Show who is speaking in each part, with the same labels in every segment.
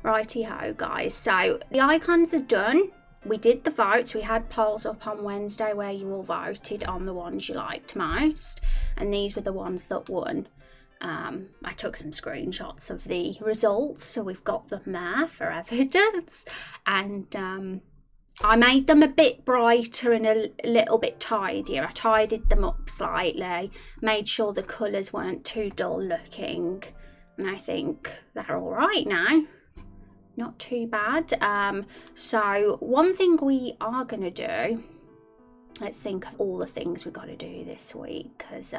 Speaker 1: Righty-ho, guys. So the icons are done. We did the votes. We had polls up on Wednesday where you all voted on the ones you liked most. And these were the ones that won. I took some screenshots of the results, so we've got them there for evidence. And I made them a bit brighter and a little bit tidier. I tidied them up slightly, made sure the colours weren't too dull looking. And I think they're all right now. Not too bad. So one thing we are going to do, let's think of all the things we've got to do this week, because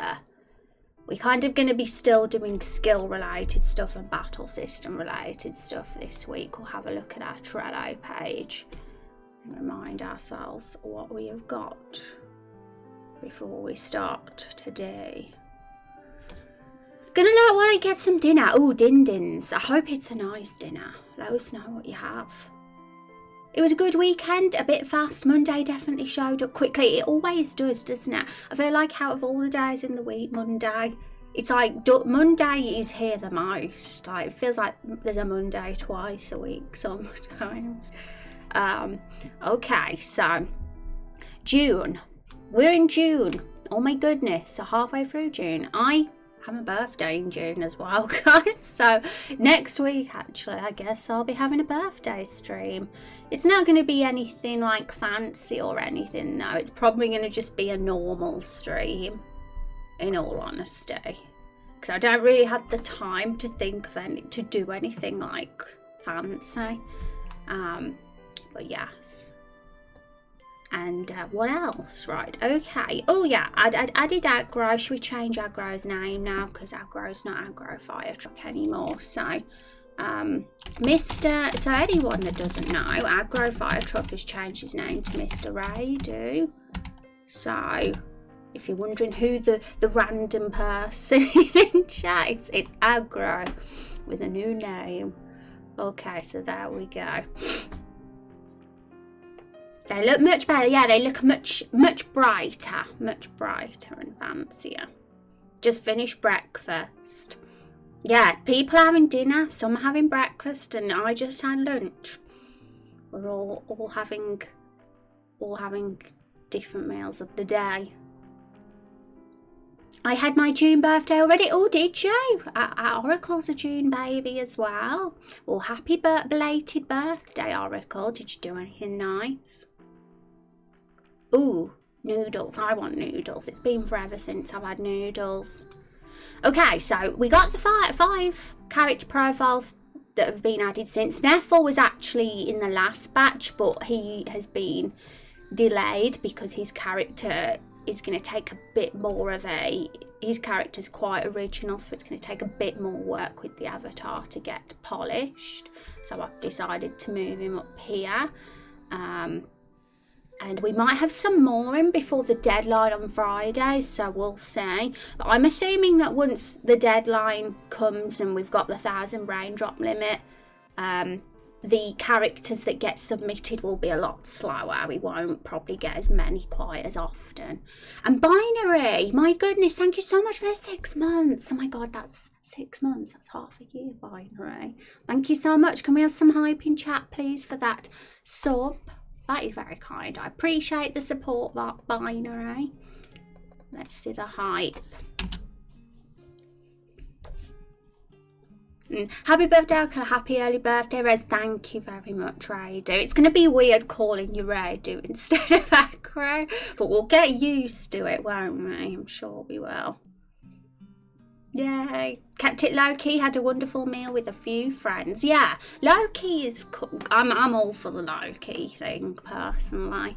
Speaker 1: we're kind of going to be still doing skill related stuff and battle system related stuff this week. We'll have a look at our Trello page and remind ourselves what we have got before we start today. Gonna let Wally get some dinner. Oh, din-dins. I hope it's a nice dinner. Let us know what you have. It was a good weekend, a bit fast. Monday definitely showed up quickly. It always does, doesn't it? I feel like out of all the days in the week, Monday, it's like Monday is here the most. Like, it feels like there's a Monday twice a week sometimes. Okay, so June. We're in June. Oh my goodness, so halfway through June. I have a birthday in June as well, guys. So next week, actually, I guess I'll be having a birthday stream. It's not going to be anything like fancy or anything, though. It's probably going to just be a normal stream, in all honesty, because I don't really have the time to think of to do anything like fancy. But yes. And what else? Right, okay. Oh yeah, I'd added aggro. Should we change aggro's name now? Because aggro's not aggro fire truck anymore. So, so anyone that doesn't know, aggro fire truck has changed his name to Mr. Ray. So, if you're wondering who the random person is in chat, it's aggro with a new name. Okay, so there we go. They look much better. Yeah, they look much brighter and fancier. Just finished breakfast. Yeah, people are having dinner, some are having breakfast, and I just had lunch. We're all having different meals of the day. I had my June birthday already. Oh, did you? Our Oracle's a June baby as well. Well, happy belated birthday, Oracle. Did you do anything nice? Ooh, noodles. I want noodles. It's been forever since I've had noodles. Okay, so we got the five character profiles that have been added since. Neville was actually in the last batch, but he has been delayed because his character is going to take a bit more of his character's quite original, so it's going to take a bit more work with the avatar to get polished. So I've decided to move him up here. And we might have some more in before the deadline on Friday, so we'll see. But I'm assuming that once the deadline comes and we've got the 1,000 raindrop limit, the characters that get submitted will be a lot slower. We won't probably get as many quite as often. And Binary, my goodness, thank you so much for 6 months. Oh my god, that's 6 months. That's half a year, Binary. Thank you so much. Can we have some hype in chat, please, for that sub? That is very kind. I appreciate the support, that Binary. Let's see the hype. Happy birthday, Uncle. Happy early birthday, Rez. Thank you very much, Raidu. It's going to be weird calling you Raidu instead of Acro, but we'll get used to it, won't we? I'm sure we will. Yay. Kept it low-key, had a wonderful meal with a few friends. Yeah, low-key is cool. I'm all for the low-key thing, personally.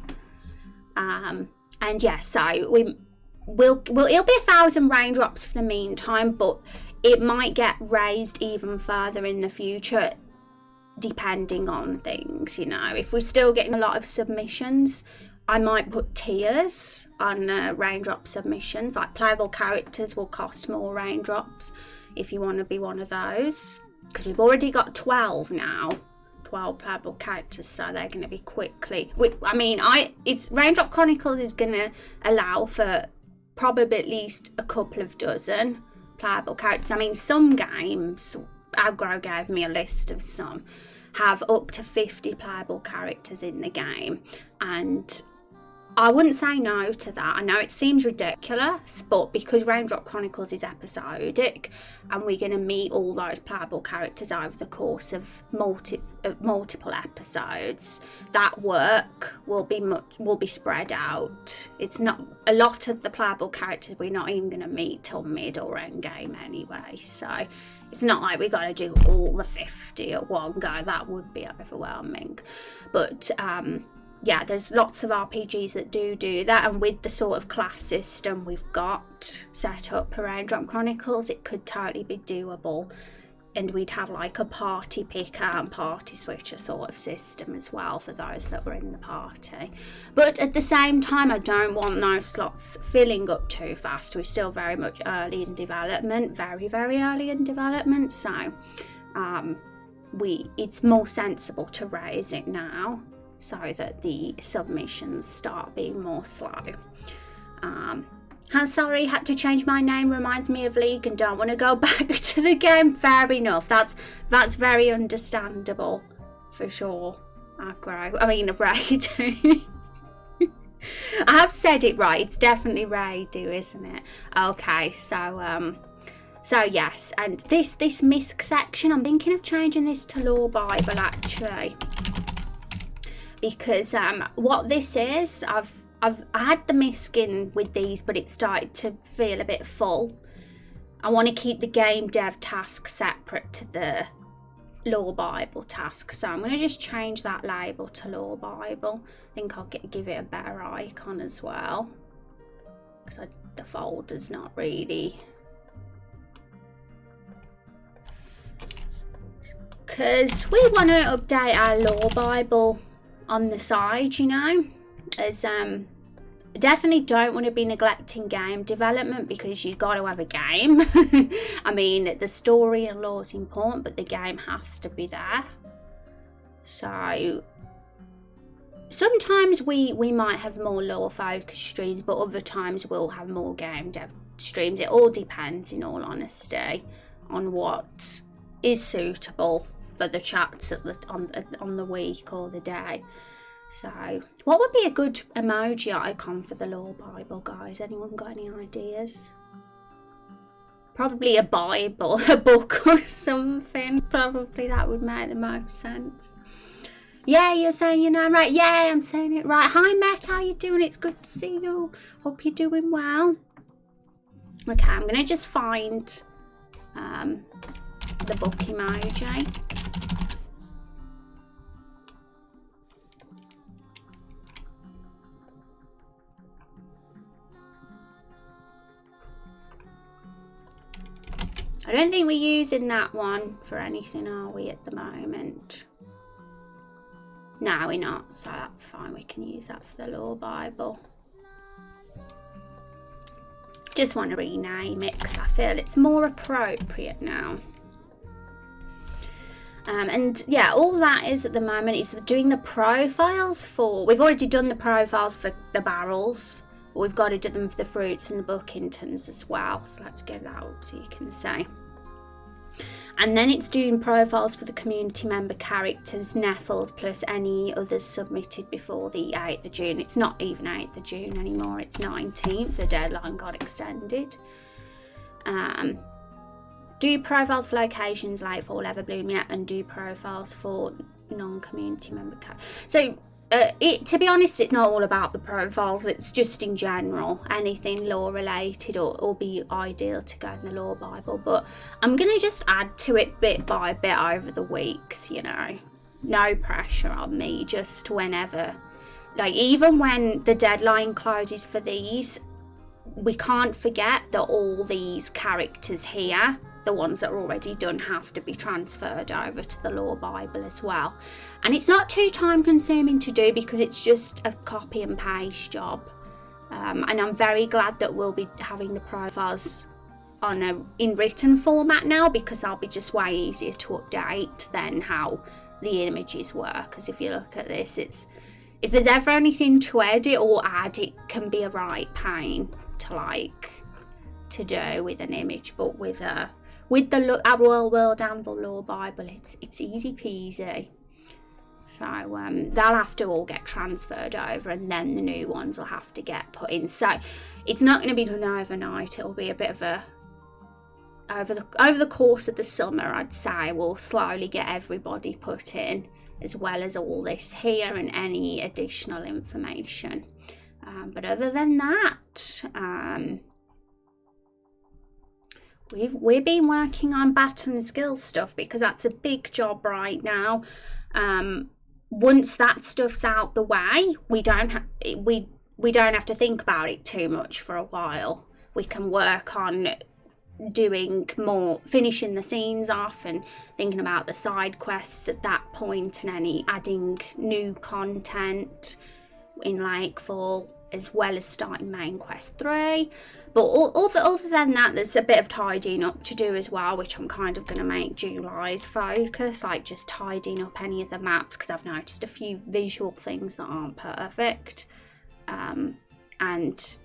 Speaker 1: And yeah, so it'll be 1,000 raindrops for the meantime, but it might get raised even further in the future, depending on things, you know. If we're still getting a lot of submissions, I might put tiers on raindrop submissions, like playable characters will cost more raindrops if you want to be one of those, because we've already got 12 now, 12 playable characters, so they're going to be quickly. It's Raindrop Chronicles is going to allow for probably at least a couple of dozen playable characters. I mean, some games Aggro gave me a list of some, have up to 50 playable characters in the game, and I wouldn't say no to that. I know it seems ridiculous, but because Raindrop Chronicles is episodic and we're going to meet all those playable characters over the course of multiple episodes, that work will be spread out. It's not a lot of the playable characters we're not even going to meet till mid or end game anyway, so it's not like we got to do all the 50 at one go. That would be overwhelming. But yeah, there's lots of RPGs that do that, and with the sort of class system we've got set up for Raindrop Chronicles, it could totally be doable, and we'd have like a party picker and party switcher sort of system as well for those that were in the party. But at the same time, I don't want those slots filling up too fast. We're still very much early in development, very, very early in development, so it's more sensible to raise it now, so that the submissions start being more slow. Sorry, had to change my name, reminds me of League and don't want to go back to the game. Fair enough, that's very understandable, for sure. Ray. I have said it right, it's definitely Ray-do, isn't it? Okay, so yes, and this misc section, I'm thinking of changing this to Lore Bible actually. Because what this is, I had the miskin with these, but it started to feel a bit full. I want to keep the game dev task separate to the Lore Bible task, so I'm going to just change that label to Lore Bible. I think I'll give it a better icon as well, because the folder's not really. Because we want to update our Lore Bible on the side, you know, as definitely don't want to be neglecting game development, because you got to have a game. I mean, the story and lore is important, but the game has to be there. So sometimes we might have more lore focused streams, but other times we'll have more game dev streams. It all depends, in all honesty, on what is suitable for the chats on the week or the day. So what would be a good emoji icon for the Lore Bible, guys? Anyone got any ideas? Probably a Bible, a book or something. Probably that would make the most sense. Yeah, you're saying your name right. Yeah, I'm saying it right. Hi Matt, how you doing? It's good to see you. Hope you're doing well. Okay, I'm gonna just find the book emoji. I don't think we're using that one for anything, are we, at the moment? No, we're not, so that's fine. We can use that for the Lore Bible. Just want to rename it because I feel it's more appropriate now. And yeah, all that is at the moment is doing the profiles for... We've already done the profiles for the barrels. We've got to do them for the fruits and the Bookingtons as well. So let's get that out so you can see. And then it's doing profiles for the community member characters, Neffels, plus any others submitted before the 8th of June. It's not even 8th of June anymore, it's 19th. The deadline got extended. Do profiles for locations like Fall Everbloom yet, and do profiles for non-community member characters. So to be honest, it's not all about the profiles, it's just in general. Anything lore related or be ideal to go in the Lore Bible, but I'm going to just add to it bit by bit over the weeks, you know. No pressure on me, just whenever. Like, even when the deadline closes for these, we can't forget that all these characters here, the ones that are already done, have to be transferred over to the Lore Bible as well. And it's not too time consuming to do because it's just a copy and paste job. And I'm very glad that we'll be having the profiles in written format now, because that'll be just way easier to update than how the images work. Because if you look at this, if there's ever anything to edit or add, it can be a right pain to do with an image, but with with the Our World Anvil Law Bible, it's easy peasy. So they'll have to all get transferred over, and then the new ones will have to get put in. So it's not going to be done overnight. It'll be a bit of a over the course of the summer. I'd say we'll slowly get everybody put in, as well as all this here and any additional information. But other than that, we've been working on baton skill stuff, because that's a big job right now. Once that stuff's out the way, we don't have to think about it too much for a while. We can work on doing more, finishing the scenes off and thinking about the side quests at that point, and adding new content in Lakefall, as well as starting main quest 3. But other than that, there's a bit of tidying up to do as well, which I'm kind of going to make July's focus, like just tidying up any of the maps, because I've noticed a few visual things that aren't perfect, and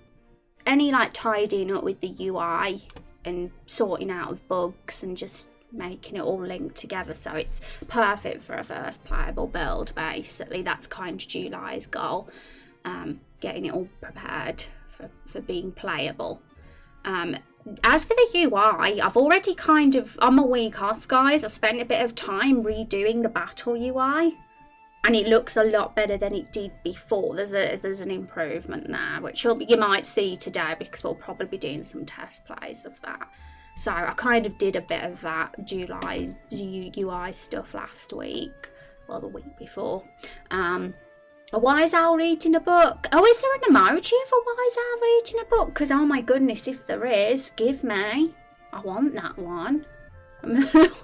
Speaker 1: any like tidying up with the UI and sorting out of bugs and just making it all linked together so it's perfect for a first playable build. Basically, that's kind of July's goal. Getting it all prepared for being playable. As for the UI, I've already kind of, on my week off, guys, I spent a bit of time redoing the battle UI, and it looks a lot better than it did before. There's an improvement there, which you might see today, because we'll probably be doing some test plays of that. So I kind of did a bit of that July UI stuff last week, or the week before. A wise owl reading a book. Oh, is there an emoji of a wise owl reading a book? Because, oh my goodness, if there is, give me. I want that one. Look.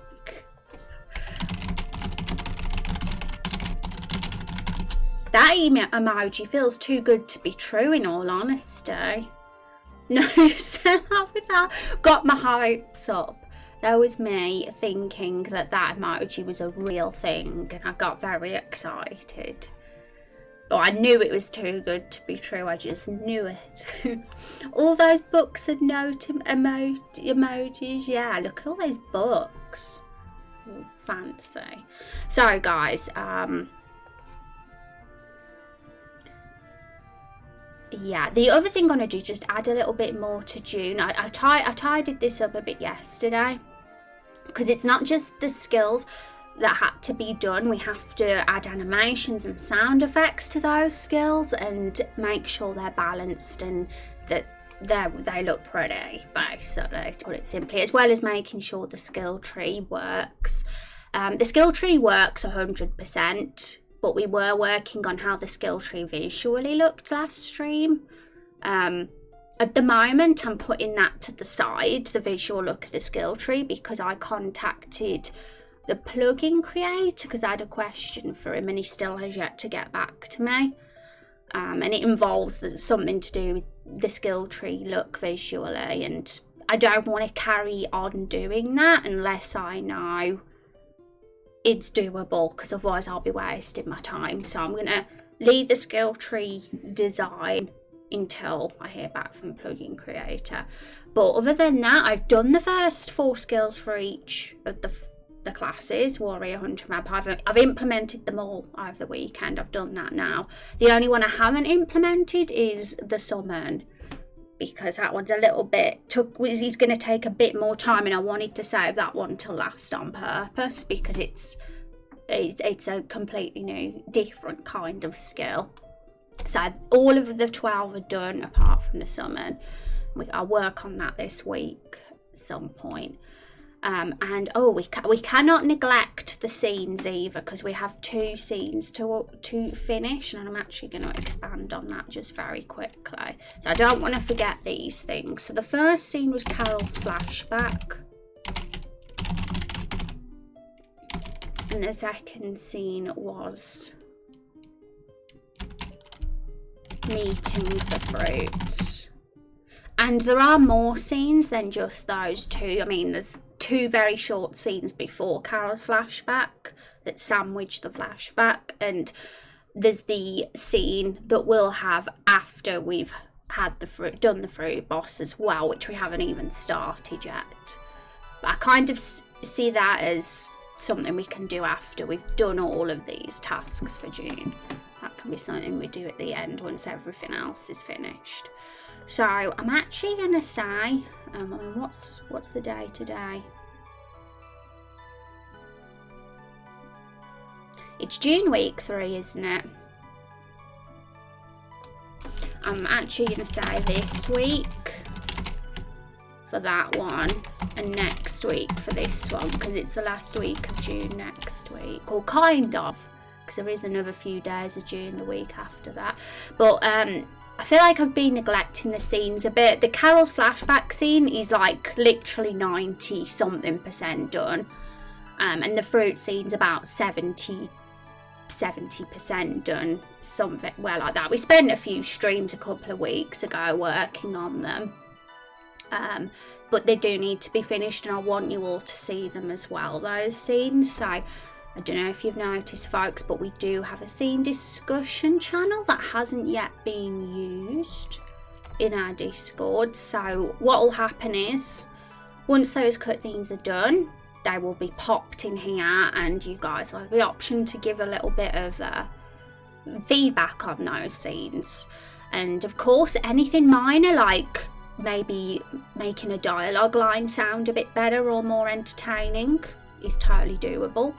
Speaker 1: That emoji feels too good to be true, in all honesty. No, just that with that. Got my hopes up. That was me thinking that emoji was a real thing, and I got very excited. Oh, I knew it was too good to be true. I just knew it. All those books and note emojis. Yeah, look at all those books. Ooh, fancy. So, guys, yeah, the other thing I'm going to do, just add a little bit more to June. I tidied this up a bit yesterday, because it's not just the skills that had to be done. We have to add animations and sound effects to those skills and make sure they're balanced and that they look pretty, basically, to put it simply, as well as making sure the skill tree works. The skill tree works 100%, but we were working on how the skill tree visually looked last stream. At the moment, I'm putting that to the side, the visual look of the skill tree, because I contacted the plugin creator because I had a question for him, and he still has yet to get back to me. And it involves something to do with the skill tree look visually, and I don't want to carry on doing that unless I know it's doable, because otherwise I'll be wasting my time. So I'm going to leave the skill tree design until I hear back from plugin creator. But other than that, I've done the first 4 skills for each of the classes, warrior, hunter, map. I've implemented them all over the weekend. I've done that now. The only one I haven't implemented is the summon, because that one's a little bit he's going to take a bit more time, and I wanted to save that one till last on purpose, because it's a completely new, different kind of skill. So all of the 12 are done apart from the summon. I'll work on that this week at some point. And we cannot neglect the scenes either, because we have 2 scenes to finish, and I'm actually going to expand on that just very quickly. So I don't want to forget these things. So the first scene was Carol's flashback, and the second scene was meeting the fruits. And there are more scenes than just those 2. I mean, there's 2 very short scenes before Carol's flashback that sandwich the flashback, and there's the scene that we'll have after we've had done the fruit boss as well, which we haven't even started yet. But I kind of see that as something we can do after we've done all of these tasks for June. That can be something we do at the end once everything else is finished. So I'm actually going to say, what's the day today? It's June week 3, isn't it? I'm actually going to say this week for that one and next week for this one, because it's the last week of June next week, or kind of, because there is another few days of June the week after that. But I feel like I've been neglecting the scenes a bit. The Carol's flashback scene is like literally 90 something% done, and the fruit scene's about 70% done, something well like that. We spent a few streams a couple of weeks ago working on them, but they do need to be finished, and I want you all to see them as well, those scenes. So I don't know if you've noticed, folks, but we do have a scene discussion channel that hasn't yet been used in our Discord. So what will happen is, once those cutscenes are done, they will be popped in here, and you guys will have the option to give a little bit of feedback on those scenes. And of course, anything minor, like maybe making a dialogue line sound a bit better or more entertaining, is totally doable.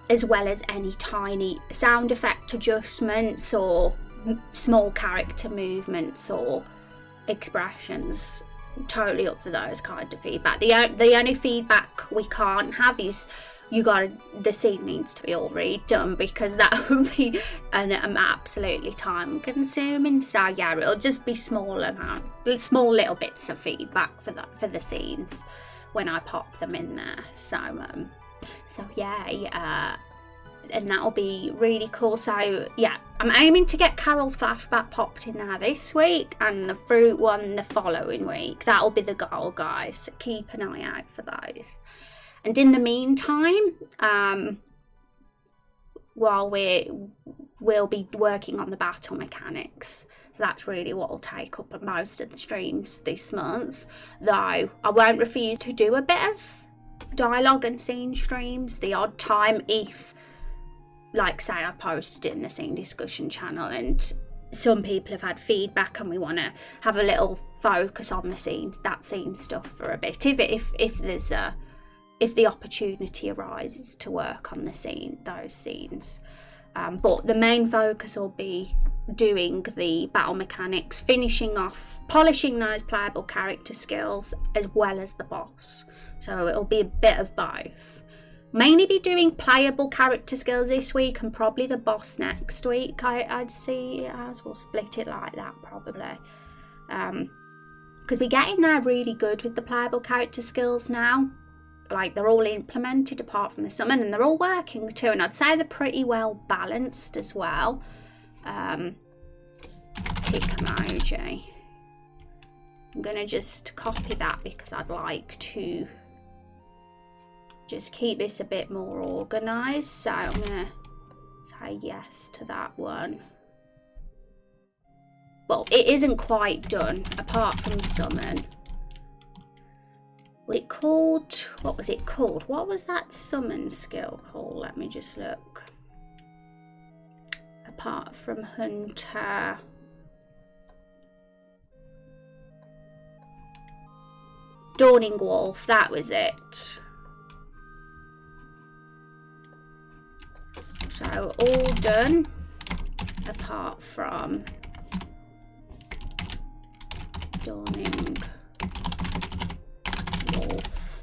Speaker 1: As well as any tiny sound effect adjustments or small character movements or expressions. Totally up for those kind of feedback. The only feedback we can't have is the scene needs to be all redone, because that would be an absolutely time consuming. So yeah, it'll just be small little bits of feedback for the scenes when I pop them in there. So yeah, and that'll be really cool. So yeah, I'm aiming to get Carol's flashback popped in there this week, and the fruit one the following week. That'll be the goal, guys. So keep an eye out for those. And in the meantime, while we'll be working on the battle mechanics, so that's really what will take up most of the streams this month. Though I won't refuse to do a bit of dialogue and scene streams the odd time if, like, say I've posted it in the scene discussion channel and some people have had feedback and we want to have a little focus on the scenes, that scene stuff for a bit, if the opportunity arises to work on those scenes. But the main focus will be doing the battle mechanics, finishing off, polishing those playable character skills, as well as the boss. So it'll be a bit of both. Mainly be doing playable character skills this week, and probably the boss next week. I'd see as we'll split it like that probably. Because we're getting there really good with the playable character skills now. Like, they're all implemented apart from the summon, and they're all working too, and I'd say they're pretty well balanced as well. Tick emoji. I'm going to just copy that because I'd like to just keep this a bit more organised. So I'm going to say yes to that one. Well, it isn't quite done apart from summon. Was it called? What was it called? What was that summon skill called? Let me just look. Apart from Hunter. Dawning Wolf, that was it. So all done apart from Dawning Wolf.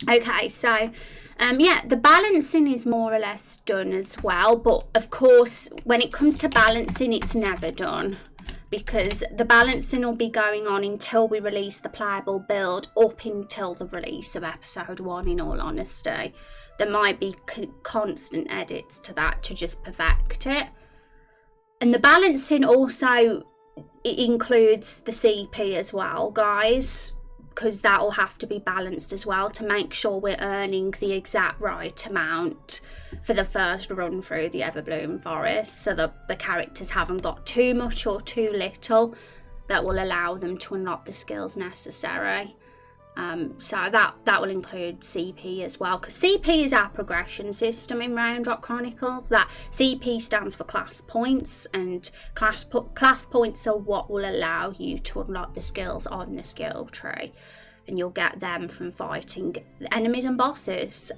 Speaker 1: Okay, so yeah, the balancing is more or less done as well, but of course when it comes to balancing, it's never done, because the balancing will be going on until we release the playable build, up until the release of episode 1, in all honesty. There might be constant edits to that to just perfect it. And the balancing also, it includes the CP as well, guys. because that'll have to be balanced as well to make sure we're earning the exact right amount for the first run through the Everbloom Forest, so that the characters haven't got too much or too little that will allow them to unlock the skills necessary. So that will include CP as well, because CP is our progression system in Raindrop Chronicles. That CP stands for class points, and class points are what will allow you to unlock the skills on the skill tree, and you'll get them from fighting enemies and bosses.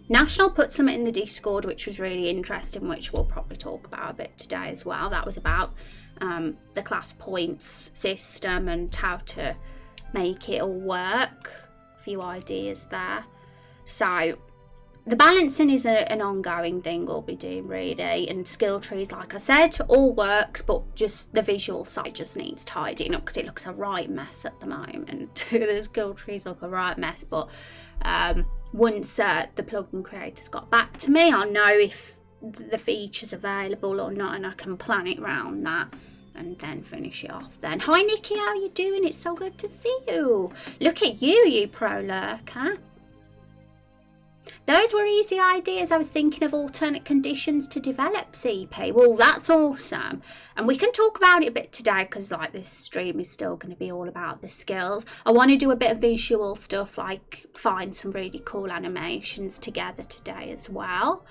Speaker 1: National put some in the Discord which was really interesting, which we'll probably talk about a bit today as well. That was about the class points system and how to make it all work. A few ideas there. So the balancing is an ongoing thing we'll be doing, really, and skill trees, like I said, all works, but just the visual side just needs tidying up because it looks a right mess at the moment. The skill trees look a right mess, but once the plugin creators got back to me, I'll know if the feature's available or not, and I can plan it around that and then finish it off then. Hi Nikki, how are you doing? It's so good to see you. Look at you, you pro lurker. Those were easy ideas. I was thinking of alternate conditions to develop CP. Well, that's awesome. And we can talk about it a bit today, because like this stream is still going to be all about the skills. I want to do a bit of visual stuff, like find some really cool animations together today as well.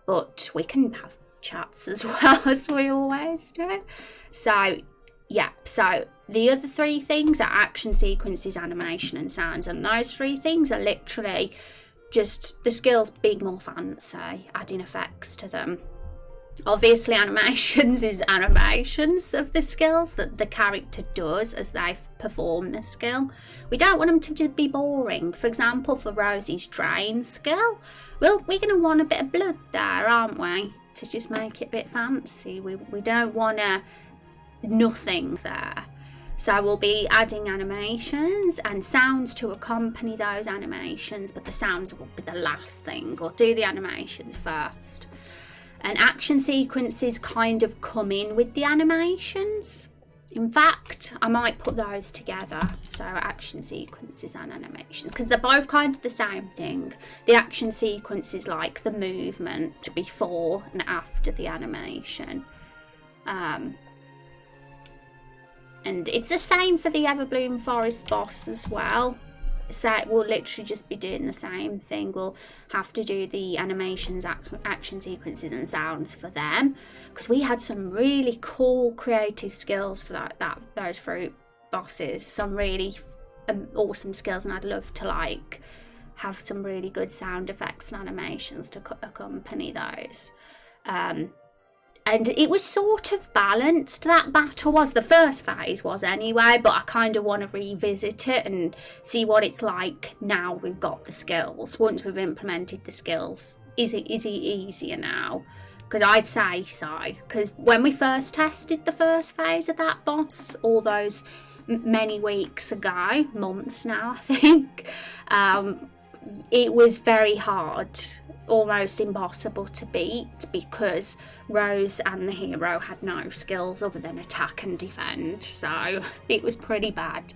Speaker 1: But we can have chats as well, as we always do. So yeah, so the other three things are action sequences, animation and sounds, and those three things are literally just the skills being more fancy, adding effects to them. Obviously animations is animations of the skills that the character does as they perform the skill. We don't want them to just be boring. For example, for Rosie's drain skill, well, we're going to want a bit of blood there, aren't we, to just make it a bit fancy. We don't want nothing there. So we'll be adding animations and sounds to accompany those animations, but the sounds will be the last thing. We'll do the animations first. And action sequences kind of come in with the animations. In fact, I might put those together. So action sequences and animations, because they're both kind of the same thing. The action sequence is like the movement before and after the animation. And it's the same for the Everbloom Forest boss as well. So we'll literally just be doing the same thing. We'll have to do the animations, action sequences and sounds for them, because we had some really cool creative skills for those fruit bosses. Some really awesome skills, and I'd love to like have some really good sound effects and animations to accompany those. And it was sort of balanced, that battle was. The first phase was anyway, but I kind of want to revisit it and see what it's like now we've got the skills. Once we've implemented the skills, is it easier now? Because I'd say so. Because when we first tested the first phase of that boss, all those many weeks ago, months now I think, it was very hard. Almost impossible to beat, because Rose and the hero had no skills other than attack and defend, so it was pretty bad.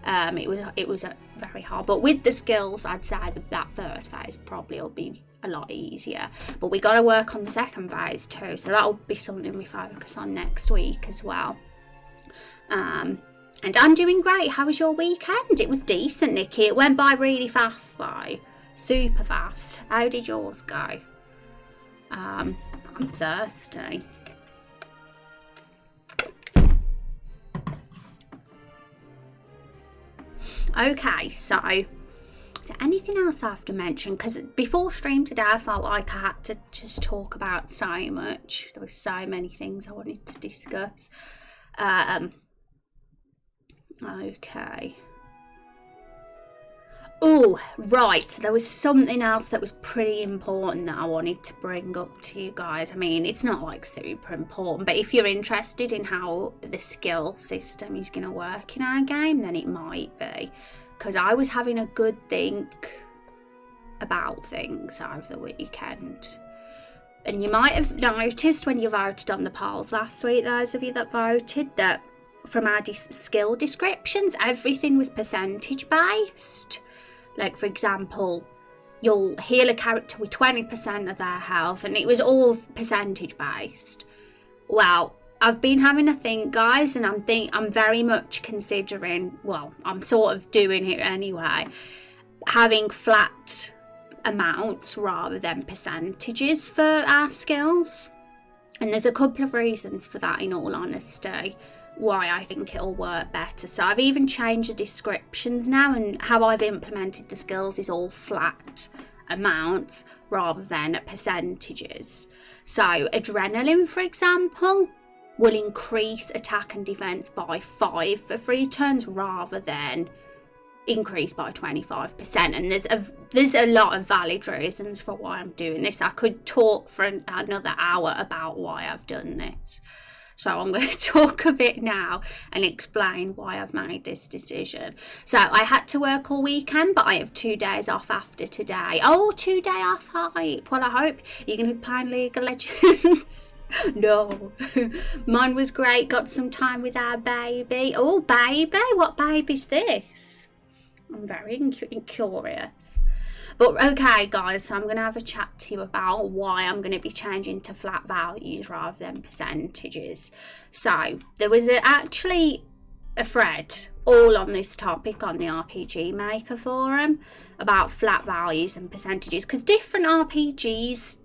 Speaker 1: It was very hard, but with the skills I'd say that first phase probably will be a lot easier. But we got to work on the second phase too, so that'll be something we focus on next week as well. And I'm doing great. How was your weekend? It was decent, Nikki. It went by really fast though. Super fast. How did yours go? I'm thirsty. Okay, so is there anything else I have to mention? Because before stream today, I felt like I had to just talk about so much. There were so many things I wanted to discuss. Okay. Oh, right, so there was something else that was pretty important that I wanted to bring up to you guys. I mean, it's not like super important, but if you're interested in how the skill system is going to work in our game, then it might be. Because I was having a good think about things over the weekend. And you might have noticed when you voted on the polls last week, those of you that voted, that from our skill descriptions, everything was percentage based. Like, for example, you'll heal a character with 20% of their health, and it was all percentage based. Well, I've been having a think, guys, and I'm very much considering, well, I'm sort of doing it anyway, having flat amounts rather than percentages for our skills. And there's a couple of reasons for that, in all honesty, why I think it'll work better. So I've even changed the descriptions now, and how I've implemented the skills is all flat amounts rather than percentages. So adrenaline, for example, will increase attack and defense by 5 for 3 turns rather than increase by 25%. And there's a lot of valid reasons for why I'm doing this. I could talk for another hour about why I've done this. So I'm going to talk a bit now and explain why I've made this decision. So I had to work all weekend, but I have 2 days off after today. Oh, 2 day off hype. Well, I hope you're going to be playing League of Legends. No. Mine was great. Got some time with our baby. Oh, baby. What baby's this? I'm very curious. But okay, guys, so I'm going to have a chat to you about why I'm going to be changing to flat values rather than percentages. So there was actually a thread all on this topic on the RPG Maker forum about flat values and percentages, because different RPGs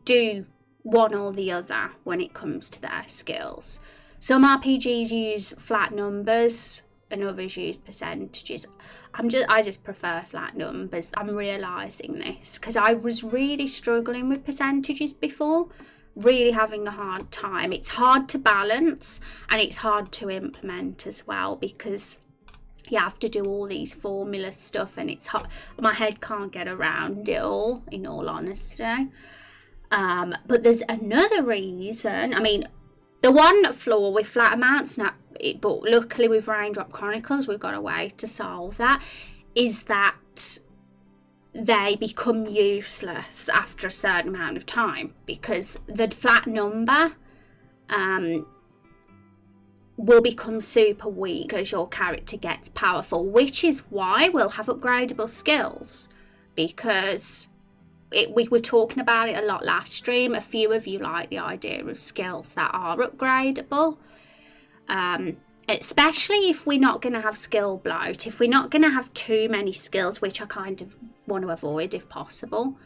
Speaker 1: do one or the other when it comes to their skills. Some RPGs use flat numbers and others use percentages. I just prefer flat numbers. I'm realising this because I was really struggling with percentages before, really having a hard time. It's hard to balance and it's hard to implement as well, because you have to do all these formula stuff and it's hard. My head can't get around it all, in all honesty. But there's another reason. I mean, the one flaw with flat amounts now, but luckily with Raindrop Chronicles we've got a way to solve that, is that they become useless after a certain amount of time, because the flat number will become super weak as your character gets powerful, which is why we'll have upgradable skills, because we were talking about it a lot last stream. A few of you like the idea of skills that are upgradable. Especially if we're not going to have skill bloat, if we're not going to have too many skills, which I kind of want to avoid if possible,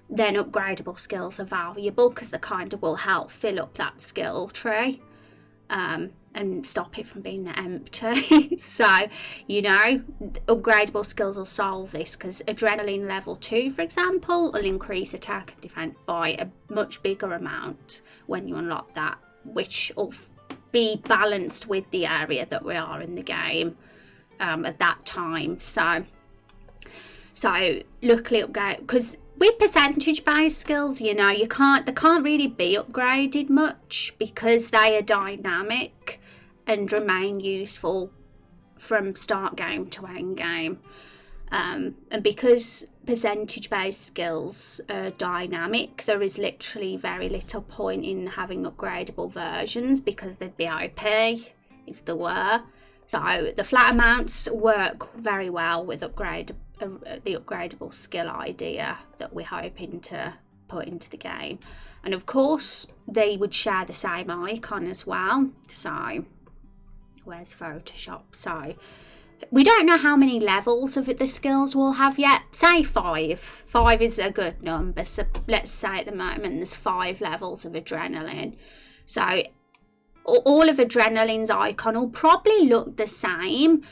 Speaker 1: then upgradable skills are valuable because they kind of will help fill up that skill tree and stop it from being empty. So, you know, upgradable skills will solve this, because adrenaline level 2, for example, will increase attack and defense by a much bigger amount when you unlock that, which will be balanced with the area that we are in the game at that time. So luckily because with percentage based skills, you know, they can't really be upgraded much because they are dynamic and remain useful from start game to end game. And because percentage based skills are dynamic, there is literally very little point in having upgradable versions, because they'd be OP if there were. So the flat amounts work very well with the upgradable skill idea that we're hoping to put into the game. And of course they would share the same icon as well. So where's Photoshop? So we don't know how many levels of the skills we'll have yet. Say 5. 5 is a good number. So let's say at the moment there's 5 levels of adrenaline. So all of adrenaline's icon will probably look the same.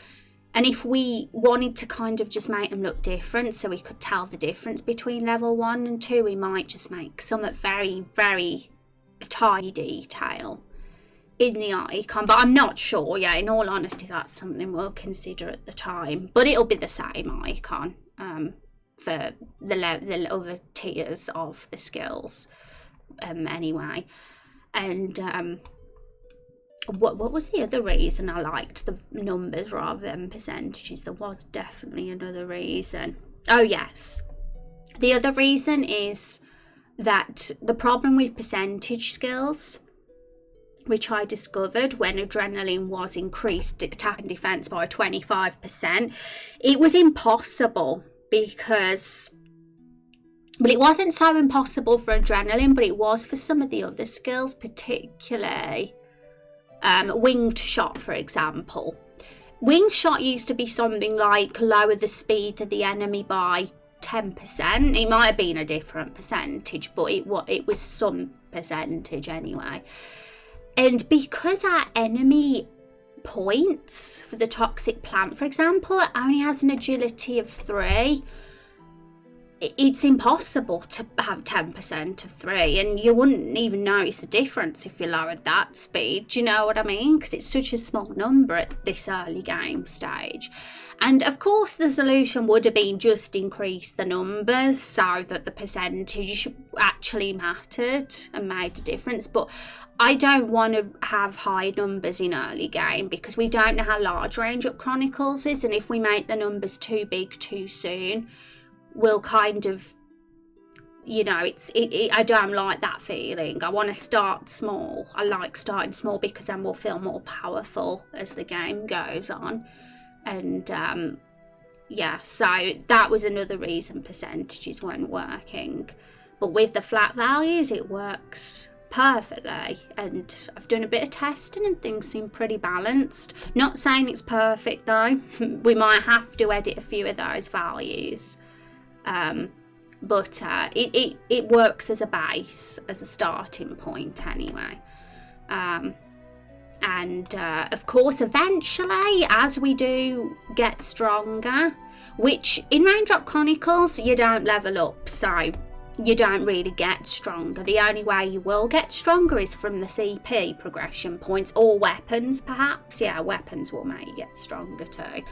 Speaker 1: And if we wanted to kind of just make them look different, so we could tell the difference between level 1 and 2, we might just make some very, very tiny detail in the icon. But I'm not sure, yeah, in all honesty, that's something we'll consider at the time. But it'll be the same icon for the other tiers of the skills anyway. And what was the other reason I liked the numbers rather than percentages? There was definitely another reason. Oh yes, the other reason is that the problem with percentage skills which I discovered when adrenaline was increased attack and defense by 25%. It was impossible because, well, it wasn't so impossible for adrenaline, but it was for some of the other skills, particularly winged shot, for example. Winged shot used to be something like lower the speed of the enemy by 10%. It might have been a different percentage, but it was some percentage anyway. And because our enemy points for the toxic plant, for example, it only has an agility of 3, it's impossible to have 10% of 3, and you wouldn't even notice the difference if you lowered that speed. Do you know what I mean? Because it's such a small number at this early game stage. And of course the solution would have been just increase the numbers so that the percentage actually mattered and made a difference, but I don't want to have high numbers in early game because we don't know how large Raindrop Chronicles is, and if we make the numbers too big too soon, we'll kind of, you know, I don't like that feeling. I want to start small. I like starting small because then we'll feel more powerful as the game goes on. And yeah, so that was another reason percentages weren't working. But with the flat values, it works perfectly, and I've done a bit of testing and things seem pretty balanced. Not saying it's perfect though. We might have to edit a few of those values. But it works as a base, as a starting point anyway. And of course, eventually, as we do get stronger, which in Raindrop Chronicles, you don't level up, so you don't really get stronger. The only way you will get stronger is from the CP progression points, or weapons perhaps. Yeah, weapons will make you get stronger too,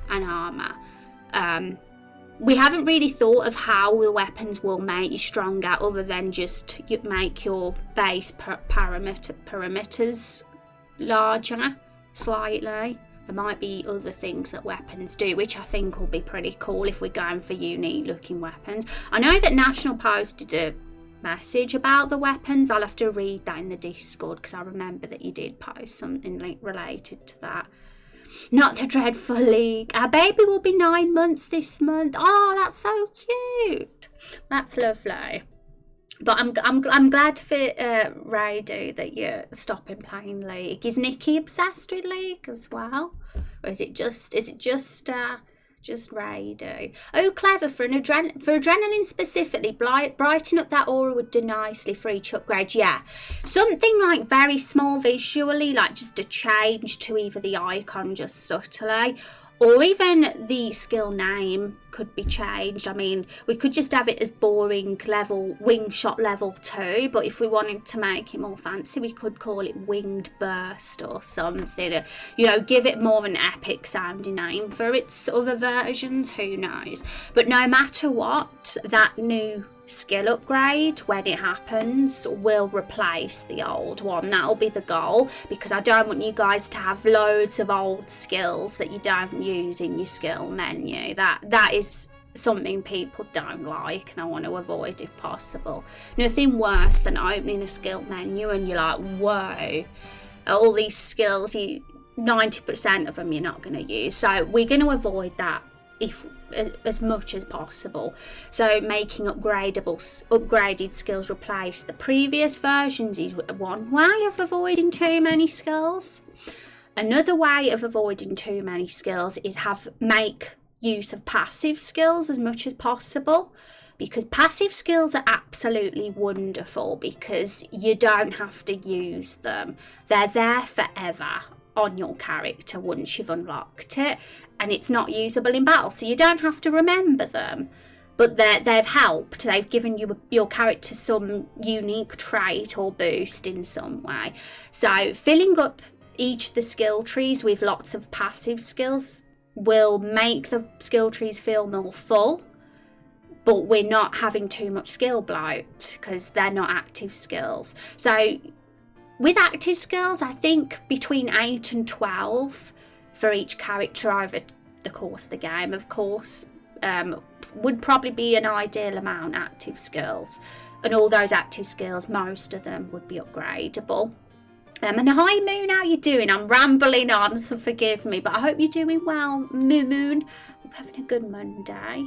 Speaker 1: and armour. We haven't really thought of how the weapons will make you stronger other than just make your base parameters larger slightly. There might be other things that weapons do, which I think will be pretty cool if we're going for unique looking weapons. I know that National posted a message about the weapons. I'll have to read that in the Discord because I remember that you did post something related to that. Not the Dreadful League. Our baby will be 9 months this month. Oh, that's so cute. That's lovely. But I'm glad for Raidu that you're stopping playing League. Is Nikki obsessed with League as well, or is it just Raidu? Oh, clever. For adrenaline specifically, brighten up that aura would do nicely for each upgrade. Yeah, something like very small visually, like just a change to either the icon just subtly, or even the skill name could be changed. I mean, we could just have it as boring level, wing shot level 2, but if we wanted to make it more fancy, we could call it winged burst or something. You know, give it more of an epic sounding name for its other versions, who knows. But no matter what, that new skill upgrade, when it happens, will replace the old one. That'll be the goal, because I don't want you guys to have loads of old skills that you don't use in your skill menu. That is something people don't like, and I want to avoid if possible. Nothing worse than opening a skill menu and you're like, whoa, all these skills, 90% of them you're not going to use. So we're going to avoid that as much as possible. So making upgraded skills replace the previous versions is one way of avoiding too many skills. Another way of avoiding too many skills is make use of passive skills as much as possible, because passive skills are absolutely wonderful because you don't have to use them. They're there forever on your character once you've unlocked it, and it's not usable in battle, so you don't have to remember them, but they've helped. They've given your character some unique trait or boost in some way. So filling up each of the skill trees with lots of passive skills will make the skill trees feel more full, but we're not having too much skill bloat because they're not active skills. So with active skills, I think between 8 and 12 for each character over the course of the game, of course, would probably be an ideal amount active skills. And all those active skills, most of them would be upgradable. And hi Moon, how you doing? I'm rambling on, so forgive me, but I hope you're doing well, Moon. We're having a good Monday.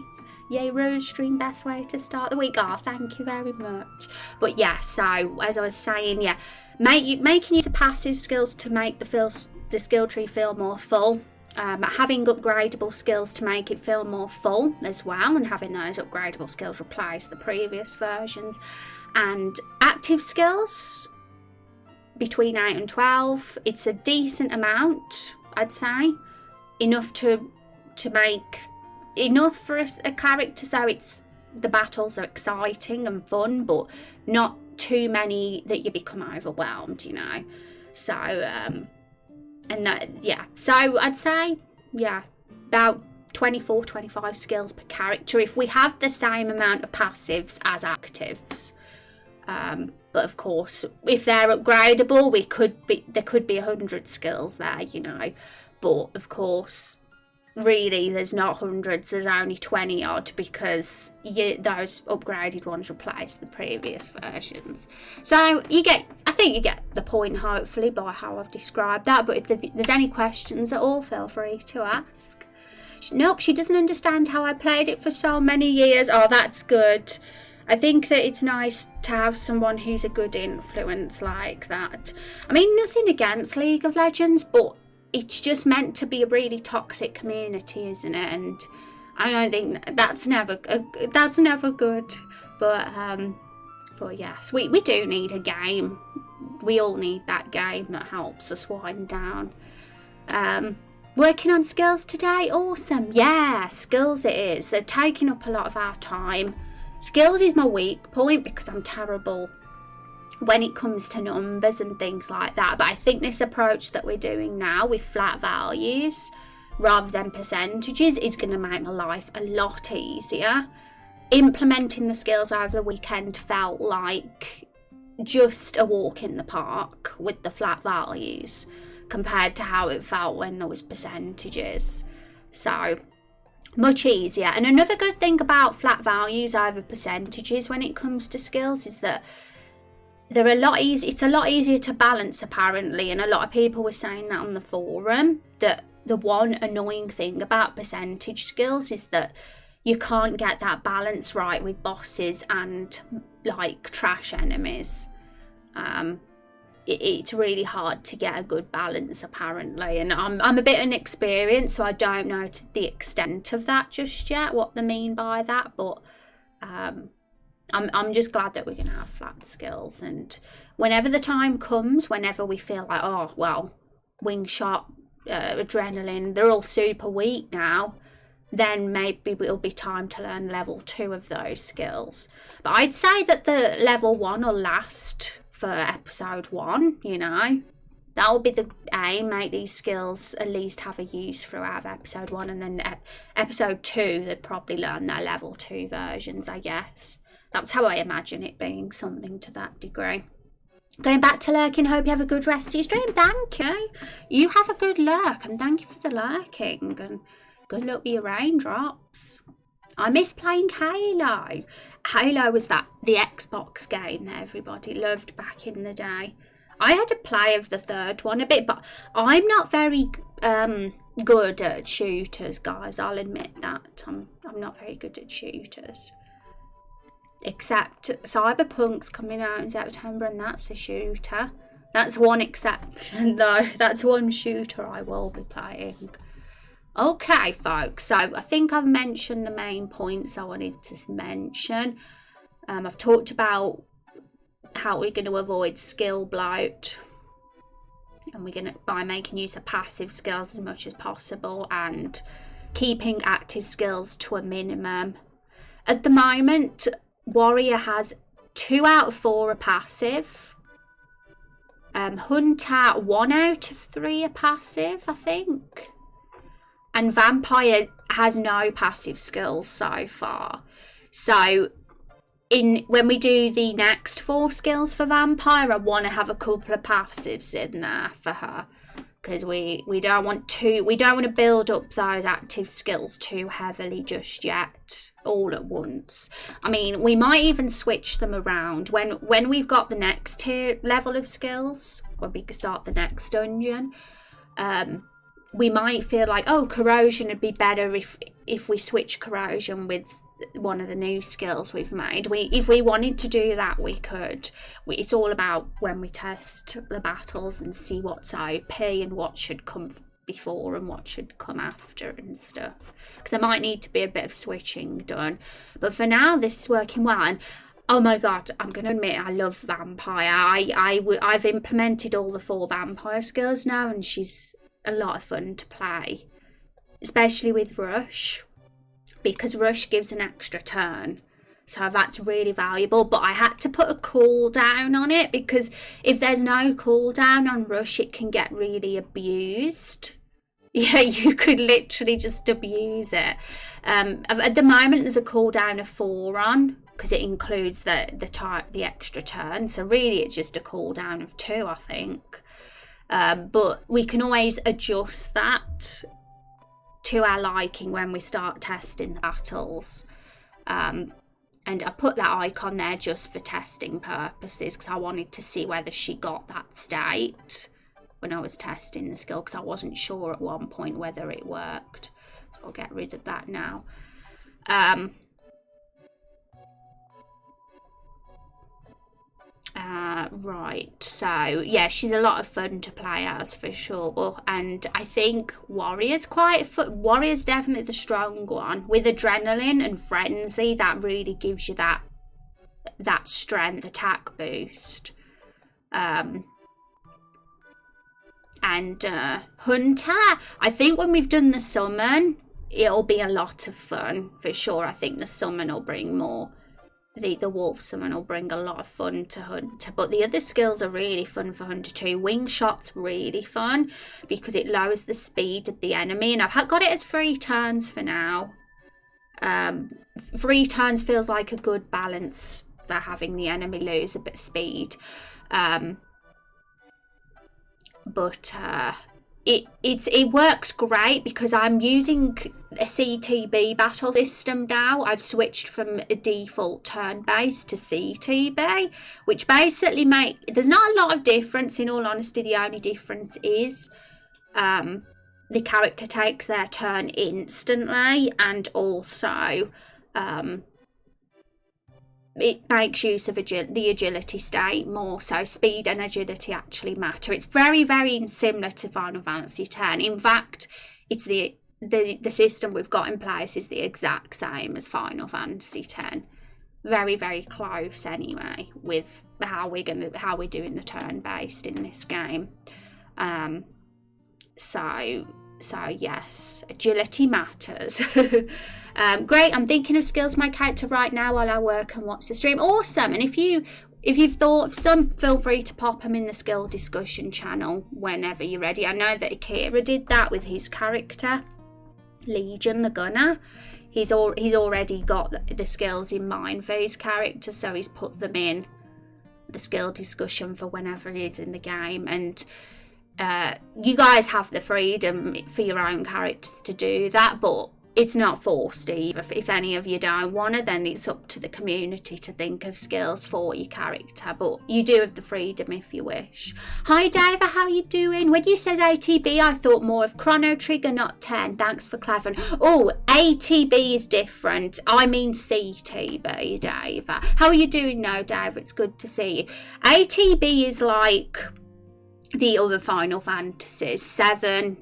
Speaker 1: Yay, Rose Stream, best way to start the week. Oh, thank you very much. But yeah, so as I was saying, yeah, making use of passive skills to make the skill tree feel more full. Having upgradable skills to make it feel more full as well, and having those upgradable skills replace the previous versions. And active skills between 8 and 12, it's a decent amount, I'd say, enough to make enough for a character so the battles are exciting and fun, but not too many that you become overwhelmed, you know. So and that, yeah, so I'd say, yeah, about 24-25 skills per character if we have the same amount of passives as actives. But of course, if they're upgradable, there could be 100 skills there, you know. But of course, really, there's not hundreds, there's only 20 odd, because those upgraded ones replace the previous versions. So I think you get the point, hopefully, by how I've described that. But if there's any questions at all, feel free to ask. Nope, she doesn't understand how I played it for so many years. Oh, that's good. I think that it's nice to have someone who's a good influence like that. I mean, nothing against League of Legends, but it's just meant to be a really toxic community, isn't it? And I don't think that's never good. But yes, we do need a game. We all need that game that helps us wind down. Working on skills today, awesome. Yeah, skills it is. They're taking up a lot of our time. Skills is my weak point because I'm terrible when it comes to numbers and things like that. But I think this approach that we're doing now with flat values rather than percentages is going to make my life a lot easier. Implementing the skills over the weekend felt like just a walk in the park with the flat values compared to how it felt when there was percentages. So much easier. And another good thing about flat values over percentages when it comes to skills is that they're it's a lot easier to balance, apparently, and a lot of people were saying that on the forum, that the one annoying thing about percentage skills is that you can't get that balance right with bosses and like trash enemies. It's really hard to get a good balance, apparently, and I'm a bit inexperienced, so I don't know to the extent of that just yet, what they mean by that, but I'm just glad that we're going to have flat skills. And whenever the time comes, whenever we feel like, oh, well, wing shot, adrenaline, they're all super weak now, then maybe it'll be time to learn level 2 of those skills. But I'd say that the level 1 will last for episode 1, you know. That will be the aim, make these skills at least have a use throughout episode 1, and then episode 2, they'd probably learn their level 2 versions, I guess. That's how I imagine it being, something to that degree. Going back to lurking, hope you have a good rest of your stream. Thank you. You have a good lurk, and thank you for the lurking, and good luck with your raindrops. I miss playing Halo. Halo was the Xbox game that everybody loved back in the day. I had to play of the third one a bit, but I'm not very good at shooters, guys. I'll admit that. I'm not very good at shooters. Except Cyberpunk's coming out in September, and that's a shooter. That's one exception, though. That's one shooter I will be playing. Okay, folks, so I think I've mentioned the main points I wanted to mention. I've talked about how we're going to avoid skill bloat, and we're going to, by making use of passive skills as much as possible and keeping active skills to a minimum. At the moment, Warrior has 2 out of 4 are passive. Hunter, 1 out of 3 are passive, I think. And Vampire has no passive skills so far. So when we do the next 4 skills for Vampire, I want to have a couple of passives in there for her, because we don't want to build up those active skills too heavily just yet, all at once. I mean, we might even switch them around when we've got the next tier level of skills, when we start the next dungeon. We might feel like, oh, corrosion would be better if we switch corrosion with one of the new skills we've made. If we wanted to do that, we could. It's all about when we test the battles and see what's OP and what should come before and what should come after and stuff, because there might need to be a bit of switching done. But for now, this is working well. And oh my god, I'm gonna admit, I love Vampire. I've implemented all the 4 Vampire skills now, and she's a lot of fun to play, especially with Rush, because Rush gives an extra turn, so that's really valuable. But I had to put a cooldown on it, because if there's no cooldown on Rush, it can get really abused. Yeah, you could literally just abuse it. At the moment, there's a cooldown of 4 on, because it includes the extra turn. So really, it's just a cooldown of 2, I think. But we can always adjust that to our liking when we start testing the battles. And I put that icon there just for testing purposes, because I wanted to see whether she got that state when I was testing the skill, because I wasn't sure at one point whether it worked. So I'll get rid of that now. Right, so yeah, she's a lot of fun to play as for sure. And I think Warrior's Warrior's definitely the strong one. With Adrenaline and Frenzy, that really gives you that strength attack boost. And Hunter, I think when we've done the summon, it'll be a lot of fun for sure. I think the summon will bring more. The wolf summon will bring a lot of fun to Hunter, but the other skills are really fun for Hunter too. Wing Shot's really fun because it lowers the speed of the enemy, and I've got it as 3 turns for now. 3 turns feels like a good balance for having the enemy lose a bit of speed. It works great because I'm using a CTB battle system now. I've switched from a default turn-based to CTB, which basically there's not a lot of difference, in all honesty. The only difference is the character takes their turn instantly, and also it makes use of the agility state more, so speed and agility actually matter. It's very, very similar to Final Fantasy X. In fact, it's the system we've got in place is the exact same as Final Fantasy X. Very, very close anyway with how we're doing the turn-based in this game. So yes, agility matters. Great, I'm thinking of skills for my character right now while I work and watch the stream. Awesome. And if you've thought of some, feel free to pop them in the skill discussion channel whenever you're ready. I know that Akira did that with his character, Legion the Gunner. He's already got the skills in mind for his character, so he's put them in the skill discussion for whenever he's in the game. And you guys have the freedom for your own characters to do that, but it's not forced either. If any of you don't want to, then it's up to the community to think of skills for your character, but you do have the freedom if you wish. Hi Dave, how you doing? When you said ATB, I thought more of Chrono Trigger, not 10. Thanks for clarifying. Oh, ATB is different. I mean CTB, Dave. How are you doing now, Dave? It's good to see you. ATB is like the other Final Fantasies, 7,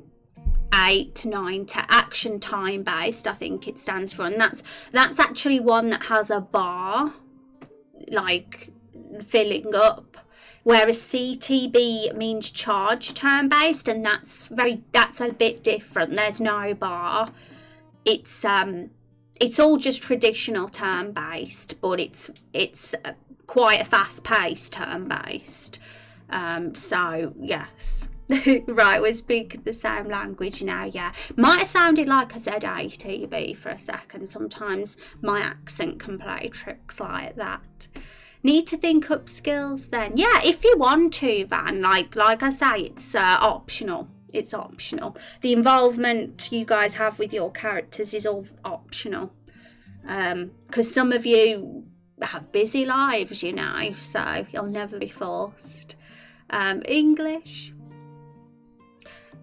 Speaker 1: 8, 9, 10, action time based, I think it stands for, and that's actually one that has a bar like filling up, whereas CTB means charge turn based, and that's a bit different. There's no bar. It's all just traditional turn based, but it's quite a fast paced turn based. So yes. Right, we speak the same language now, yeah. Might have sounded like I said ATB for a second. Sometimes my accent can play tricks like that. Need to think up skills then? Yeah, if you want to, Van. Like I say, it's optional. it's optional. The involvement you guys have with your characters is all optional. Because some of you have busy lives, you know, so you'll never be forced. English.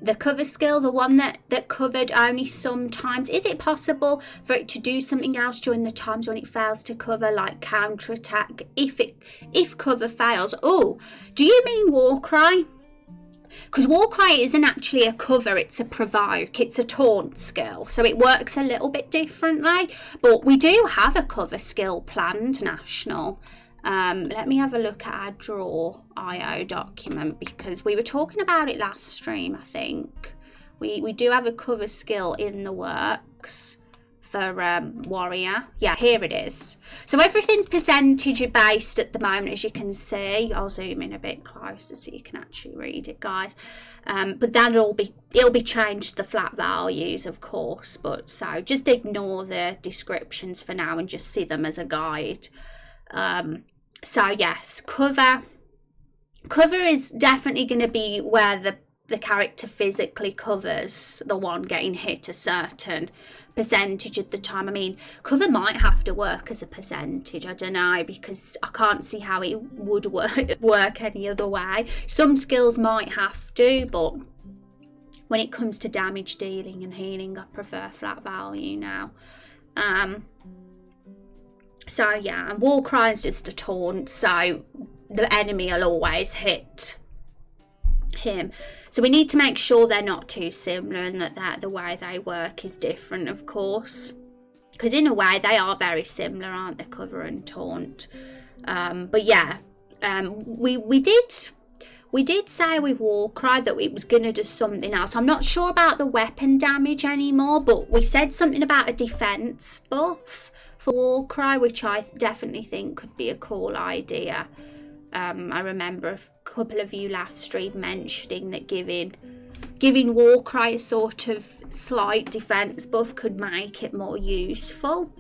Speaker 1: The cover skill, the one that covered only sometimes. Is it possible for it to do something else during the times when it fails to cover, like counterattack? If cover fails. Oh, do you mean war cry? Because war cry isn't actually a cover, it's a provoke, it's a taunt skill, so it works a little bit differently. But we do have a cover skill planned, National. Let me have a look at our draw.io document, because we were talking about it last stream, I think. We do have a cover skill in the works for warrior. Yeah, here it is. So everything's percentage based at the moment, as you can see. I'll zoom in a bit closer so you can actually read it, guys. But it'll be changed to the flat values, of course. But so just ignore the descriptions for now and just see them as a guide. So yes, cover is definitely going to be where the character physically covers the one getting hit a certain percentage at the time. I mean, cover might have to work as a percentage, I don't know, because I can't see how it would work any other way. Some skills might have to, but when it comes to damage dealing and healing, I prefer flat value now. So yeah, and war cry is just a taunt, so the enemy will always hit him. So we need to make sure they're not too similar, and that the way they work is different, of course, because in a way they are very similar, aren't they, cover and taunt. But yeah, we did say with Warcry that it was going to do something else. I'm not sure about the weapon damage anymore, but we said something about a defense buff for Warcry, which I definitely think could be a cool idea. I remember a couple of you last stream mentioning that giving Warcry a sort of slight defense buff could make it more useful.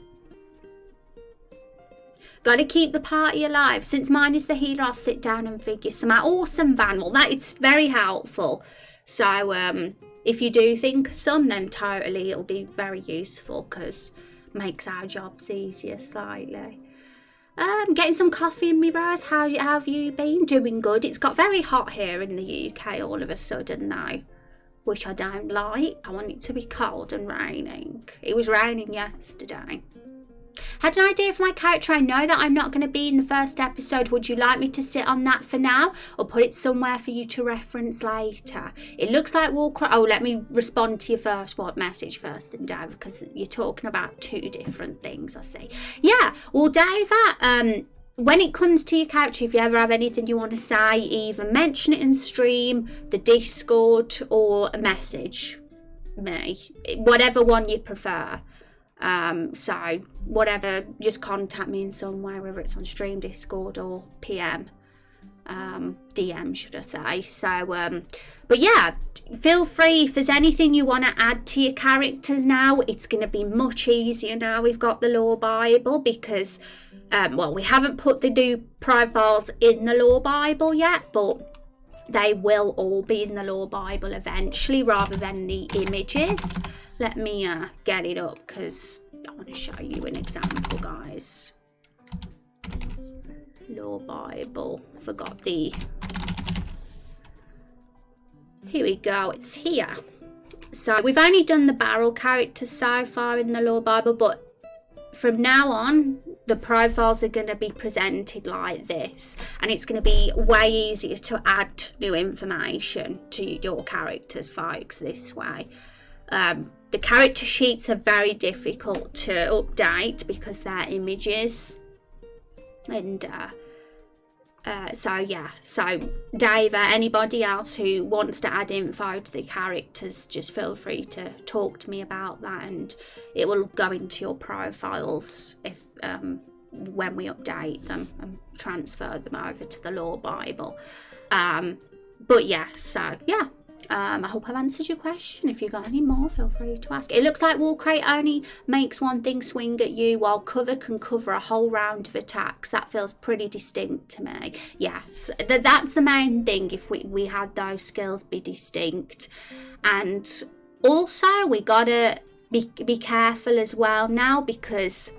Speaker 1: Got to keep the party alive. Since mine is the healer, I'll sit down and figure some out. Awesome, Van. Well, that is very helpful. So if you do think of some, then totally it'll be very useful, because it makes our jobs easier slightly. Getting some coffee in me, Rose. How have you been? Doing good. It's got very hot here in the UK all of a sudden now, which I don't like. I want it to be cold and raining. It was raining yesterday. Had an idea for my character. I know that I'm not going to be in the first episode. Would you like me to sit on that for now, or put it somewhere for you to reference later? It looks like Warcry. Oh, let me respond to your first message first, then, Dave, because you're talking about two different things, I see. Yeah, well, Dave, when it comes to your character, if you ever have anything you want to say, either mention it in stream, the Discord, or a message me, whatever one you prefer. So whatever, just contact me in some way, whether it's on stream, Discord, or PM, DM, should I say. So but yeah, feel free if there's anything you want to add to your characters now. It's going to be much easier now we've got the lore Bible, because well, we haven't put the new profiles in the lore Bible yet, but they will all be in the lore Bible eventually, rather than the images. Let me get it up, because I want to show you an example, guys. Lore Bible. Forgot the... Here we go. It's here. So we've only done the barrel characters so far in the lore Bible, but from now on, the profiles are going to be presented like this, and it's going to be way easier to add new information to your characters, folks, this way. The character sheets are very difficult to update because they're images, and so yeah, so Dave, anybody else who wants to add info to the characters, just feel free to talk to me about that, and it will go into your profiles if when we update them and transfer them over to the lore Bible. But yeah, so yeah, I hope I've answered your question. If you've got any more, feel free to ask. It looks like Walk Rate only makes one thing swing at you, while Cover can cover a whole round of attacks. That feels pretty distinct to me. Yes, that's the main thing, if we had those skills be distinct. And also, we gotta be careful as well now, because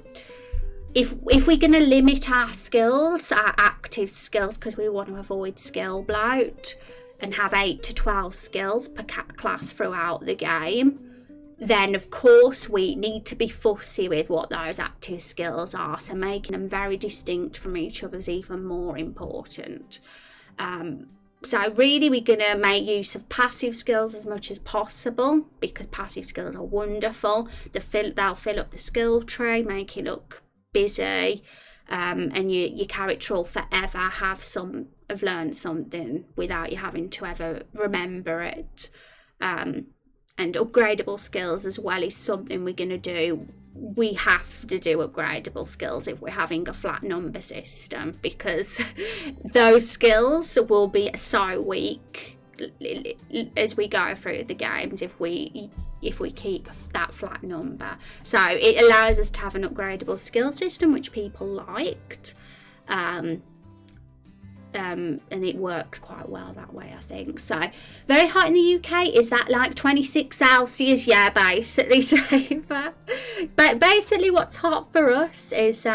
Speaker 1: if we're going to limit our skills, our active skills, because we want to avoid skill bloat, and have 8 to 12 skills per class throughout the game, then of course we need to be fussy with what those active skills are. So making them very distinct from each other is even more important. So really we're going to make use of passive skills as much as possible, because passive skills are wonderful. They'll fill up the skill tree, make it look busy, and your character will forever have learned something without you having to ever remember it. And upgradable skills as well is something we're going to do. We have to do upgradable skills if we're having a flat number system, because those skills will be so weak as we go through the games if we keep that flat number. So it allows us to have an upgradable skill system, which people liked, and it works quite well that way, I think. So very hot in the UK, is that like 26 Celsius? Yeah, basically. Safer. But basically what's hot for us is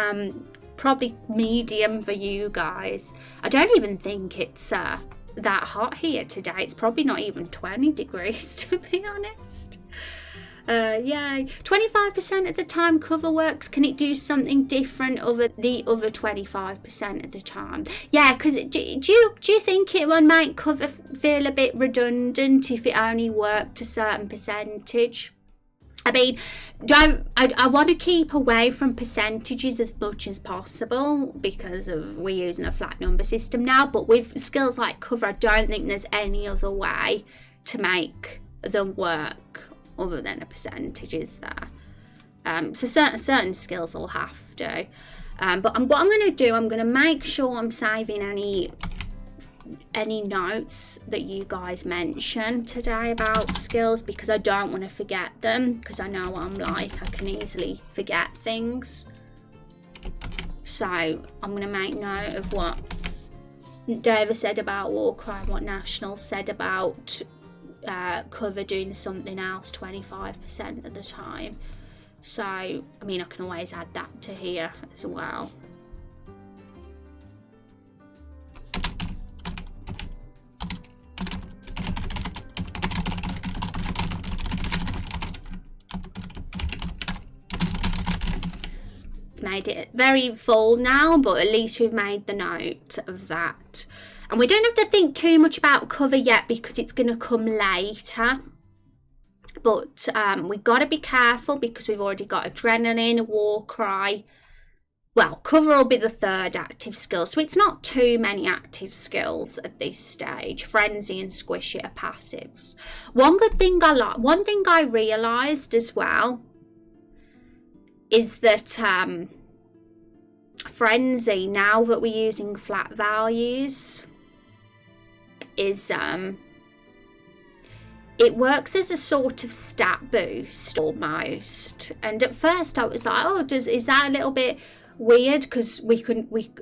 Speaker 1: probably medium for you guys. I don't even think it's that hot here today. It's probably not even 20 degrees, to be honest. Yay. 25% of the time cover works. Can it do something different over the other 25% of the time? Yeah, because do you think it would make cover feel a bit redundant if it only worked a certain percentage? I mean, I want to keep away from percentages as much as possible, because we're using a flat number system now. But with skills like cover, I don't think there's any other way to make them work other than a percentage, is there? So certain skills will have to. But what I'm going to do, I'm going to make sure I'm saving any notes that you guys mentioned today about skills, because I don't want to forget them, because I know what I'm like. I can easily forget things. So I'm going to make note of what David said about Warcry, what National said about cover doing something else 25% of the time. So I mean, I can always add that to here as well. It's made it very full now, but at least we've made the note of that. And we don't have to think too much about cover yet, because it's going to come later. But we've got to be careful, because we've already got Adrenaline, Warcry. Well, cover will be the third active skill, so it's not too many active skills at this stage. Frenzy and Squish It are passives. One thing I realised as well is that Frenzy, now that we're using flat values, is it works as a sort of stat boost almost. And at first I was like, oh, is that a little bit weird, because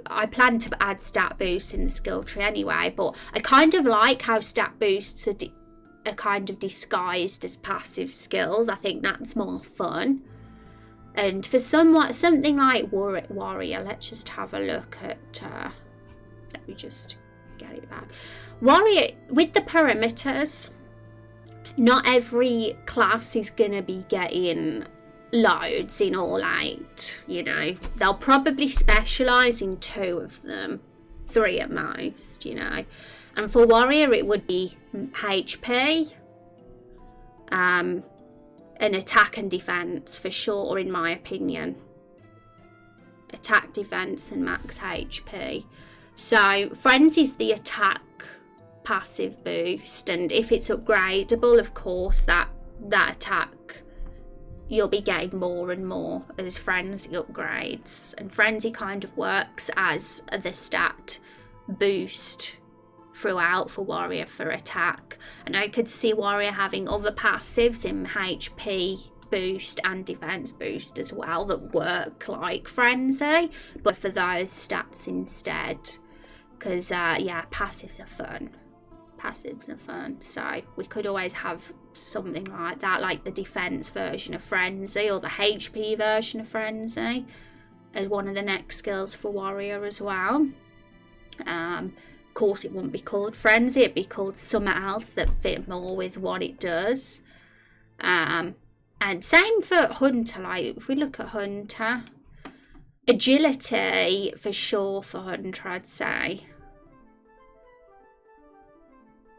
Speaker 1: I plan to add stat boosts in the skill tree anyway, but I kind of like how stat boosts are kind of disguised as passive skills. I think that's more fun. And for something like Warrior, let's just have a look at let me just get it back. Warrior, with the perimeters, not every class is going to be getting loads in all 8, you know. They'll probably specialise in 2 of them, 3 at most, you know. And for Warrior, it would be HP, and attack and defence for sure, in my opinion. Attack, defence and max HP. So Frenzy's the attack passive boost, and if it's upgradable, of course that attack you'll be getting more and more as Frenzy upgrades. And Frenzy kind of works as the stat boost throughout for warrior for attack. And I could see warrior having other passives in HP boost and defense boost as well that work like frenzy, but for those stats instead, because yeah, passives are fun. So we could always have something like that, like the defense version of frenzy or the HP version of frenzy as one of the next skills for warrior as well. Of course, it wouldn't be called frenzy, it'd be called something else that fit more with what it does. And same for hunter. Like if we look at hunter, agility for sure for hunter, I'd say.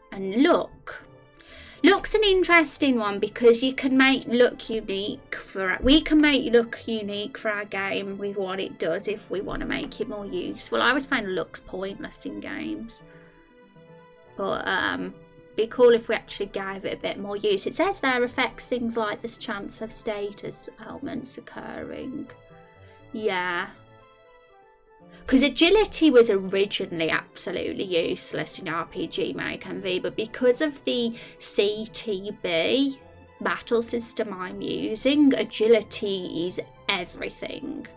Speaker 1: And luck's an interesting one, because you can make luck unique we can make luck unique for our game with what it does if we want to make it more useful. I always find luck's pointless in games, but be cool if we actually gave it a bit more use. It says there affects things like this chance of status elements occurring. Yeah, because agility was originally absolutely useless in RPG Maker MV, but because of the CTB battle system I'm using, agility is everything.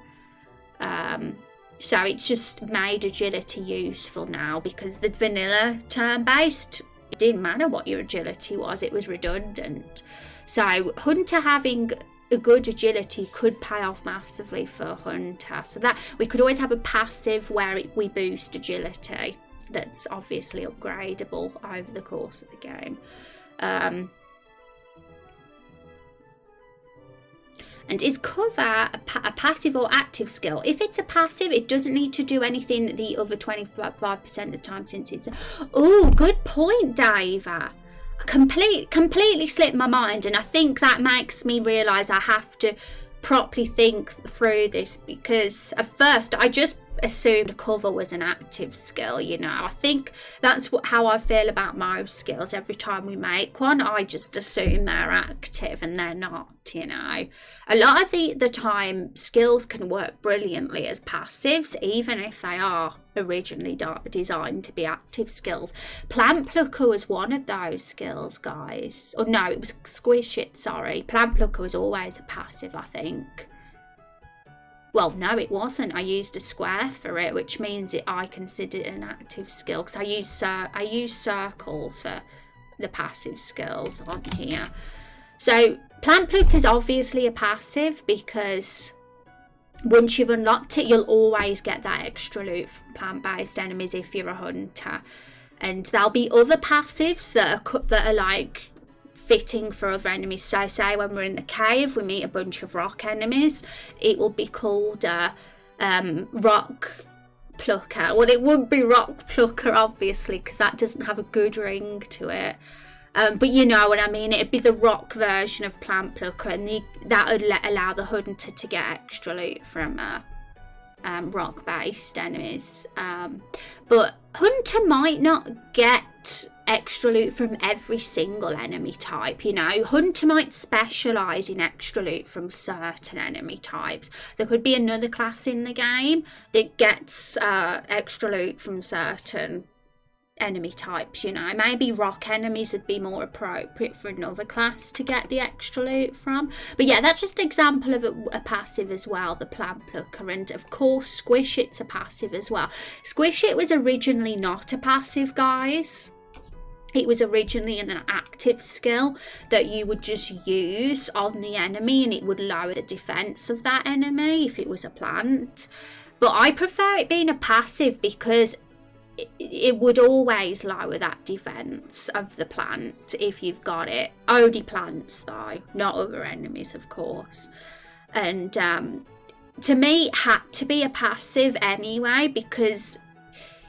Speaker 1: So it's just made agility useful now, because the vanilla turn-based, it didn't matter what your agility was, it was redundant. So hunter having a good agility could pay off massively for hunter, so that we could always have a passive where we boost agility that's obviously upgradable over the course of the game. And is cover a passive or active skill? If it's a passive, it doesn't need to do anything the other 25% of the time, since it's... Oh, good point, Diva. Completely slipped my mind, and I think that makes me realise I have to properly think through this, because at first I just assumed cover was an active skill, you know. I think that's how I feel about most skills. Every time we make one, I just assume they're active, and they're not, you know. A lot of the time, skills can work brilliantly as passives, even if they are originally designed to be active skills. Plant Plucker was one of those skills, guys. Oh no, it was Squish It, sorry. Plant Plucker was always a passive, I think. Well, no, it wasn't. I used a square for it, which means I consider it an active skill, because I use circles for the passive skills on here. So Plant Plucker is obviously a passive, because once you've unlocked it, you'll always get that extra loot from plant-based enemies if you're a hunter. And there'll be other passives that are like fitting for other enemies. So say when we're in the cave, we meet a bunch of rock enemies, it will be called Rock Plucker. Well, it would be Rock Plucker, obviously, because that doesn't have a good ring to it. But you know what I mean, it'd be the rock version of Plant Plucker, and that would allow the hunter to get extra loot from rock-based enemies. But hunter might not get extra loot from every single enemy type, you know. Hunter might specialise in extra loot from certain enemy types. There could be another class in the game that gets extra loot from certain enemy types, you know. Maybe rock enemies would be more appropriate for another class to get the extra loot from. But yeah, that's just an example of a passive as well, the Plant Plucker. And of course Squish It's a passive as well. Squish It was originally not a passive, guys. It was originally an active skill that you would just use on the enemy, and it would lower the defense of that enemy if it was a plant. But I prefer it being a passive, because it would always lower that defense of the plant if you've got it. Only plants though, not other enemies, of course. And to me, it had to be a passive anyway, because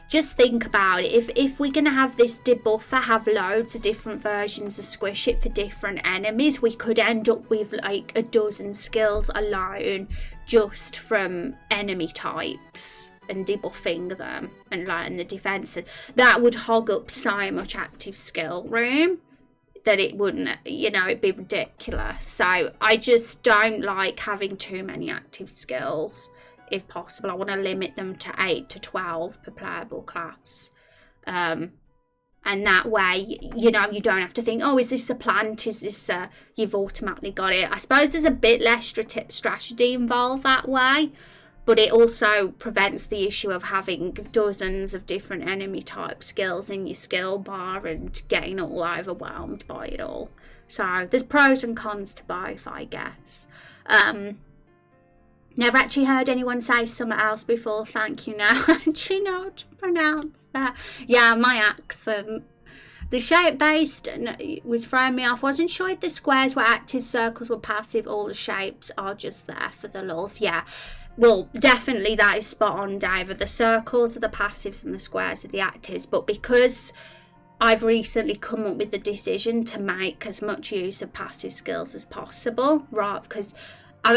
Speaker 1: just think about it. If we're going to have this debuffer have loads of different versions of Squish It for different enemies, we could end up with like a dozen skills alone just from enemy types and debuffing them and lighting the defense. And that would hog up so much active skill room that it wouldn't, you know, it'd be ridiculous. So I just don't like having too many active skills. If possible, I want to limit them to 8 to 12 per playable class. And that way, you know, you don't have to think, oh, is this a plant? Is this you've automatically got it. I suppose there's a bit less strategy involved that way, but it also prevents the issue of having dozens of different enemy type skills in your skill bar and getting all overwhelmed by it all. So there's pros and cons to both, I guess. Never actually heard anyone say something else before. Thank you. Now actually know how to pronounce that. Yeah, my accent. The shape based was throwing me off. Wasn't sure if the squares were active, circles were passive, all the shapes are just there for the lulz. Yeah, well, definitely that is spot on, David. The circles are the passives and the squares are the actives. But because I've recently come up with the decision to make as much use of passive skills as possible, right? Because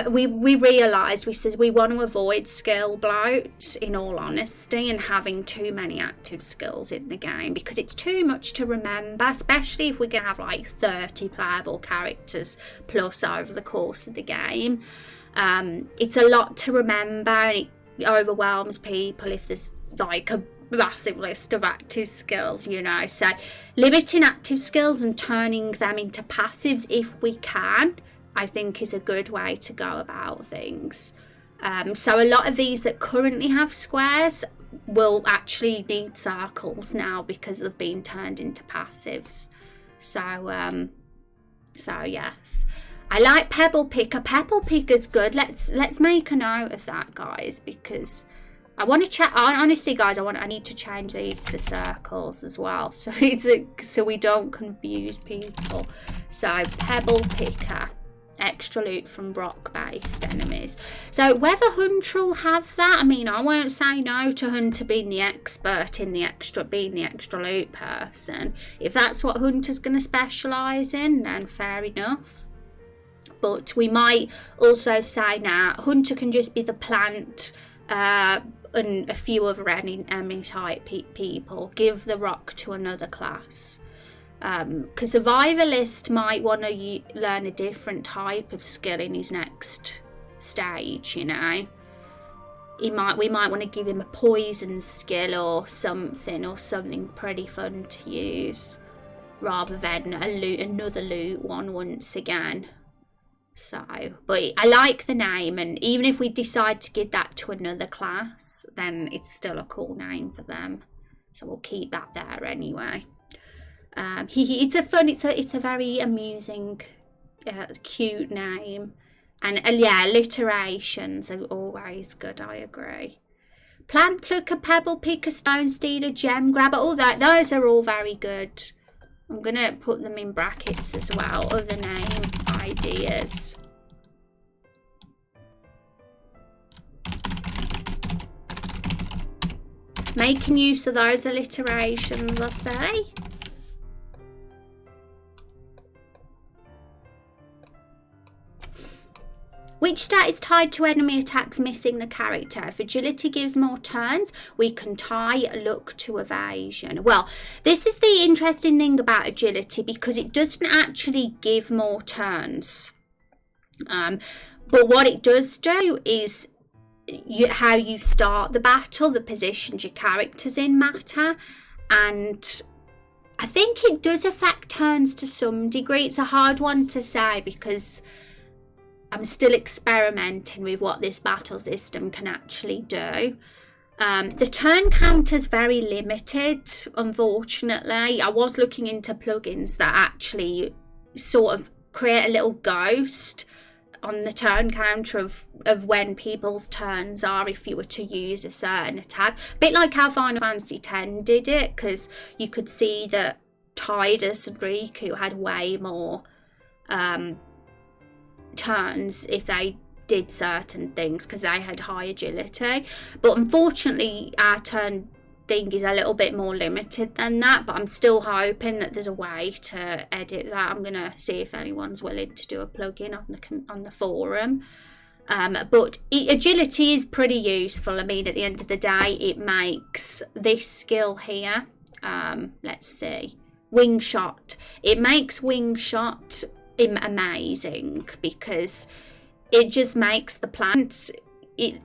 Speaker 1: we realised, we said we want to avoid skill bloat, in all honesty, and having too many active skills in the game, because it's too much to remember, especially if we're going to have like 30 playable characters plus over the course of the game. It's a lot to remember, and it overwhelms people if there's like a massive list of active skills, you know. So limiting active skills and turning them into passives if we can, I think, is a good way to go about things. So a lot of these that currently have squares will actually need circles now because they've been turned into passives. So yes, I like pebble picker. Pebble picker's good. Let's make a note of that, guys, because I want to check. Honestly, guys, I need to change these to circles as well, so we don't confuse people. So pebble picker. Extra loot from rock-based enemies. So whether Hunter will have that, I mean, I won't say no to Hunter being the expert in the extra loot person. If that's what Hunter's going to specialise in, then fair enough. But we might also say, nah, Hunter can just be the plant and a few other enemy type people. Give the rock to another class. Because Survivalist might want to learn a different type of skill in his next stage, you know. We might want to give him a poison skill or something pretty fun to use, rather than another loot one once again. So, but I like the name, and even if we decide to give that to another class, then it's still a cool name for them. So we'll keep that there anyway. It's a very amusing, cute name, and yeah, alliterations are always good. I agree. Plant plucker, pebble picker, stone stealer, gem grabber, all that. Those are all very good. I'm gonna put them in brackets as well. Other name ideas. Making use of those alliterations, I say. Which stat is tied to enemy attacks missing the character? If agility gives more turns, we can tie luck to evasion. Well, this is the interesting thing about agility, because it doesn't actually give more turns. But what it does do is how you start the battle, the positions your character's in matter. And I think it does affect turns to some degree. It's a hard one to say because I'm still experimenting with what this battle system can actually do. The turn counter's very limited, unfortunately. I was looking into plugins that actually sort of create a little ghost on the turn counter of when people's turns are if you were to use a certain attack. A bit like how Final Fantasy X did it, because you could see that Tidus and Riku had way more turns if they did certain things because they had high agility. But unfortunately our turn thing is a little bit more limited than that, but I'm still hoping that there's a way to edit that. I'm gonna see if anyone's willing to do a plugin on the forum. But agility is pretty useful. I mean, at the end of the day, it makes this skill here, let's see, wing shot, it makes wing shot amazing because it just makes the plant it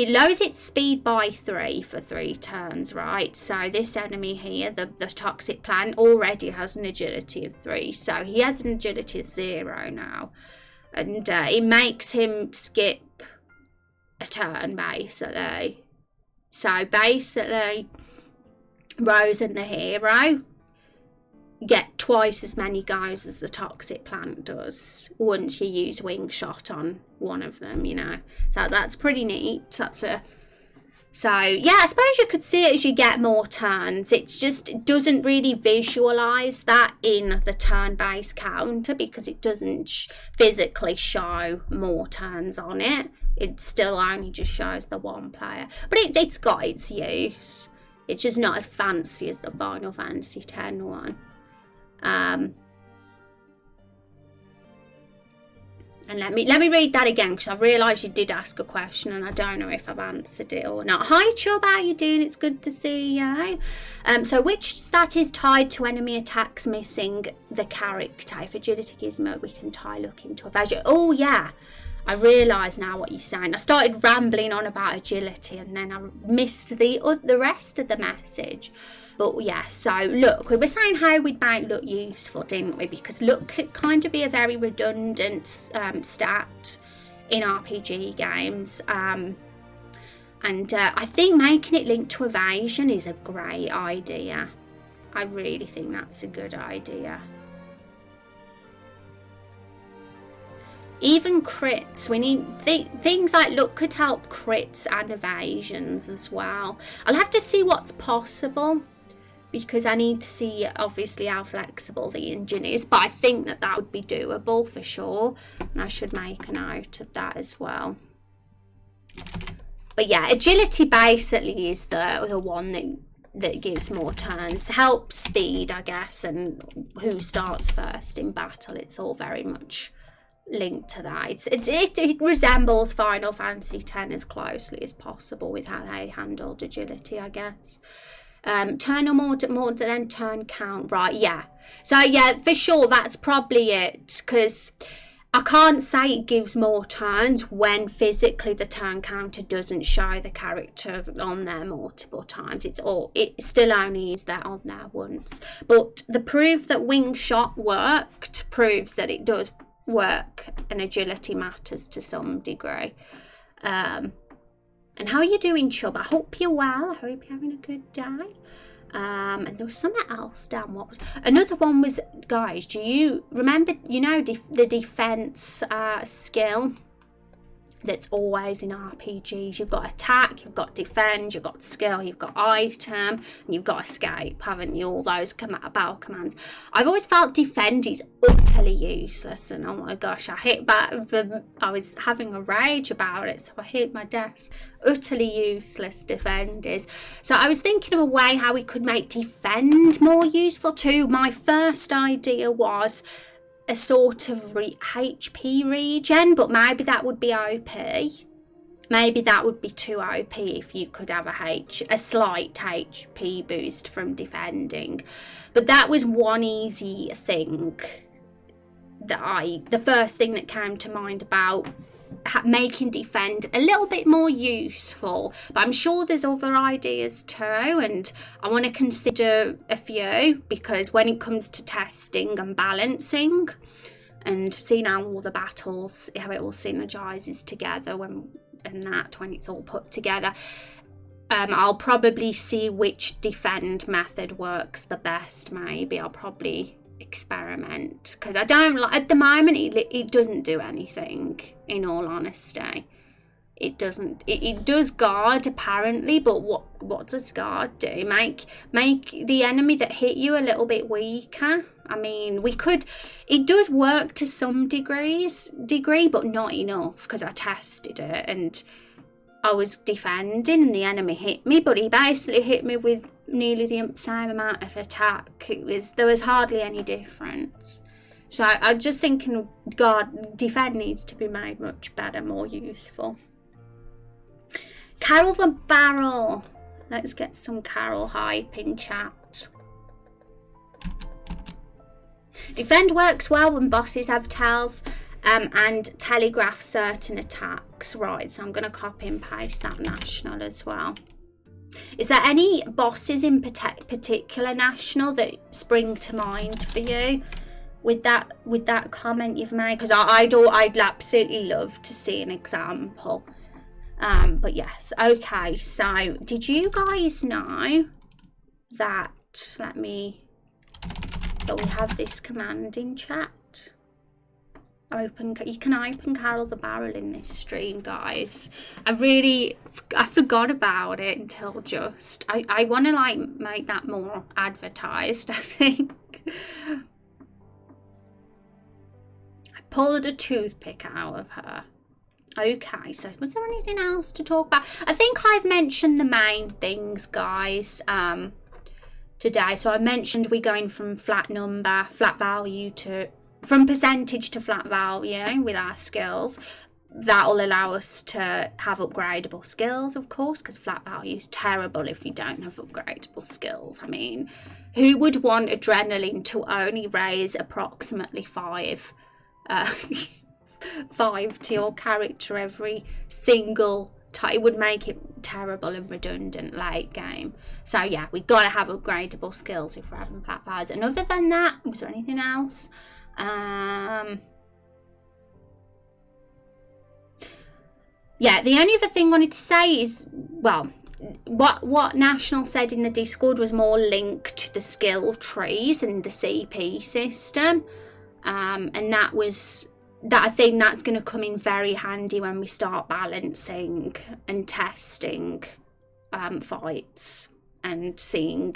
Speaker 1: lowers its speed by 3 for 3 turns, right? So this enemy here, the toxic plant, already has an agility of 3, so he has an agility of 0 now, and it makes him skip a turn basically. So basically, Rose and the hero get twice as many goes as the toxic plant does once you use wing shot on one of them, you know. So that's pretty neat. So yeah, I suppose you could see it as you get more turns. It doesn't really visualize that in the turn-based counter because it doesn't physically show more turns on it. It still only just shows the one player, but it's got its use. It's just not as fancy as the Final Fantasy X one. And let me read that again, because I've realised you did ask a question and I don't know if I've answered it or not. Hi Chubb, how you doing? It's good to see you. So which stat is tied to enemy attacks missing the character? If agility gives mode, we can tie look into evasion. Oh yeah, I realise now what you're saying. I started rambling on about agility and then I missed the rest of the message. But yeah, so look, we were saying how we'd make look useful, didn't we? Because look could kind of be a very redundant stat in RPG games. And I think making it linked to evasion is a great idea. I really think that's a good idea. Even crits, we need things like look could help crits and evasions as well. I'll have to see what's possible, because I need to see obviously how flexible the engine is, but I think that would be doable for sure, and I should make a note of that as well. But yeah, agility basically is the one that gives more turns, helps speed, I guess, and who starts first in battle. It's all very much linked to that. It resembles Final Fantasy X as closely as possible with how they handled agility, I guess. Turn or more than turn count, right? Yeah. So yeah, for sure, that's probably it, because I can't say it gives more turns when physically the turn counter doesn't show the character on there multiple times. It still only is there on there once. But the proof that wing shot worked proves that it does work and agility matters to some degree. And how are you doing, Chubb? I hope you're well. I hope you're having a good day. And there was something else down. What was another one? Was, guys, do you remember, you know, the defense skill that's always in RPGs? You've got attack, you've got defend, you've got skill, you've got item, and you've got escape, haven't you? All those battle commands. I've always felt defend is utterly useless, and oh my gosh, I was having a rage about it, so I hit my desk. Utterly useless defend is. So I was thinking of a way how we could make defend more useful too. My first idea was a sort of HP regen, but maybe that would be OP. Maybe that would be too OP if you could have a slight HP boost from defending. But that was one easy thing the first thing that came to mind about making defend a little bit more useful. But I'm sure there's other ideas too, and I want to consider a few, because when it comes to testing and balancing and seeing how all the battles, how it all synergizes together when it's all put together, I'll probably see which defend method works the best. Maybe I'll probably experiment, because I don't like at the moment it doesn't do anything, in all honesty. It doesn't. It does guard apparently, but what does guard do? Make the enemy that hit you a little bit weaker. I mean, it does work to some degree, but not enough, because I tested it and I was defending and the enemy hit me, but he basically hit me with nearly the same amount of attack. There was hardly any difference. So I'm just thinking, defend needs to be made much better, more useful. Carol the Barrel. Let's get some Carol hype in chat. Defend works well when bosses have tells and telegraph certain attacks. 6. Right, so I'm going to copy and paste that national as well. Is there any bosses in particular, national, that spring to mind for you with that comment you've made? Because I'd absolutely love to see an example. But yes, okay, so did you guys know that, that we have this command in chat? You can open Carol the Barrel in this stream, guys. I forgot about it until just. I want to like make that more advertised, I think. I pulled a toothpick out of her. Okay, so was there anything else to talk about? I think I've mentioned the main things, guys, today. So I mentioned we're going from flat value from percentage to flat value with our skills. That'll allow us to have upgradable skills, of course, because flat value is terrible if you don't have upgradable skills. I mean, who would want adrenaline to only raise approximately 5 to your character every single time? It would make it terrible and redundant late game. So yeah, we've got to have upgradable skills if we're having flat values. And other than that, was there anything else? Yeah, the only other thing I wanted to say is, well, what National said in the Discord was more linked to the skill trees and the CP system, and that I think that's going to come in very handy when we start balancing and testing fights and seeing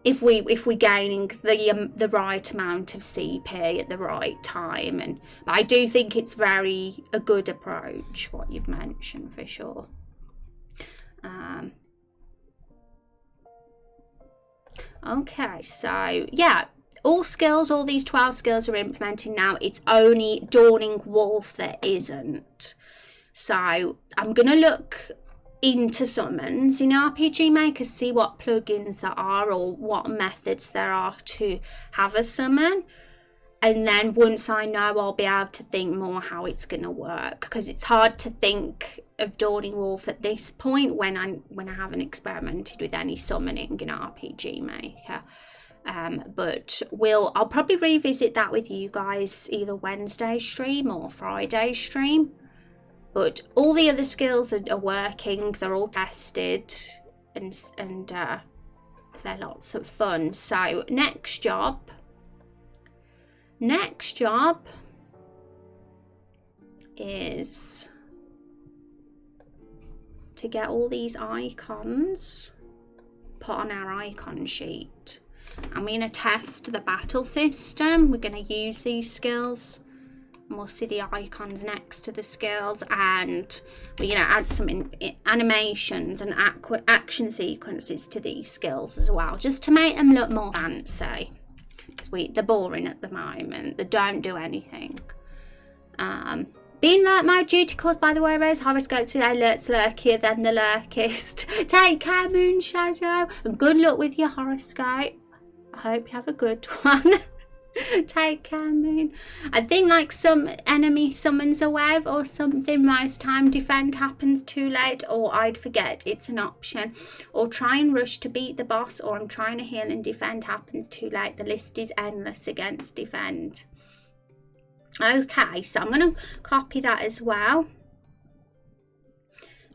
Speaker 1: if we're gaining the right amount of CP at the right time. But I do think it's a good approach what you've mentioned for sure. Okay, so yeah, all these 12 skills are implemented now. It's only Dawning Wolf that isn't. So I'm gonna look into summons in RPG Maker, see what plugins there are or what methods there are to have a summon, and then once I know, I'll be able to think more how it's going to work, because it's hard to think of Dawning Wolf at this point when I haven't experimented with any summoning in RPG Maker. But I'll probably revisit that with you guys either Wednesday stream or Friday stream. But all the other skills are working, they're all tested, and they're lots of fun. So next job is to get all these icons put on our icon sheet. I'm going to test the battle system. We're going to use these skills. And we'll see the icons next to the skills, and we're going to add some animations and action sequences to these skills as well, just to make them look more fancy, because they're boring at the moment. They don't do anything. Being lurk mode, duty calls by the way, raise horoscopes with alerts lurkier than the lurkist. Take care, Moon Shadow, and good luck with your horoscope. I hope you have a good one. Take care, Moon. I think like some enemy summons a wave or something, most time defend happens too late, or I'd forget it's an option, or try and rush to beat the boss, or I'm trying to heal and defend happens too late. The list is endless against defend. Okay, so I'm going to copy that as well.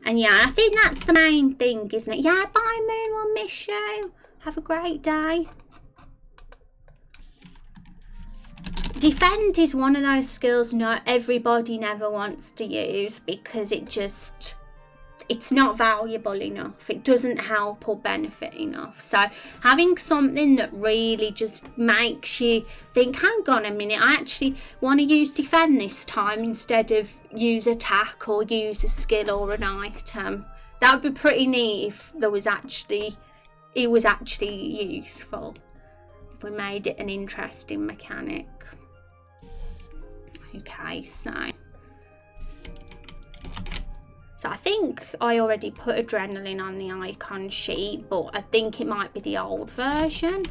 Speaker 1: And yeah, I think that's the main thing, isn't it? Yeah, bye Moon, we'll miss you. Have a great day. Defend is one of those skills not everybody never wants to use, because it's not valuable enough. It doesn't help or benefit enough. So having something that really just makes you think, hang on a minute, I actually want to use defend this time instead of use attack or use a skill or an item. That would be pretty neat if it was actually useful. If we made it an interesting mechanic. Okay, so I think I already put adrenaline on the icon sheet, but I think it might be the old version.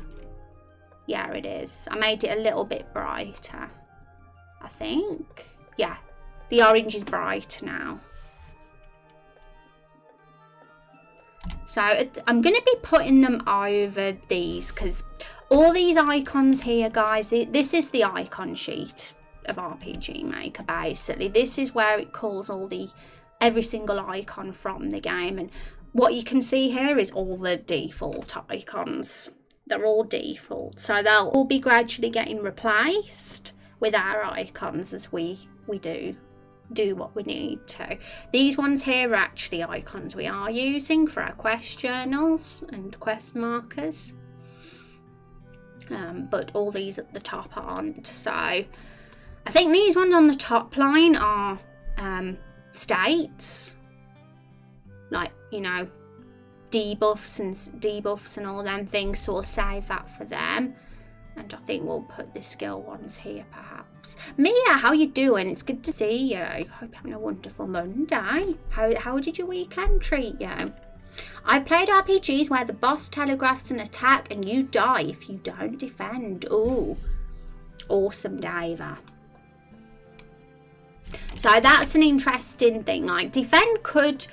Speaker 1: Yeah, it is. I made it a little bit brighter, I think. Yeah, The orange is brighter now. So I'm going to be putting them over these because all these icons here, guys, this is the icon sheet of RPG Maker, basically. This is where it calls every single icon from the game. And what you can see here is all the default icons. They're all default. So they'll all be gradually getting replaced with our icons as we do what we need to. These ones here are actually icons we are using for our quest journals and quest markers, but all these at the top aren't. So I think these ones on the top line are states, like, you know, debuffs and all them things, so we'll save that for them. And I think we'll put the skill ones here, perhaps. Mia, how you doing? It's good to see you. I hope you're having a wonderful Monday. How did your weekend treat you? I've played RPGs where the boss telegraphs an attack and you die if you don't defend. Ooh, awesome, Dava. So that's an interesting thing. Like, defend could...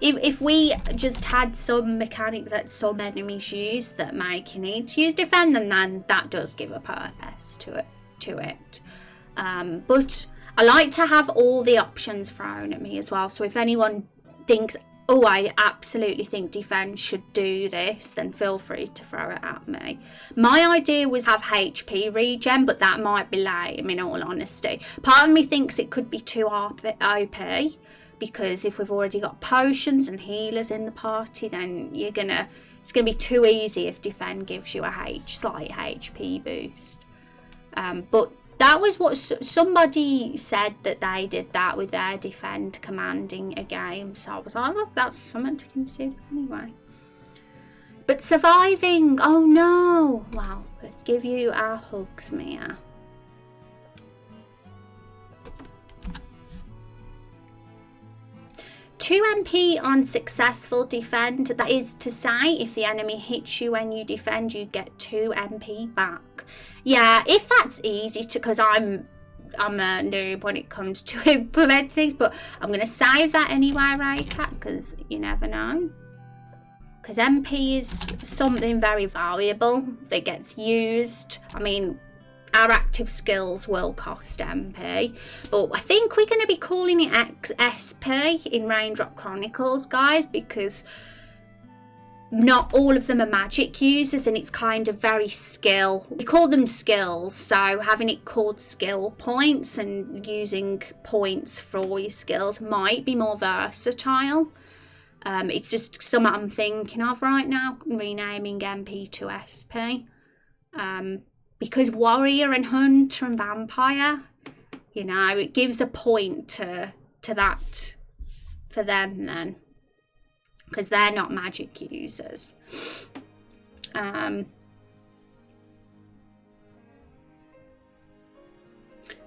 Speaker 1: If we just had some mechanic that some enemies use that make you need to use defend, then that does give a purpose to it. But I like to have all the options thrown at me as well. So if anyone thinks, oh, I absolutely think defend should do this, then feel free to throw it at me. My idea was have HP regen, but that might be lame, in all honesty. Part of me thinks it could be too OP. Because if we've already got potions and healers in the party, then it's gonna be too easy if defend gives you a slight HP boost. But that was what somebody said, that they did that with their defend commanding a game. So I was like, oh, that's something to consider anyway. But surviving, oh no! Well, let's give you our hugs, Mia. 2 MP on successful defend. That is to say, if the enemy hits you when you defend, you get 2 MP back. Yeah, if that's easy to, because I'm a noob when it comes to implement things, but I'm going to save that anyway, Raycat, because you never know. Because MP is something very valuable that gets used. I mean, our active skills will cost MP, but I think we're going to be calling it XSP in Raindrop Chronicles, guys, because not all of them are magic users and it's kind of very skill. We call them skills, so having it called skill points and using points for all your skills might be more versatile. It's just something I'm thinking of right now, renaming MP to SP. Because warrior and hunter and vampire, you know, it gives a point to that for them then, because they're not magic users.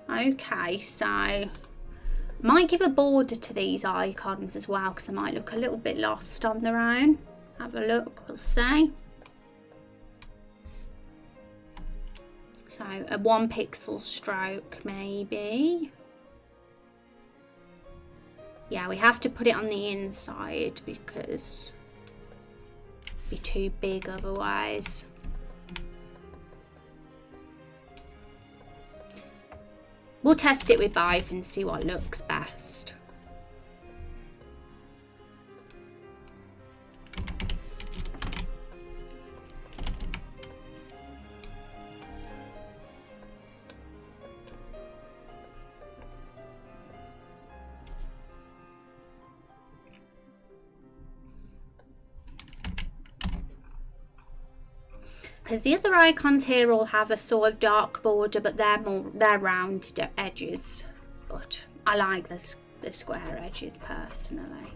Speaker 1: Okay, so might give a border to these icons as well, because they might look a little bit lost on their own. Have a look, we'll see. So a 1 pixel stroke maybe. Yeah, we have to put it on the inside because it'd be too big otherwise. We'll test it with both and see what looks best. Because the other icons here all have a sort of dark border, but they're rounded edges. But I like the square edges personally.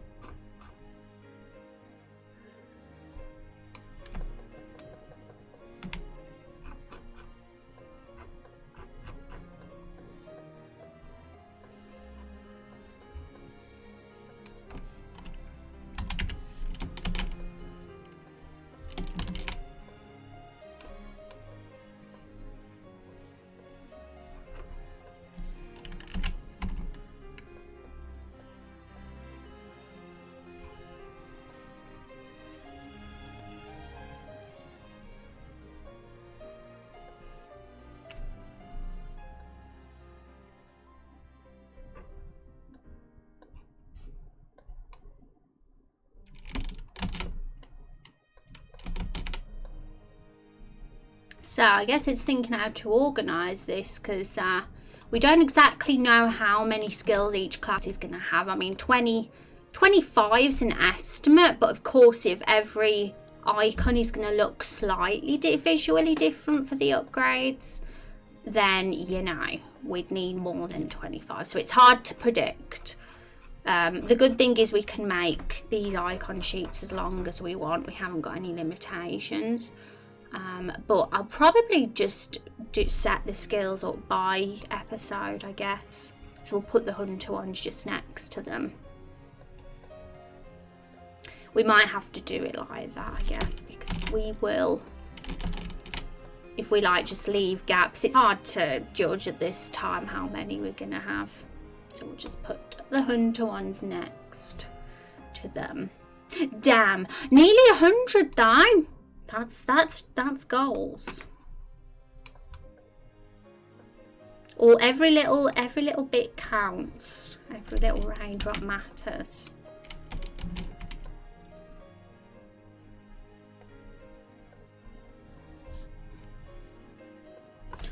Speaker 1: So I guess it's thinking how to organise this, because we don't exactly know how many skills each class is going to have. I mean, 25 is an estimate, but of course if every icon is going to look slightly visually different for the upgrades, then, you know, we'd need more than 25. So it's hard to predict. The good thing is we can make these icon sheets as long as we want. We haven't got any limitations. But I'll probably just set the skills up by episode, I guess. So we'll put the hunter ones just next to them. We might have to do it like that, I guess, because we will, if we like just leave gaps. It's hard to judge at this time how many we're going to have. So we'll just put the hunter ones next to them. Damn, nearly 100 though. That's goals. Or every little bit counts. Every little raindrop matters.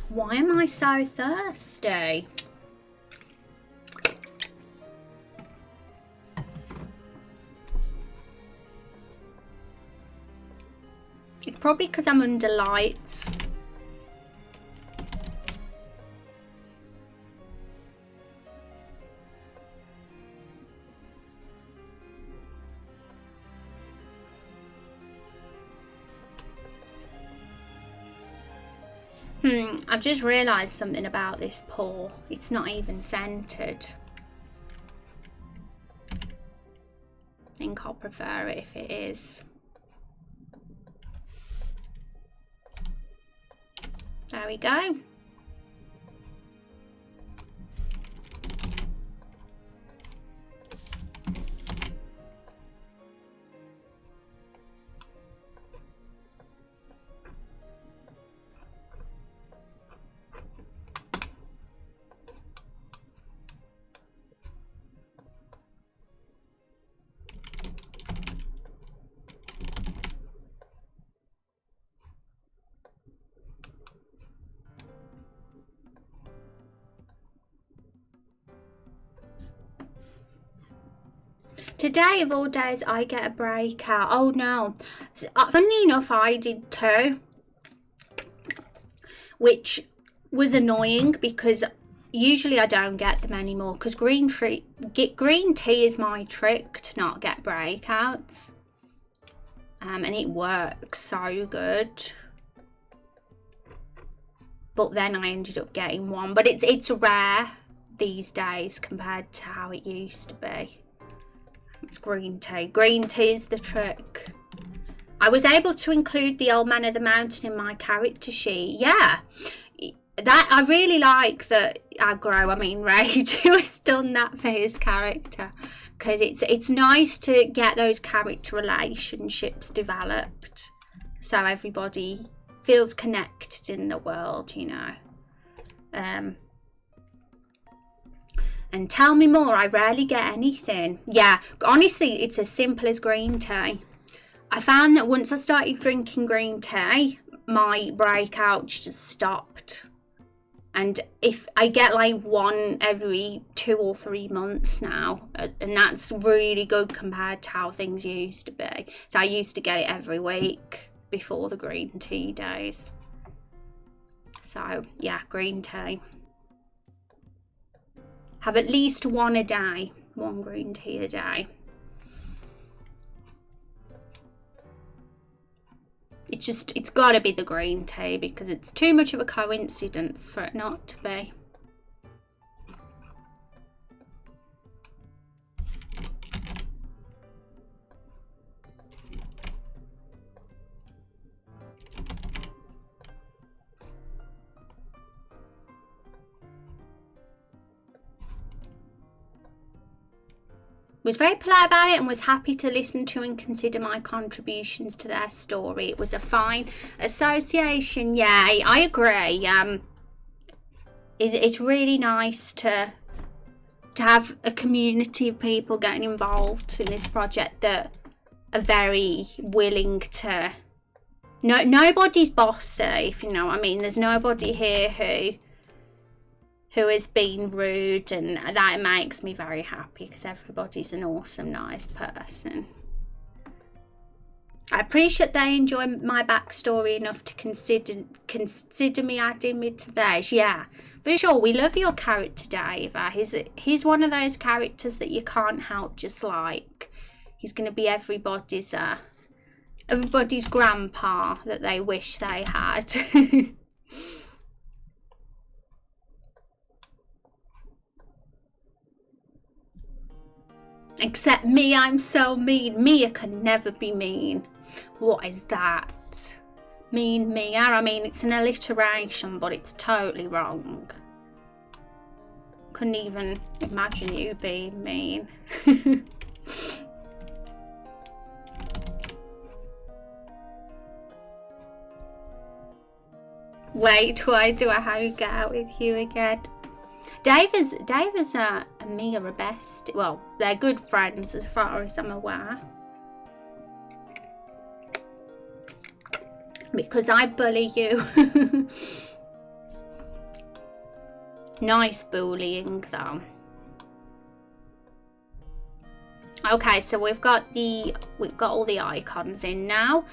Speaker 1: Why am I so thirsty? It's probably because I'm under lights. I've just realised something about this paw. It's not even centred. I think I'll prefer it if it is. There we go. Today of all days I get a breakout. Oh no. Funnily enough, I did too. Which was annoying because usually I don't get them anymore, because green tea is my trick to not get breakouts. And it works so good. But then I ended up getting one. But it's rare these days compared to how it used to be. It's green tea. Green tea is the trick. I was able to include the old man of the mountain in my character sheet. Yeah, that I really like that aggro. I mean, Rage, who has done that for his character, because it's nice to get those character relationships developed, so everybody feels connected in the world, you know. And tell me more. I rarely get anything. Yeah, honestly, it's as simple as green tea. I found that once I started drinking green tea, my breakouts just stopped. And if I get like one every 2 or 3 months now, and that's really good compared to how things used to be. So I used to get it every week before the green tea days. So yeah, green tea. Have at least one a day, one green tea a day. It's got to be the green tea, because it's too much of a coincidence for it not to be. Was very polite about it and was happy to listen to and consider my contributions to their story. It was a fine association. Yeah, I agree. It's really nice to have a community of people getting involved in this project that are very willing to nobody's bossy, if you know what I mean. There's nobody here who has been rude, and that makes me very happy because everybody's an awesome, nice person. I appreciate they enjoy my backstory enough to consider me adding me to theirs. Yeah, for sure. We love your character, Dave. He's one of those characters that you can't help just like. He's going to be everybody's grandpa that they wish they had. Except me, I'm so mean. Mia can never be mean. What is that? Mean Mia? I mean, it's an alliteration, but it's totally wrong. Couldn't even imagine you being mean. Wait, why do I hang out with you again? Dave is and Mia are best. Well, they're good friends as far as I'm aware. Because I bully you. Nice bullying though. Okay, so we've got all the icons in now.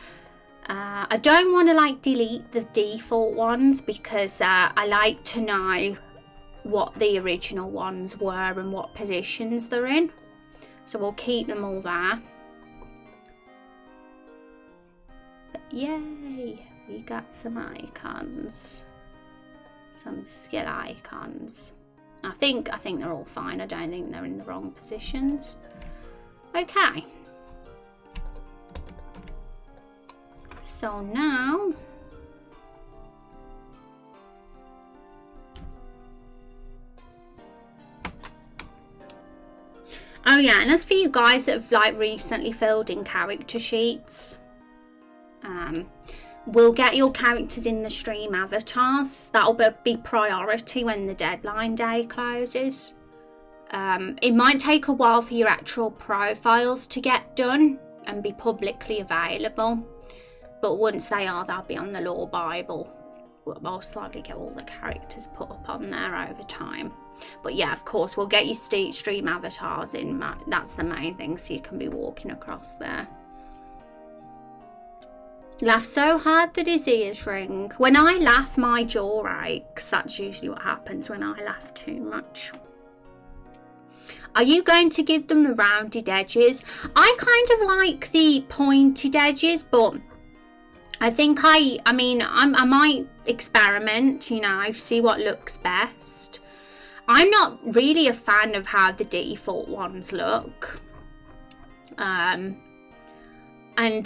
Speaker 1: I don't want to like delete the default ones because I like to know what the original ones were and what positions they're in. So we'll keep them all there. But yay, we got some icons. Some skill icons. I think they're all fine. I don't think they're in the wrong positions. Okay. So now oh yeah, and as for you guys that have like recently filled in character sheets, we'll get your characters in the stream avatars. That'll be priority when the deadline day closes. It might take a while for your actual profiles to get done and be publicly available, but once they are, they'll be on the Lore Bible. We'll most likely get all the characters put up on there over time. But yeah, of course, we'll get your stream avatars in. That's the main thing, so you can be walking across there. Laugh so hard that his ears ring. When I laugh, my jaw aches. That's usually what happens when I laugh too much. Are you going to give them the rounded edges? I kind of like the pointed edges, but I think I might experiment, you know, see what looks best. I'm not really a fan of how the default ones look. And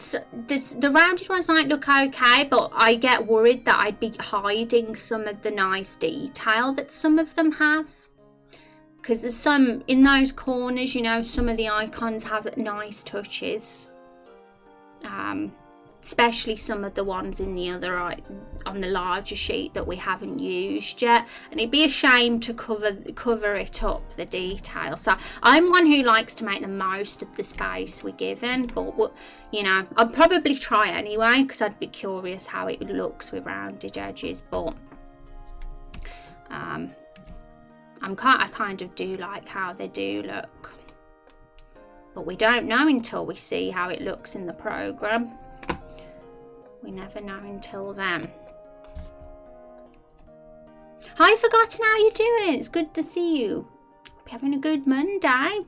Speaker 1: the rounded ones might look okay, but I get worried that I'd be hiding some of the nice detail that some of them have. Because there's some in those corners, you know, some of the icons have nice touches. Especially some of the ones in the other on the larger sheet that we haven't used yet, and it'd be a shame to cover it up, the detail. So I'm one who likes to make the most of the space we're given, but you know, I'd probably try anyway because I'd be curious how it looks with rounded edges. But I kind of do like how they do look, but we don't know until we see how it looks in the program. We never know until then. Hi, Forgotten, how you doing? It's good to see you. Hope you're having a good Monday.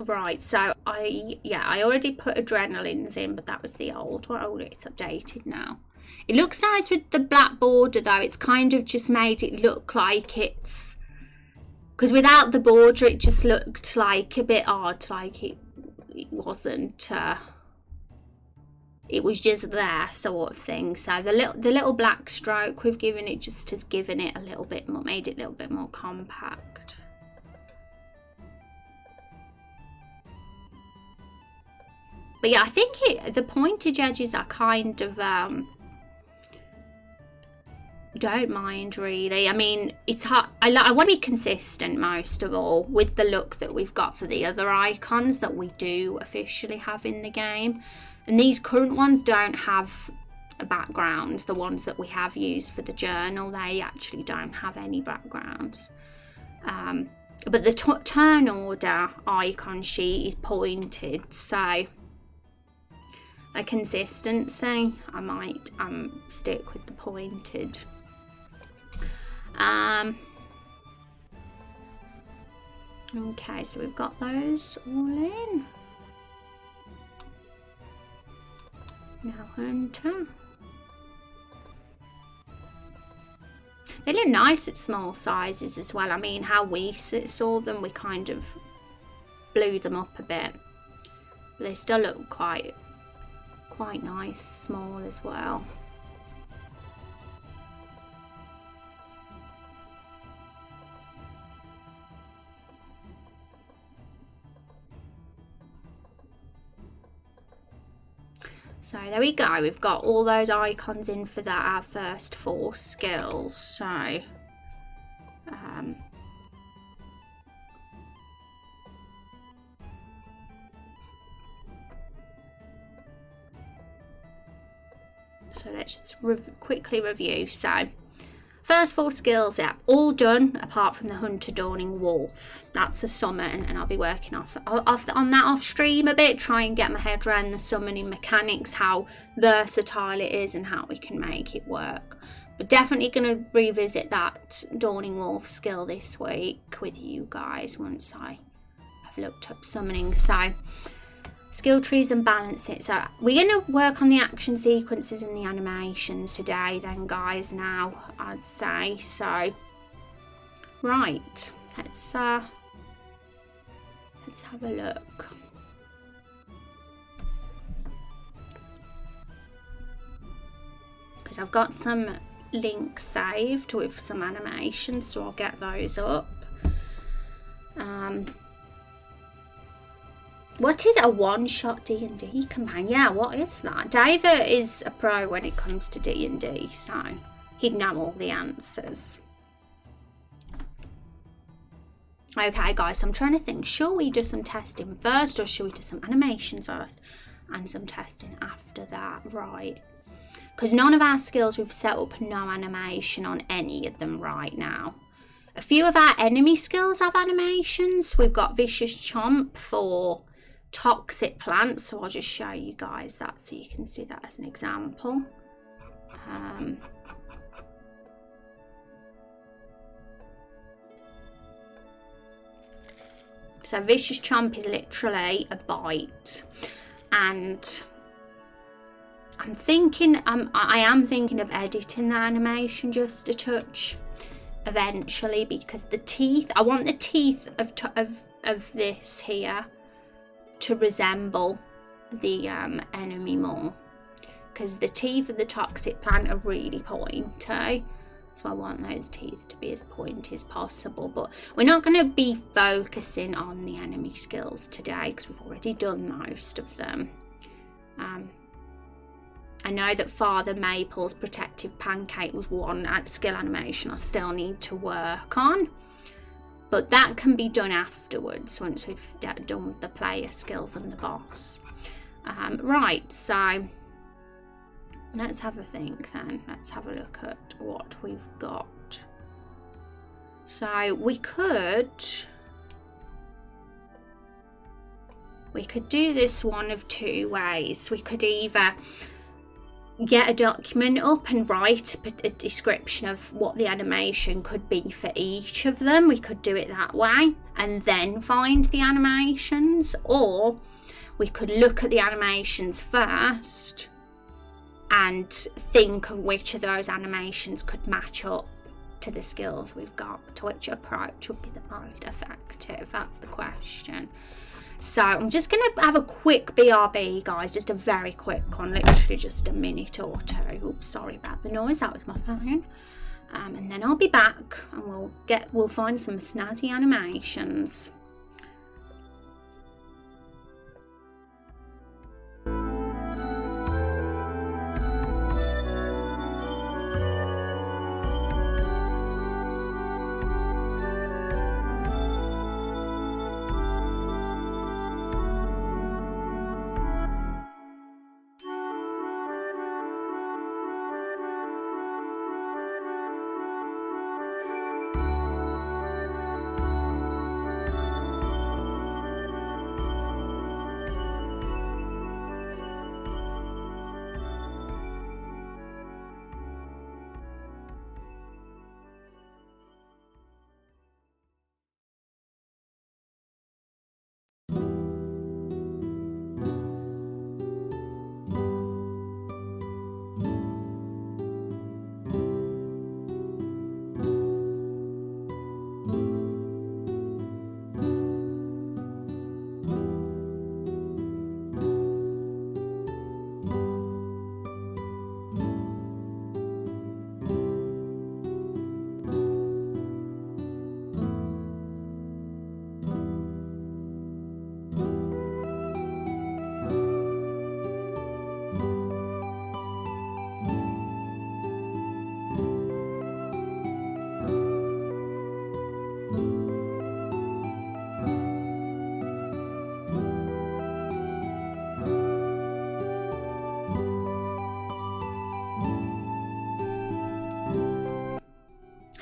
Speaker 1: Right, so I already put adrenalines in, but that was the old one. Oh, it's updated now. It looks nice with the black border though. It's kind of just made it look like it's, because without the border it just looked like a bit odd, like it wasn't it was just there sort of thing. So the little black stroke we've given it just has given it a little bit more, made it a little bit more compact. But yeah, I think the pointed edges are kind of don't mind really. I mean, it's hard. I want to be consistent most of all with the look that we've got for the other icons that we do officially have in the game. And these current ones don't have a background. The ones that we have used for the journal, they actually don't have any backgrounds. But the turn order icon sheet is pointed, so a consistency, I might stick with the pointed. Okay, so we've got those all in. Now Hunter. They look nice at small sizes as well. I mean, how we saw them, we kind of blew them up a bit. But they still look quite nice, small as well. So there we go, we've got all those icons in for that, our first 4 skills. So let's just quickly review. So first 4 skills, yeah, all done apart from the Hunter Dawning Wolf. That's a summon, and I'll be working on that off stream a bit, try and get my head around the summoning mechanics, how versatile it is and how we can make it work. But definitely going to revisit that Dawning Wolf skill this week with you guys once I have looked up summoning. So skill trees and balance it. So we're going to work on the action sequences and the animations today then, guys, now I'd say. So right, let's have a look. Because I've got some links saved with some animations, so I'll get those up. What is a one-shot D&D campaign? Yeah, what is that? David is a pro when it comes to D&D, so he'd know all the answers. Okay, guys, so I'm trying to think. Shall we do some testing first, or shall we do some animations first and some testing after that? Right. Because none of our skills, we've set up no animation on any of them right now. A few of our enemy skills have animations. We've got Vicious Chomp for toxic plants, so I'll just show you guys that so you can see that as an example. So Vicious Chomp is literally a bite, and I am thinking of editing the animation just a touch eventually, because the teeth, I want the teeth of this here to resemble the enemy more, because the teeth of the toxic plant are really pointy, so I want those teeth to be as pointy as possible. But we're not going to be focusing on the enemy skills today because we've already done most of them. I know that Father Maple's protective pancake was one skill animation I still need to work on, but that can be done afterwards once we've done the player skills and the boss. Right, so let's have a think then. Let's have a look at what we've got. So we could do this one of 2 ways. We could either get a document up and write a description of what the animation could be for each of them. We could do it that way and then find the animations, or we could look at the animations first and think of which of those animations could match up to the skills we've got, to which approach would be the most effective. That's the question. So I'm just going to have a quick BRB, guys, just a very quick one, literally just a minute or 2. Oops, sorry about the noise, that was my phone. And then I'll be back and we'll find some snazzy animations.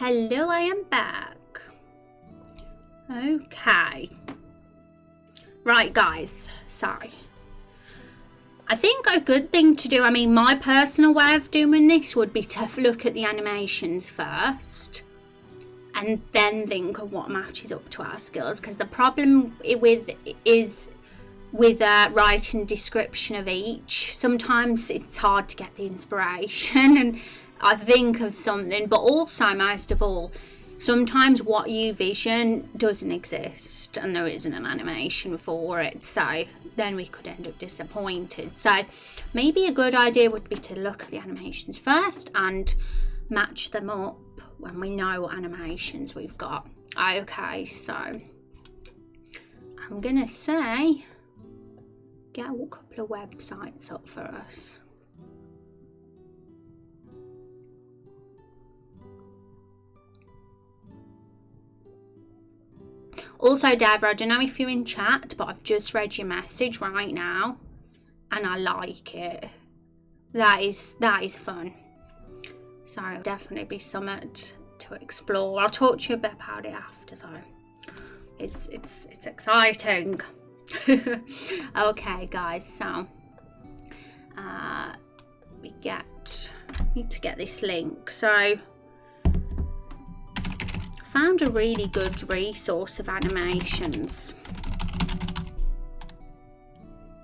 Speaker 1: Hello, I am back. Okay. Right, guys. Sorry. I think a good thing to do, I mean, my personal way of doing this would be to look at the animations first and then think of what matches up to our skills, because the problem with writing description of each, sometimes it's hard to get the inspiration and I think of something, but also most of all, sometimes what you vision doesn't exist and there isn't an animation for it, so then we could end up disappointed. So maybe a good idea would be to look at the animations first and match them up when we know what animations we've got. Okay, so I'm gonna say get a couple of websites up for us. Also, Deborah, I don't know if you're in chat, but I've just read your message right now and I like it. That is fun. So definitely be something to explore. I'll talk to you a bit about it after though. It's exciting. Okay guys, so we need to get this link. So found a really good resource of animations.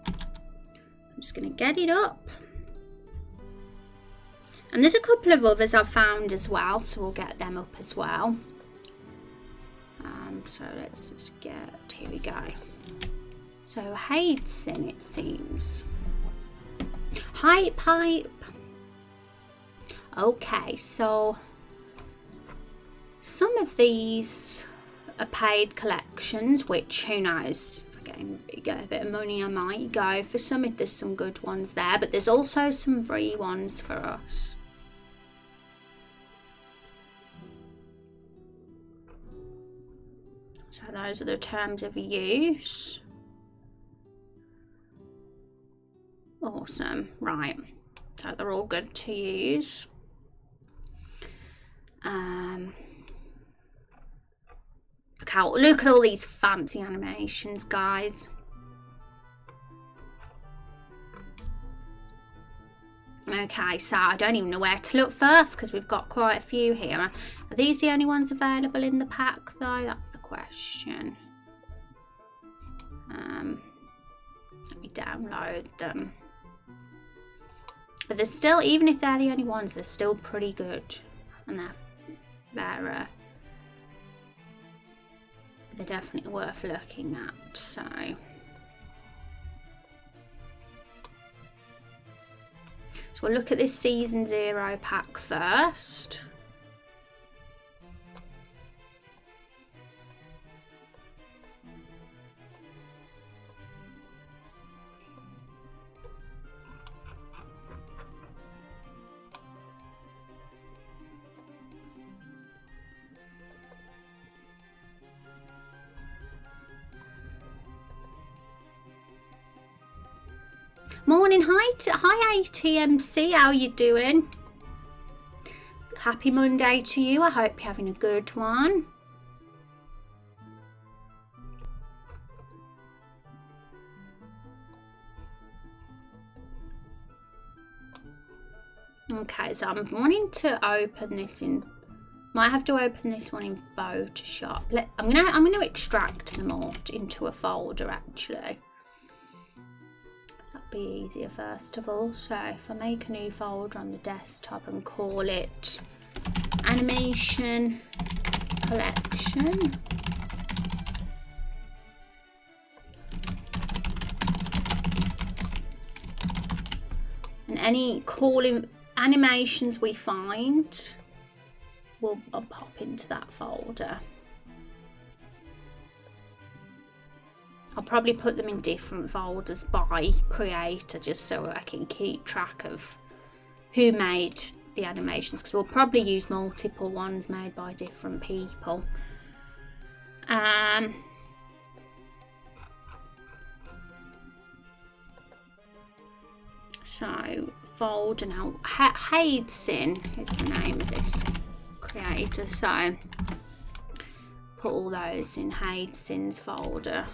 Speaker 1: I'm just going to get it up. And there's a couple of others I've found as well, so we'll get them up as well. So let's just here we go. So Hadeson, it seems. Hype. Okay, so some of these are paid collections, which who knows, if I get a bit of money I might go for some. If there's some good ones there, but there's also some free ones for us. So those are the terms of use. Awesome, right, so they're all good to use. Look at all these fancy animations, guys. Okay, so I don't even know where to look first because we've got quite a few here. Are these the only ones available in the pack though? That's the question. Let me download them. But there's still, even if they're the only ones, they're still pretty good. And they're definitely worth looking at, so. So we'll look at this Season 0 pack first. Morning, hi ATMC, how you doing? Happy Monday to you, I hope you're having a good one. Okay, so I'm wanting to open this in, might have to open this one in Photoshop. I'm gonna extract them all into a folder actually. That'd be easier first of all. So if I make a new folder on the desktop and call it Animation Collection. And any calling animations we find will pop into that folder. I'll probably put them in different folders by creator just so I can keep track of who made the animations, because we'll probably use multiple ones made by different people. So folder now. Hadeson is the name of this creator, so put all those in Hastings folder.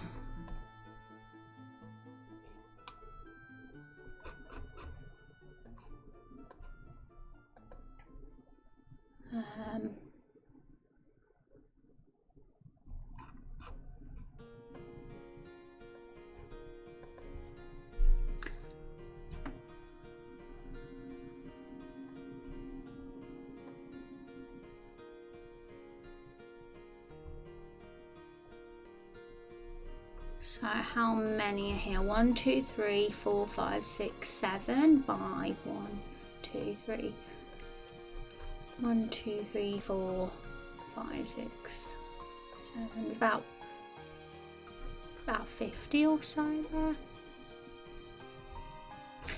Speaker 1: So how many are here? 1, 2, 3, 4, 5, 6, 7 by 1, 2, 3. 1, 2, 3, 4, 5, 6, 7. There's about 50 or so there.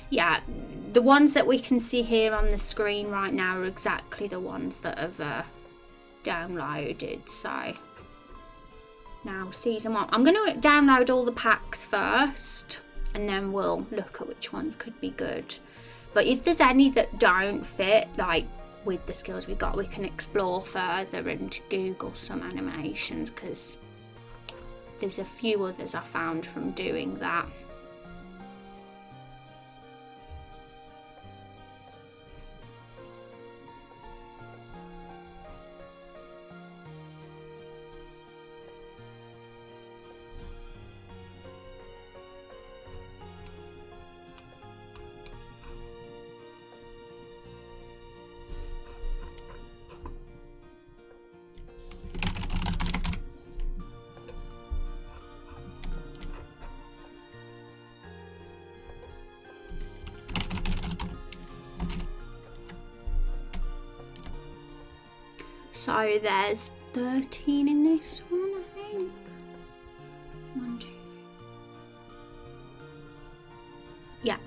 Speaker 1: Yeah, the ones that we can see here on the screen right now are exactly the ones that have downloaded. So now season 1. I'm going to download all the packs first and then we'll look at which ones could be good. But if there's any that don't fit, like with the skills we got, we can explore further and Google some animations, because there's a few others I found from doing that. So there's 13 in this one, I think. 1, 2. Yeah.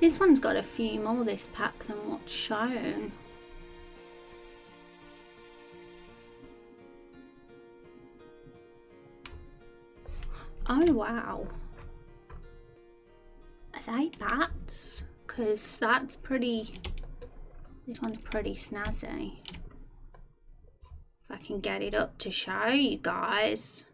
Speaker 1: This one's got a few more, this pack, than what's shown. Oh wow. Are they bats? Because that's pretty... This one's pretty snazzy. If I can get it up to show you guys.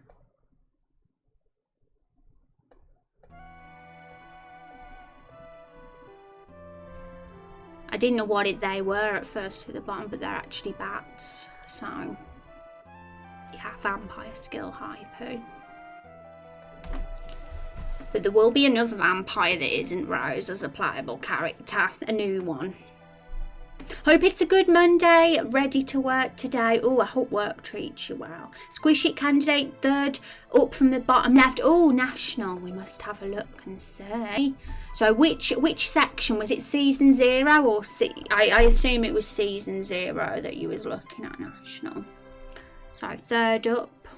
Speaker 1: I didn't know what they were at first at the bottom, but they're actually bats. So, yeah, vampire skill hypo. But there will be another vampire that isn't Rose as a playable character, a new one. Hope it's a good Monday, ready to work today. Oh, I hope work treats you well. Squish It candidate, third up from the bottom left. Oh, national. We must have a look and see. So which section? Was it season 0 or I assume it was season 0 that you was looking at, national. So third up.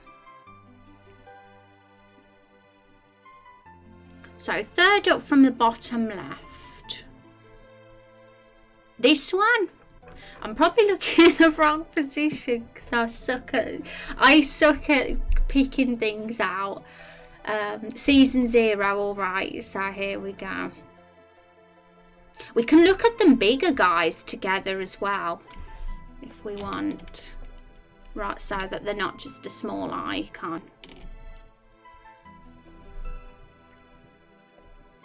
Speaker 1: So third up from the bottom left. This one? I'm probably looking in the wrong position because I suck at picking things out. Season 0, alright, so here we go. We can look at them bigger guys together as well, if we want. Right, so that they're not just a small icon.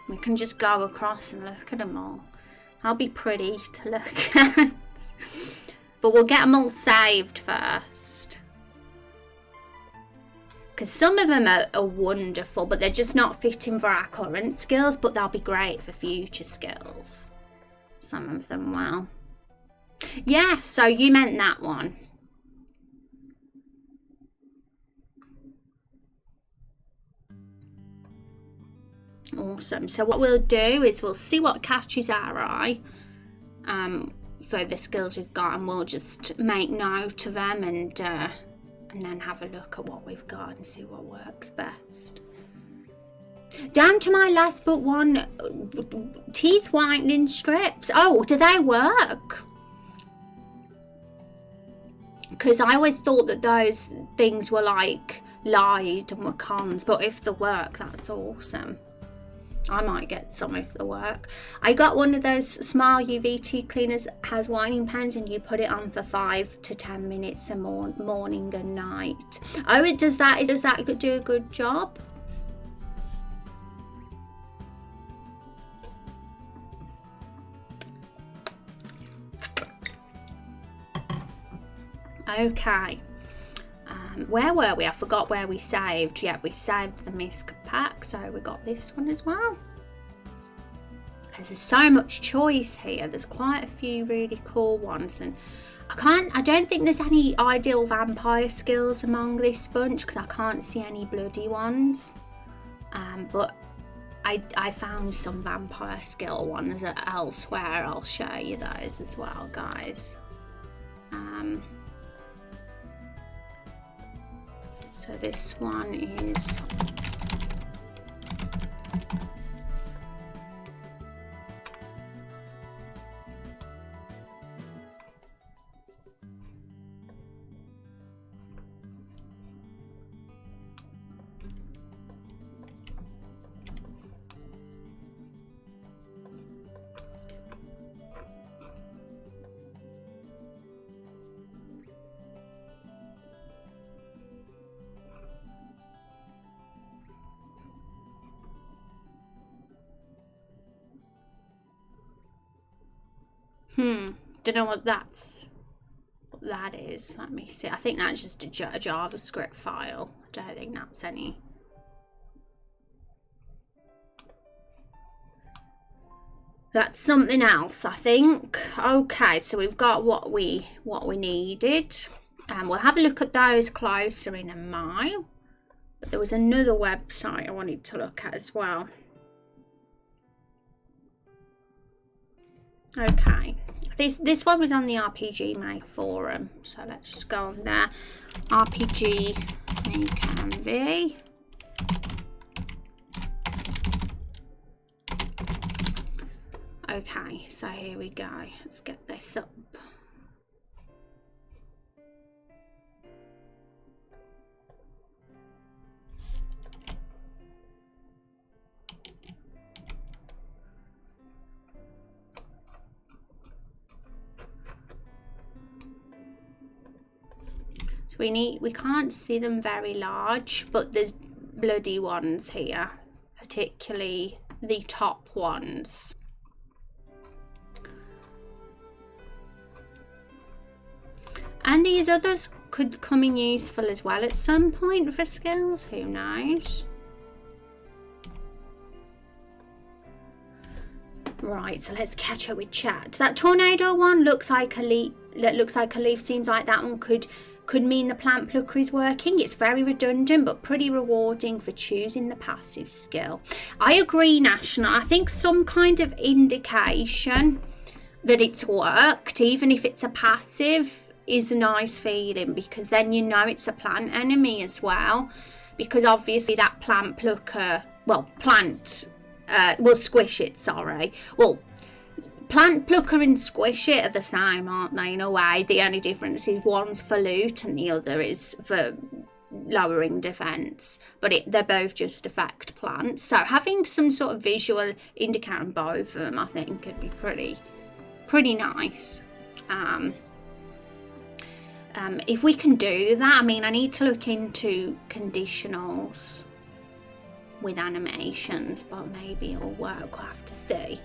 Speaker 1: We can just go across and look at them all. That'll be pretty to look at. But we'll get them all saved first. because some of them are wonderful, but they're just not fitting for our current skills, but they'll be great for future skills. Some of them will. Yeah, so you meant that one. Awesome. So what we'll do is we'll see what catches our eye for the skills we've got, and we'll just make note of them and then have a look at what we've got and see what works best. Down to my last but one, teeth whitening strips. Oh, do they work? Because I always thought that those things were like lied and were cons, but if they work, that's awesome. I might get some if they work. I got one of those small UVT cleaners, has whitening pens, and you put it on for 5 to 10 minutes a morning and night. Oh, it does that. Does that do a good job? Okay. Where were we? I forgot where we saved. Yeah, we saved the misc pack, so we got this one as well. There's so much choice here. There's quite a few really cool ones, and I don't think there's any ideal vampire skills among this bunch because I can't see any bloody ones. But I found some vampire skill ones elsewhere. I'll show you those as well, guys. So this one is don't know what that is. Let me see. I think that's just a JavaScript file. I don't think that's any. That's something else, I think. Okay, so we've got what we needed. We'll have a look at those closer in a mile. But there was another website I wanted to look at as well. Okay, this one was on the RPG Maker forum, so let's just go on there. RPG Maker MV. Okay, so here we go. Let's get this up. So we can't see them very large, but there's bloody ones here, particularly the top ones. And these others could come in useful as well at some point for skills, who knows? Right, so let's catch up with chat. That tornado one looks like a leaf. That looks like a leaf. Seems like that one could mean the plant plucker is working. It's very redundant but pretty rewarding for choosing the passive skill. I agree, National. I think some kind of indication that it's worked, even if it's a passive, is a nice feeling, because then you know it's a plant enemy as well, because obviously that plant plucker, well, will squish it, sorry. Well, plant plucker and squish it are the same, aren't they, in a way? The only difference is one's for loot and the other is for lowering defense, but they're both just affect plants. So having some sort of visual indicator on both of them, I think, could be pretty nice. If we can do that, I mean, I need to look into conditionals with animations, but maybe it'll work. We'll have to see.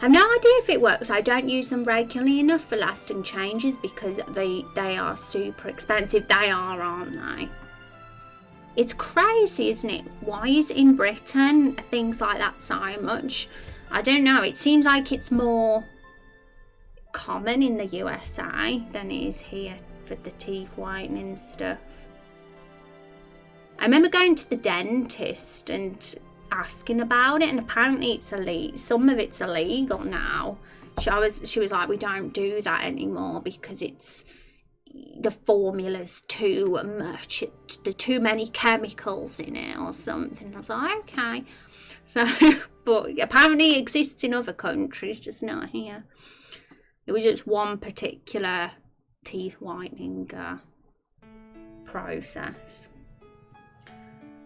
Speaker 1: I I've no idea if it works. I don't use them regularly enough for lasting changes because they are super expensive. They are, aren't they? It's crazy, isn't it? Why is it in Britain things like that so much? I don't know. It seems like it's more common in the USA than it is here for the teeth whitening stuff. I remember going to the dentist and asking about it, and apparently it's illegal. Some of it's illegal now. She was like, we don't do that anymore because it's the formula's too much, there are too many chemicals in it or something. I was like, okay. So, but apparently it exists in other countries, just not here. It was just one particular teeth whitening process.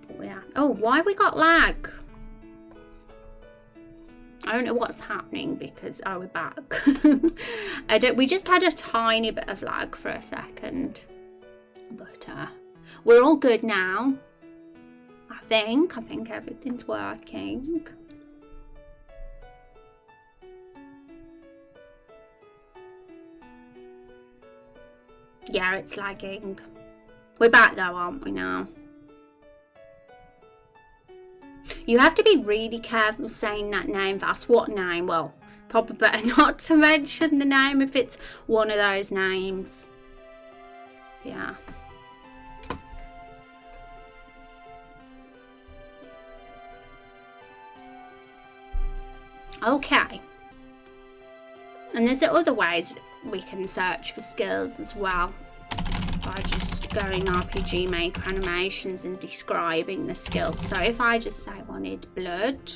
Speaker 1: But yeah. Oh, why have we got lag? I don't know what's happening because we're back. We just had a tiny bit of lag for a second, but we're all good now. I think everything's working. Yeah, it's lagging. We're back though, aren't we now? You have to be really careful saying that name fast. What name? Well, probably better not to mention the name if it's one of those names. Yeah. Okay. And there's other ways we can search for skills as well, by just going RPG Maker animations and describing the skill. So if I just say I wanted blood,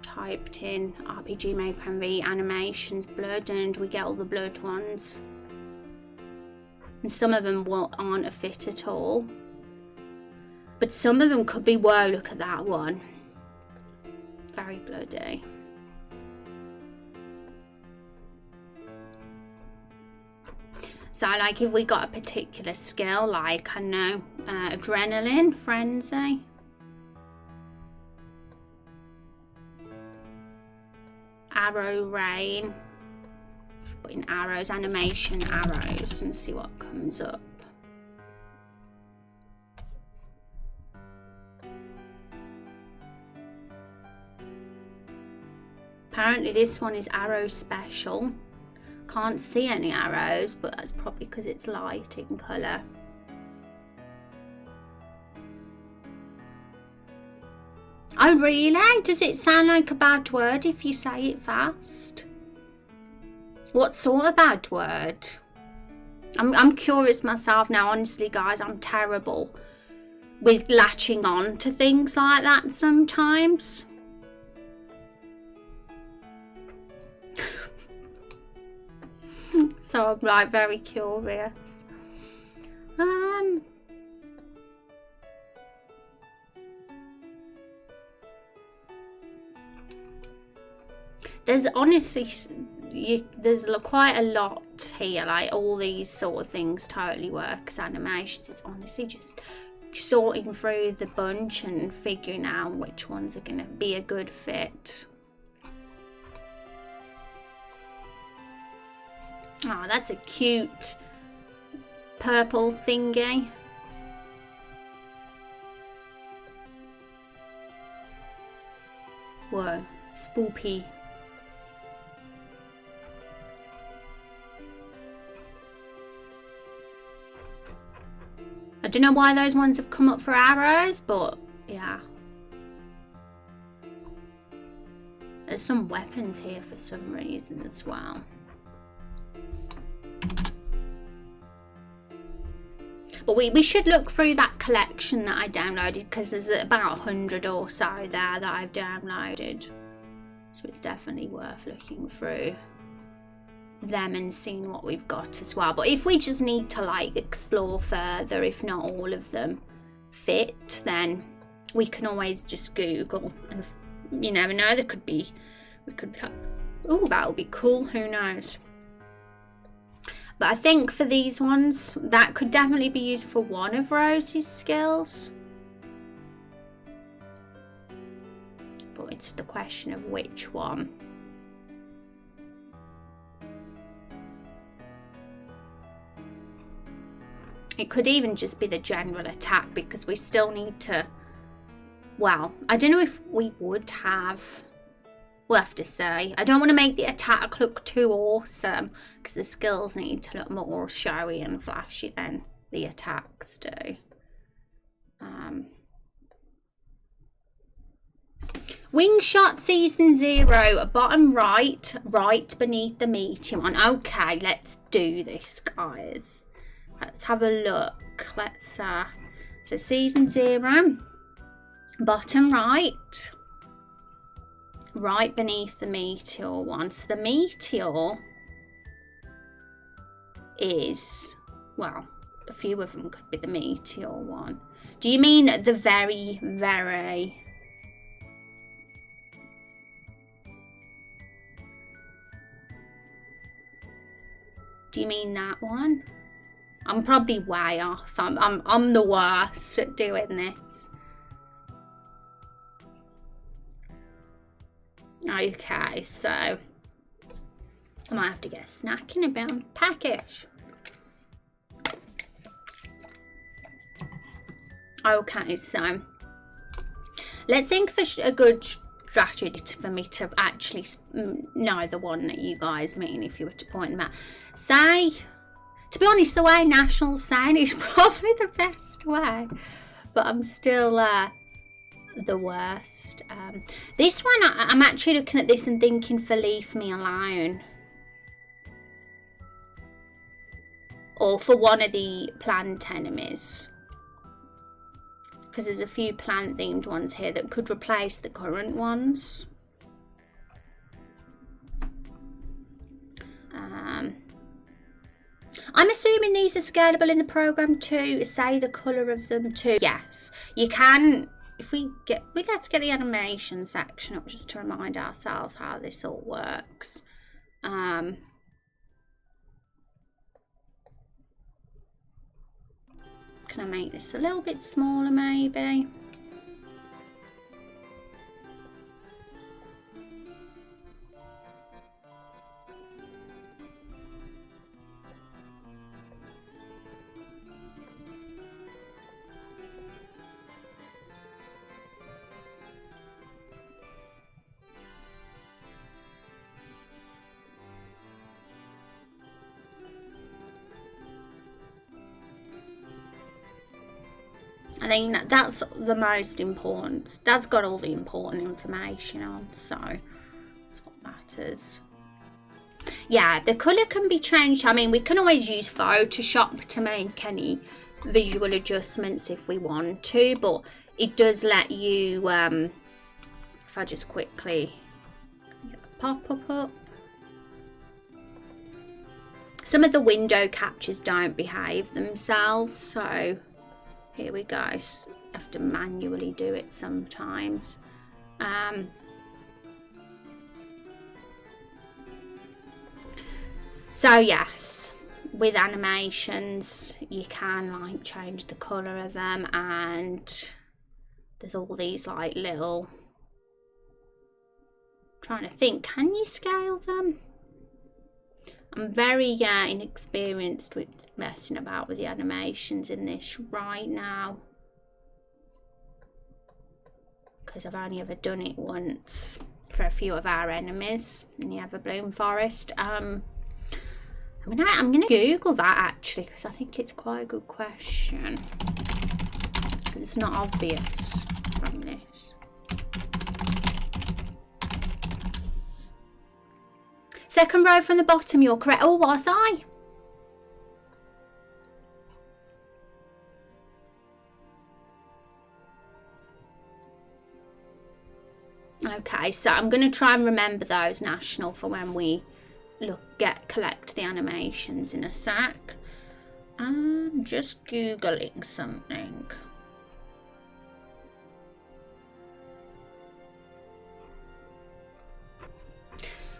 Speaker 1: typed in RPG Maker MV animations blood, and we get all the blood ones. And some of them aren't a fit at all. But some of them could be, whoa, look at that one. Very bloody. So like if we got a particular skill, like, I know, adrenaline, frenzy. Arrow rain. Put in arrows, animation arrows, and see what comes up. Apparently this one is arrow special. Can't see any arrows, but that's probably because it's light in colour. Oh really? Does it sound like a bad word if you say it fast? What sort of bad word? I'm curious myself now, honestly guys. I'm terrible with latching on to things like that sometimes. So I'm like very curious. There's honestly, there's quite a lot here. Like all these sort of things totally work as animations. It's honestly just sorting through the bunch and figuring out which ones are going to be a good fit. Oh, that's a cute purple thingy. Whoa, spoopy. I don't know why those ones have come up for arrows, but yeah. There's some weapons here for some reason as well. But we should look through that collection that I downloaded, because there's about 100 or so there that I've downloaded. So it's definitely worth looking through them and seeing what we've got as well. But if we just need to like explore further, if not all of them fit, then we can always just Google, and you never know, there could be, we could be like, oh, that'll be cool, who knows. But I think for these ones, that could definitely be used for one of Rose's skills. But heads with the question of which one. It could even just be the general attack, because we still need to, well, I don't know if we would have, we'll have to say. I don't want to make the attack look too awesome, because the skills need to look more showy and flashy than the attacks do. Wing Shot Season 0, bottom right, right beneath the meaty one. Okay, let's do this, guys. Let's have a look. Let's so Season 0, bottom right, right beneath the meteor one. So the meteor is, well, a few of them could be the meteor one. Do you mean the very, very... Do you mean that one? I'm probably way off. I'm the worst at doing this. Okay, so I might have to get a snack in a bit. I'm peckish. Okay, so let's think for a good strategy for me to actually know the one that you guys mean, if you were to point them out. Say, to be honest, the way National's saying is probably the best way, but I'm still the worst. This one, I'm actually looking at this and thinking for Leave Me Alone, or for one of the plant enemies, because there's a few plant themed ones here that could replace the current ones. I'm assuming these are scalable in the program too. Say the colour of them too. Yes, you can. If let's get the animation section up just to remind ourselves how this all works. Can I make this a little bit smaller maybe? I think that's the most important. That's got all the important information on, so that's what matters. Yeah, the colour can be changed. I mean, we can always use Photoshop to make any visual adjustments if we want to, but it does let you, if I just quickly get the pop-up up. Some of the window captures don't behave themselves, so here we go. I have to manually do it sometimes. So yes, with animations you can like change the colour of them, and there's all these like little, trying to think, can you scale them? I'm very inexperienced with messing about with the animations in this right now, because I've only ever done it once for a few of our enemies in the Everbloom Forest. I'm gonna Google that actually, because I think it's quite a good question. It's not obvious from this. Second row from the bottom, you're correct. Oh, was I? Okay, so I'm going to try and remember those, National, for when we collect the animations in a sec. I'm just Googling something.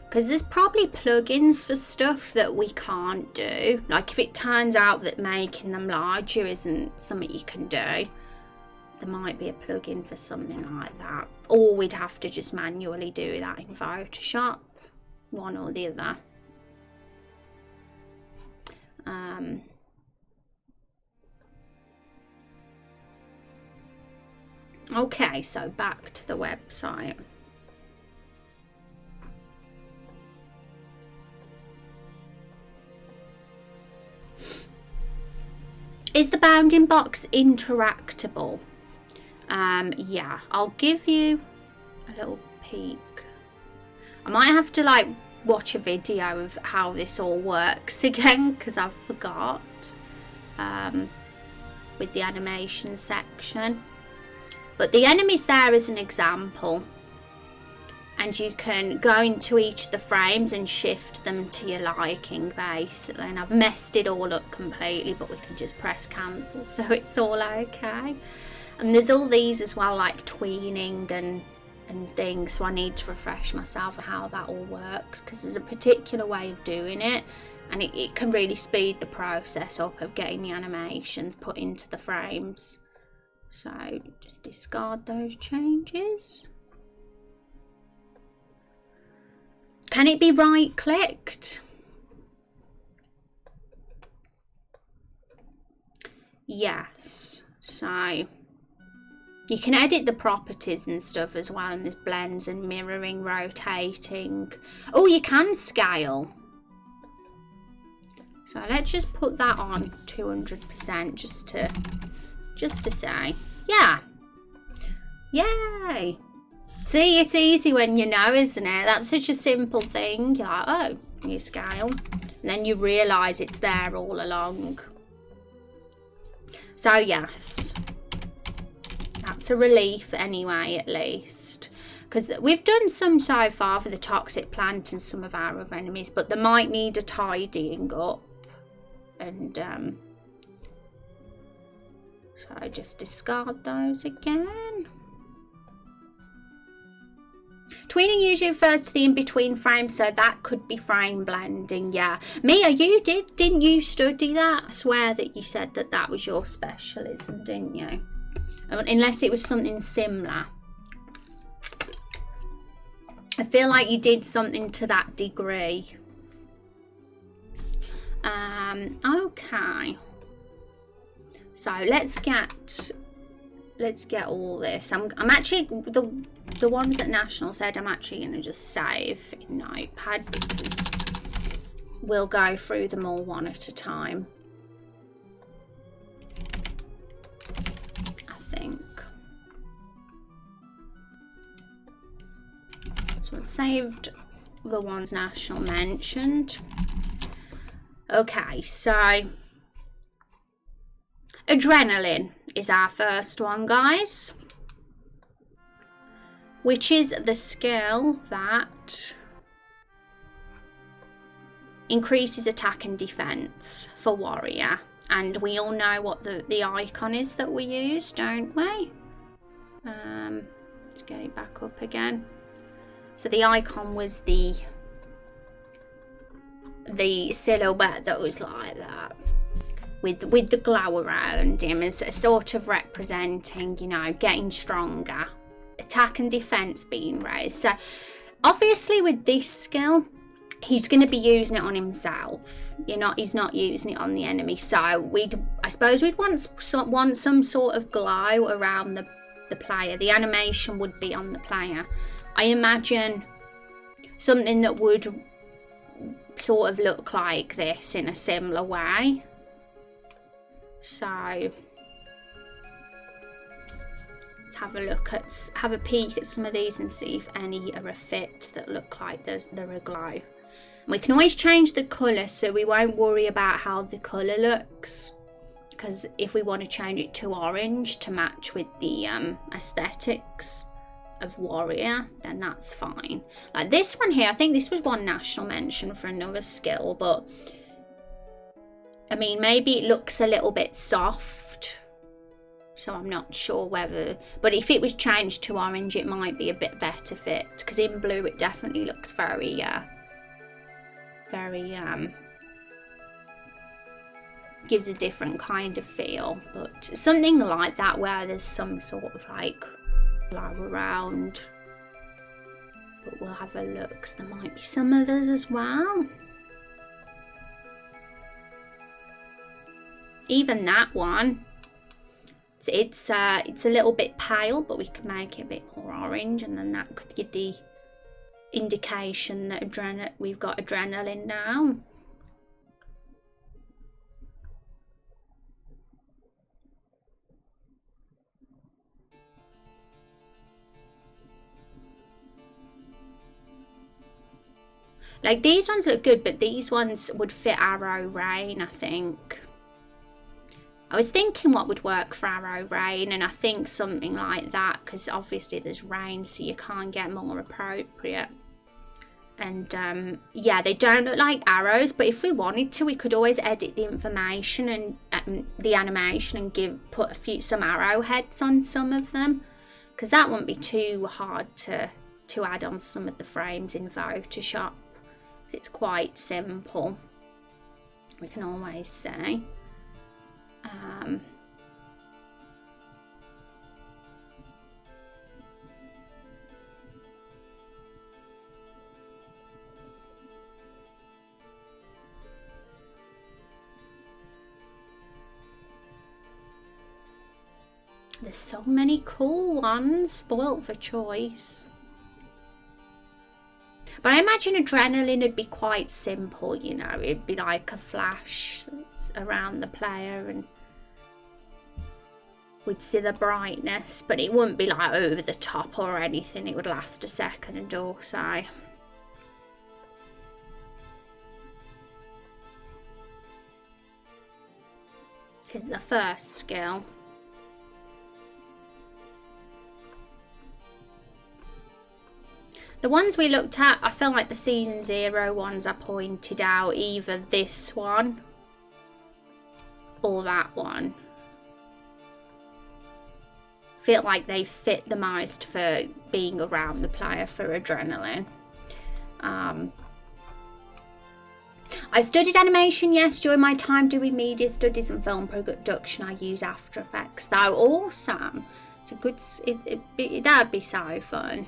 Speaker 1: Because there's probably plugins for stuff that we can't do. Like if it turns out that making them larger isn't something you can do, there might be a plugin for something like that, or we'd have to just manually do that in Photoshop, one or the other. Okay, so back to the website. Is the bounding box interactable? Yeah, I'll give you a little peek. I might have to like watch a video of how this all works again, because I've forgot with the animation section. But the enemy's there as an example, and you can go into each of the frames and shift them to your liking basically. And I've messed it all up completely, but we can just press cancel so it's all okay. And there's all these as well, like tweening and things, so I need to refresh myself on how that all works, because there's a particular way of doing it, and it can really speed the process up of getting the animations put into the frames. So just discard those changes. Can it be right clicked? Yes. So you can edit the properties and stuff as well, and there's blends and mirroring, rotating. Oh, you can scale. So let's just put that on 200% just to say, yeah. Yay. See, it's easy when you know, isn't it? That's such a simple thing. You're like, oh, you scale. And then you realise it's there all along. So, yes. That's a relief anyway, at least. Because we've done some so far for the toxic plant and some of our other enemies, but they might need a tidying up. And, so I just discard those again. Tweening usually refers to the in-between frame, so that could be frame blending, yeah. Mia, didn't you study that? I swear that you said that that was your specialism, didn't you? Unless it was something similar. I feel like you did something to that degree. Okay. So let's get all this. I'm actually the ones that National said I'm actually going to just save in Notepad, because we'll go through them all one at a time, I think. So I've saved the ones National mentioned. Okay, so adrenaline is our first one, guys, which is the skill that increases attack and defense for warrior. And we all know what the icon is that we use, don't we? Let's get it back up again. So the icon was the silhouette that was like that, with the glow around him, as sort of representing, you know, getting stronger, attack and defense being raised. So obviously with this skill, he's going to be using it on himself. He's not using it on the enemy. So I suppose we'd want some sort of glow around the player. The animation would be on the player. I imagine something that would sort of look like this in a similar way. So let's have a peek at some of these and see if any are a fit that look like they're a glow. We can always change the colour, so we won't worry about how the colour looks, because if we want to change it to orange to match with the aesthetics of warrior, then that's fine. Like this one here, I think this was one National mention for another skill, but I mean, maybe it looks a little bit soft, so I'm not sure whether, but if it was changed to orange, it might be a bit better fit, because in blue it definitely looks very gives a different kind of feel. But something like that where there's some sort of like glow around. But we'll have a look, 'cause there might be some others as well. Even that one, it's a little bit pale, but we can make it a bit more orange, and then that could give the indication that we've got adrenaline now. Like, these ones look good, but these ones would fit Arrow Rain, I think. I was thinking what would work for Arrow Rain, and I think something like that, because obviously there's rain, so you can't get more appropriate. And yeah, they don't look like arrows, but if we wanted to, we could always edit the information and the animation and put some arrowheads on some of them, because that wouldn't be too hard to add on some of the frames in Photoshop. It's quite simple, we can always say. There's so many cool ones, spoilt for choice. But I imagine adrenaline would be quite simple, you know, it'd be like a flash around the player and we'd see the brightness, but it wouldn't be like over the top or anything, it would last a second or so. Here's the first skill. The ones we looked at, I feel like the Season 0 ones I pointed out, either this one or that one. Feel like they fit the most for being around the player for adrenaline. I studied animation, yes, during my time doing media studies and film production. I use After Effects. Though awesome. It's a good, that'd be so fun.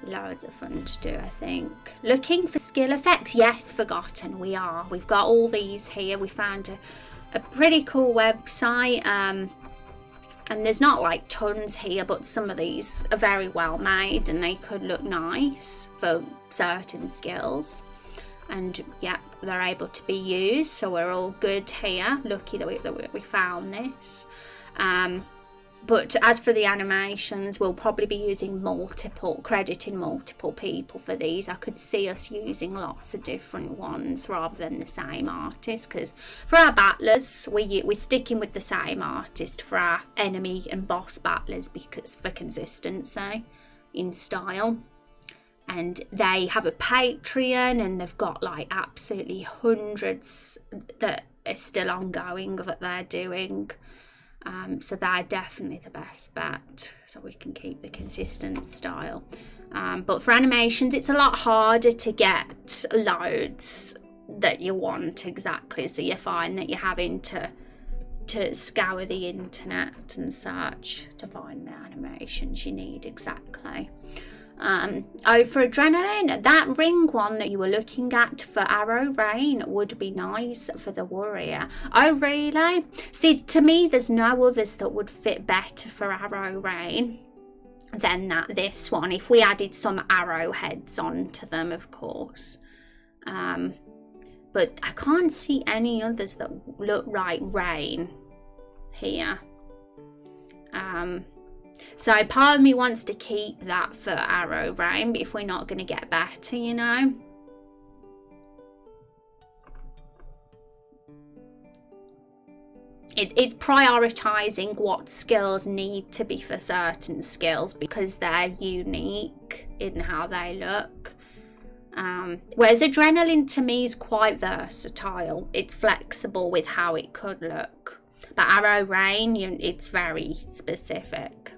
Speaker 1: Loads of fun to do, I think. Looking for skill effects, yes, forgotten, we are. We've got all these here. We found a pretty cool website, and there's not like tons here, but some of these are very well made and they could look nice for certain skills. And yeah, they're able to be used, so we're all good here. Lucky that we found this. But as for the animations, we'll probably be using crediting multiple people for these. I could see us using lots of different ones rather than the same artist, because for our battlers, we're sticking with the same artist for our enemy and boss battlers because for consistency in style. And they have a Patreon and they've got like absolutely hundreds that are still ongoing that they're doing. So they're definitely the best bet, so we can keep the consistent style. But for animations, it's a lot harder to get loads that you want exactly, so you find that you're having to scour the internet and search to find the animations you need exactly. Oh, for adrenaline, that ring one that you were looking at for Arrow Rain would be nice for the warrior. Oh, really? See, to me, there's no others that would fit better for Arrow Rain than this one, if we added some arrowheads onto them, of course. But I can't see any others that look like rain here. So part of me wants to keep that for Arrow Rain, but if we're not going to get better, you know. It's prioritising what skills need to be for certain skills because they're unique in how they look. Whereas adrenaline to me is quite versatile. It's flexible with how it could look. But Arrow Rain, it's very specific.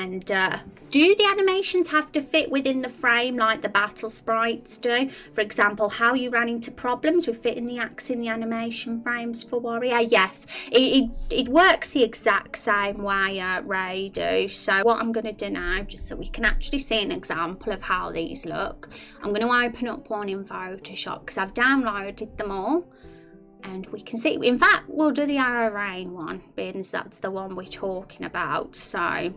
Speaker 1: And do the animations have to fit within the frame like the battle sprites do? For example, how you ran into problems with fitting the axe in the animation frames for Warrior? Yes, it works the exact same way Ray do. So what I'm going to do now, just so we can actually see an example of how these look, I'm going to open up one in Photoshop because I've downloaded them all. And we can see, in fact, we'll do the Arrow Rain one, being as that's the one we're talking about. So,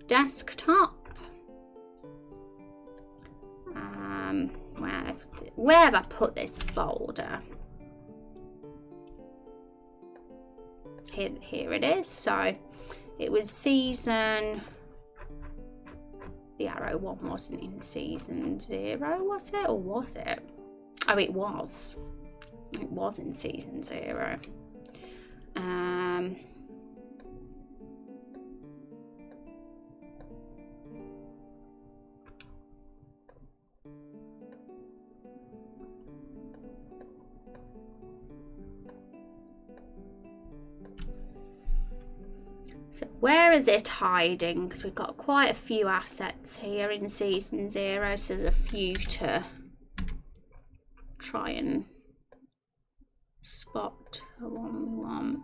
Speaker 1: desktop. Where have I put this folder? Here it is. So, it was season... The Arrow one wasn't in season 0, was it? Or was it? Oh, it was. It was in season 0. So where is it hiding? Because we've got quite a few assets here in season 0, so there's a few to try and spot the one we want.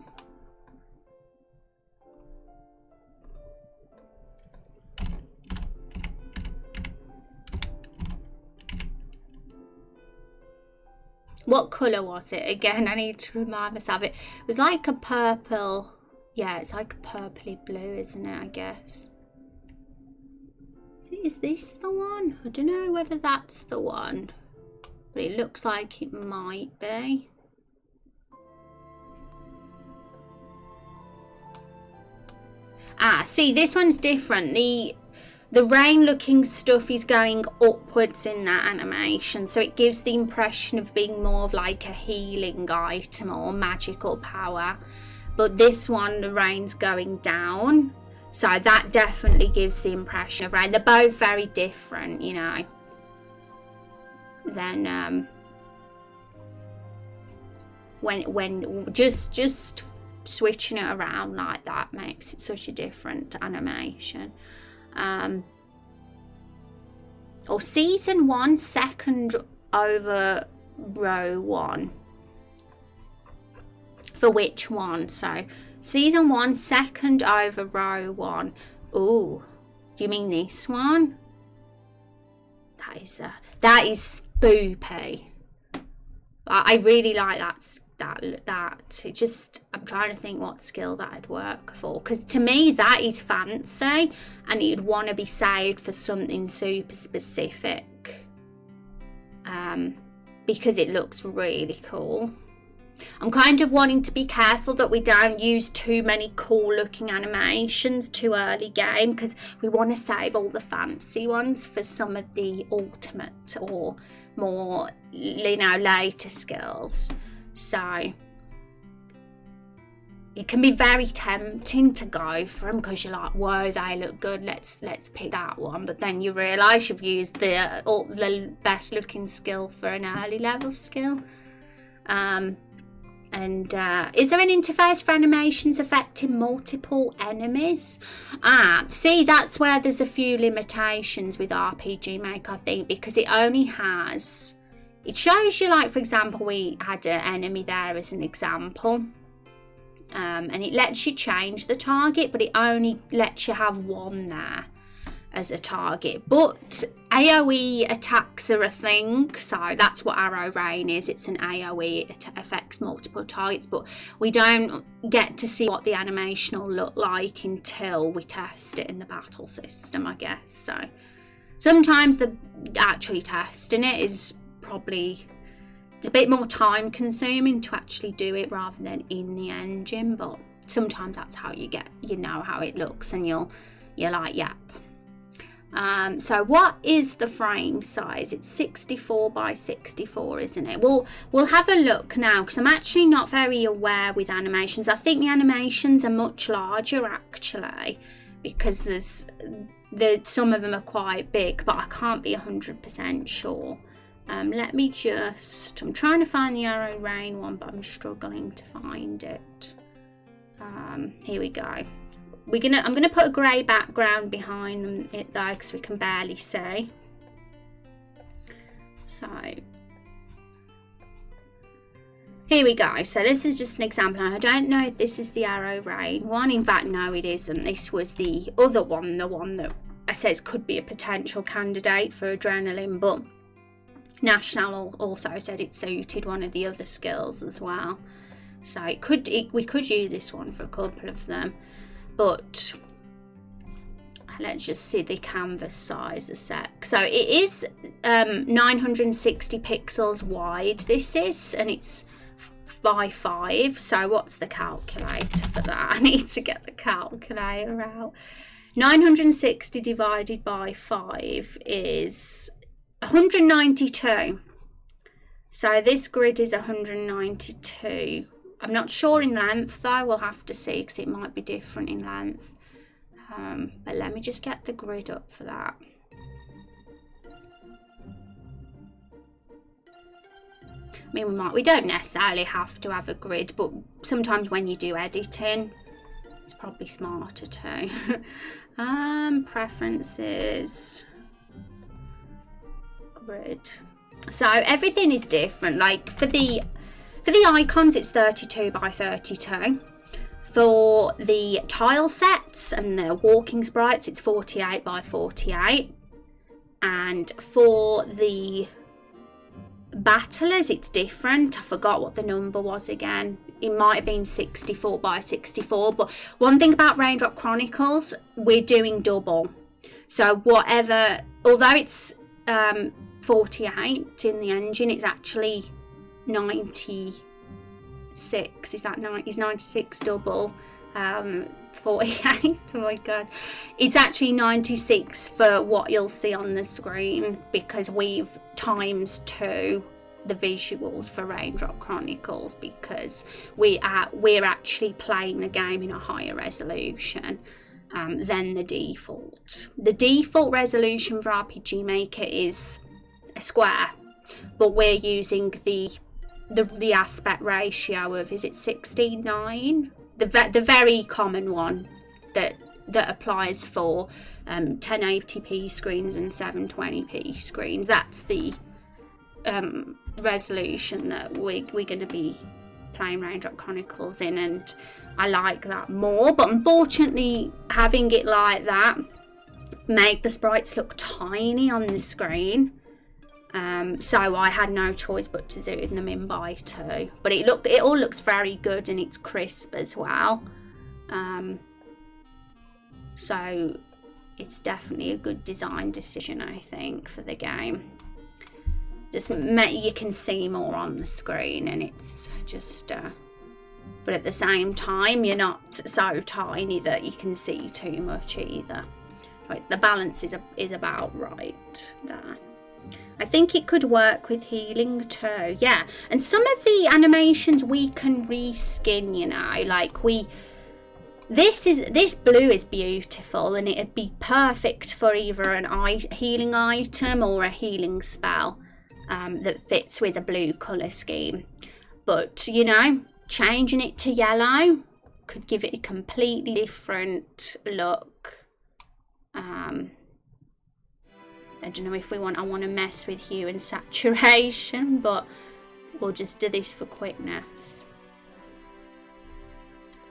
Speaker 1: What colour was it? Again, I need to remind myself. It was like a purple. Yeah, it's like a purpley blue, isn't it, I guess? Is this the one? I don't know whether that's the one, but it looks like it might be. Ah, see, this one's different. The rain looking stuff is going upwards in that animation, so it gives the impression of being more of like a healing item or magical power. But this one, the rain's going down, so that definitely gives the impression of rain. They're both very different, you know. Then when just switching it around like that makes it such a different animation. Or season 1, second over row 1. For which one? So season 1, second over row 1. Ooh, do you mean this one? That is spoopy. I really like that. It just, I'm trying to think what skill that'd work for, because to me that is fancy and you'd want to be saved for something super specific, because it looks really cool. I'm kind of wanting to be careful that we don't use too many cool looking animations too early game, because we want to save all the fancy ones for some of the ultimate or more, you know, later skills. So it can be very tempting to go for them because you're like, whoa, they look good, let's pick that one. But then you realise you've used the best looking skill for an early level skill. Is there an interface for animations affecting multiple enemies? See, that's where there's a few limitations with RPG Maker, I think, because it only has... It shows you, like, for example, we had an enemy there as an example. And it lets you change the target, but it only lets you have one there as a target. But AoE attacks are a thing, so that's what Arrow Rain is. It's an AoE, it affects multiple targets, but we don't get to see what the animation will look like until we test it in the battle system, I guess. So sometimes actually testing it is probably, it's a bit more time consuming to actually do it rather than in the engine, but sometimes that's how you know how it looks, and you're like, yep. So what is the frame size? It's 64 by 64, isn't it? We'll have a look now, because I'm actually not very aware with animations. I think the animations are much larger actually, because some of them are quite big, but I can't be 100% sure. Let me just, I'm trying to find the Arrow Rain one, but I'm struggling to find it. Here we go. I'm gonna put a grey background behind it though, because we can barely see. So here we go. So this is just an example. I don't know if this is the Arrow Rain one. In fact, no, it isn't. This was the other one, the one that I says could be a potential candidate for adrenaline, but National also said it suited one of the other skills as well. So we could use this one for a couple of them, but let's just see the canvas size a sec. So it is 960 pixels wide, this is, and it's by 5. So what's the calculator for that? I need to get the calculator out. 960 divided by 5 is 192. So this grid is 192. I'm not sure in length though, we'll have to see, because it might be different in length. But let me just get the grid up for that. I mean, we don't necessarily have to have a grid, but sometimes when you do editing, it's probably smarter too. Preferences, grid. So everything is different. Like for the icons, it's 32 by 32. For the tile sets and the walking sprites, it's 48 by 48. And for the battlers, it's different. I forgot what the number was again. It might have been 64 by 64. But one thing about Raindrop Chronicles, we're doing double. So whatever, although it's 48 in the engine, it's actually 96. Is that is 96 double? 48. Oh my god, it's actually 96 for what you'll see on the screen, because we've times 2 the visuals for Raindrop Chronicles, because we're actually playing the game in a higher resolution than the default. The default resolution for RPG Maker is a square, but we're using the aspect ratio of, is it 16:9? The very common one that applies for 1080p screens and 720p screens. That's the resolution that we're going to be playing Raindrop Chronicles in, and I like that more. But unfortunately, having it like that made the sprites look tiny on the screen. So I had no choice but to zoom them in by 2. But it all looks very good, and it's crisp as well. So it's definitely a good design decision, I think, for the game. Just you can see more on the screen, and it's just but at the same time you're not so tiny that you can see too much either. Right, the balance is about right there. I think it could work with healing too, yeah. And some of the animations we can reskin, you know, like this blue is beautiful, and it'd be perfect for either an healing item or a healing spell that fits with a blue colour scheme. But, you know, changing it to yellow could give it a completely different look. I don't know if I want to mess with hue and saturation, but we'll just do this for quickness.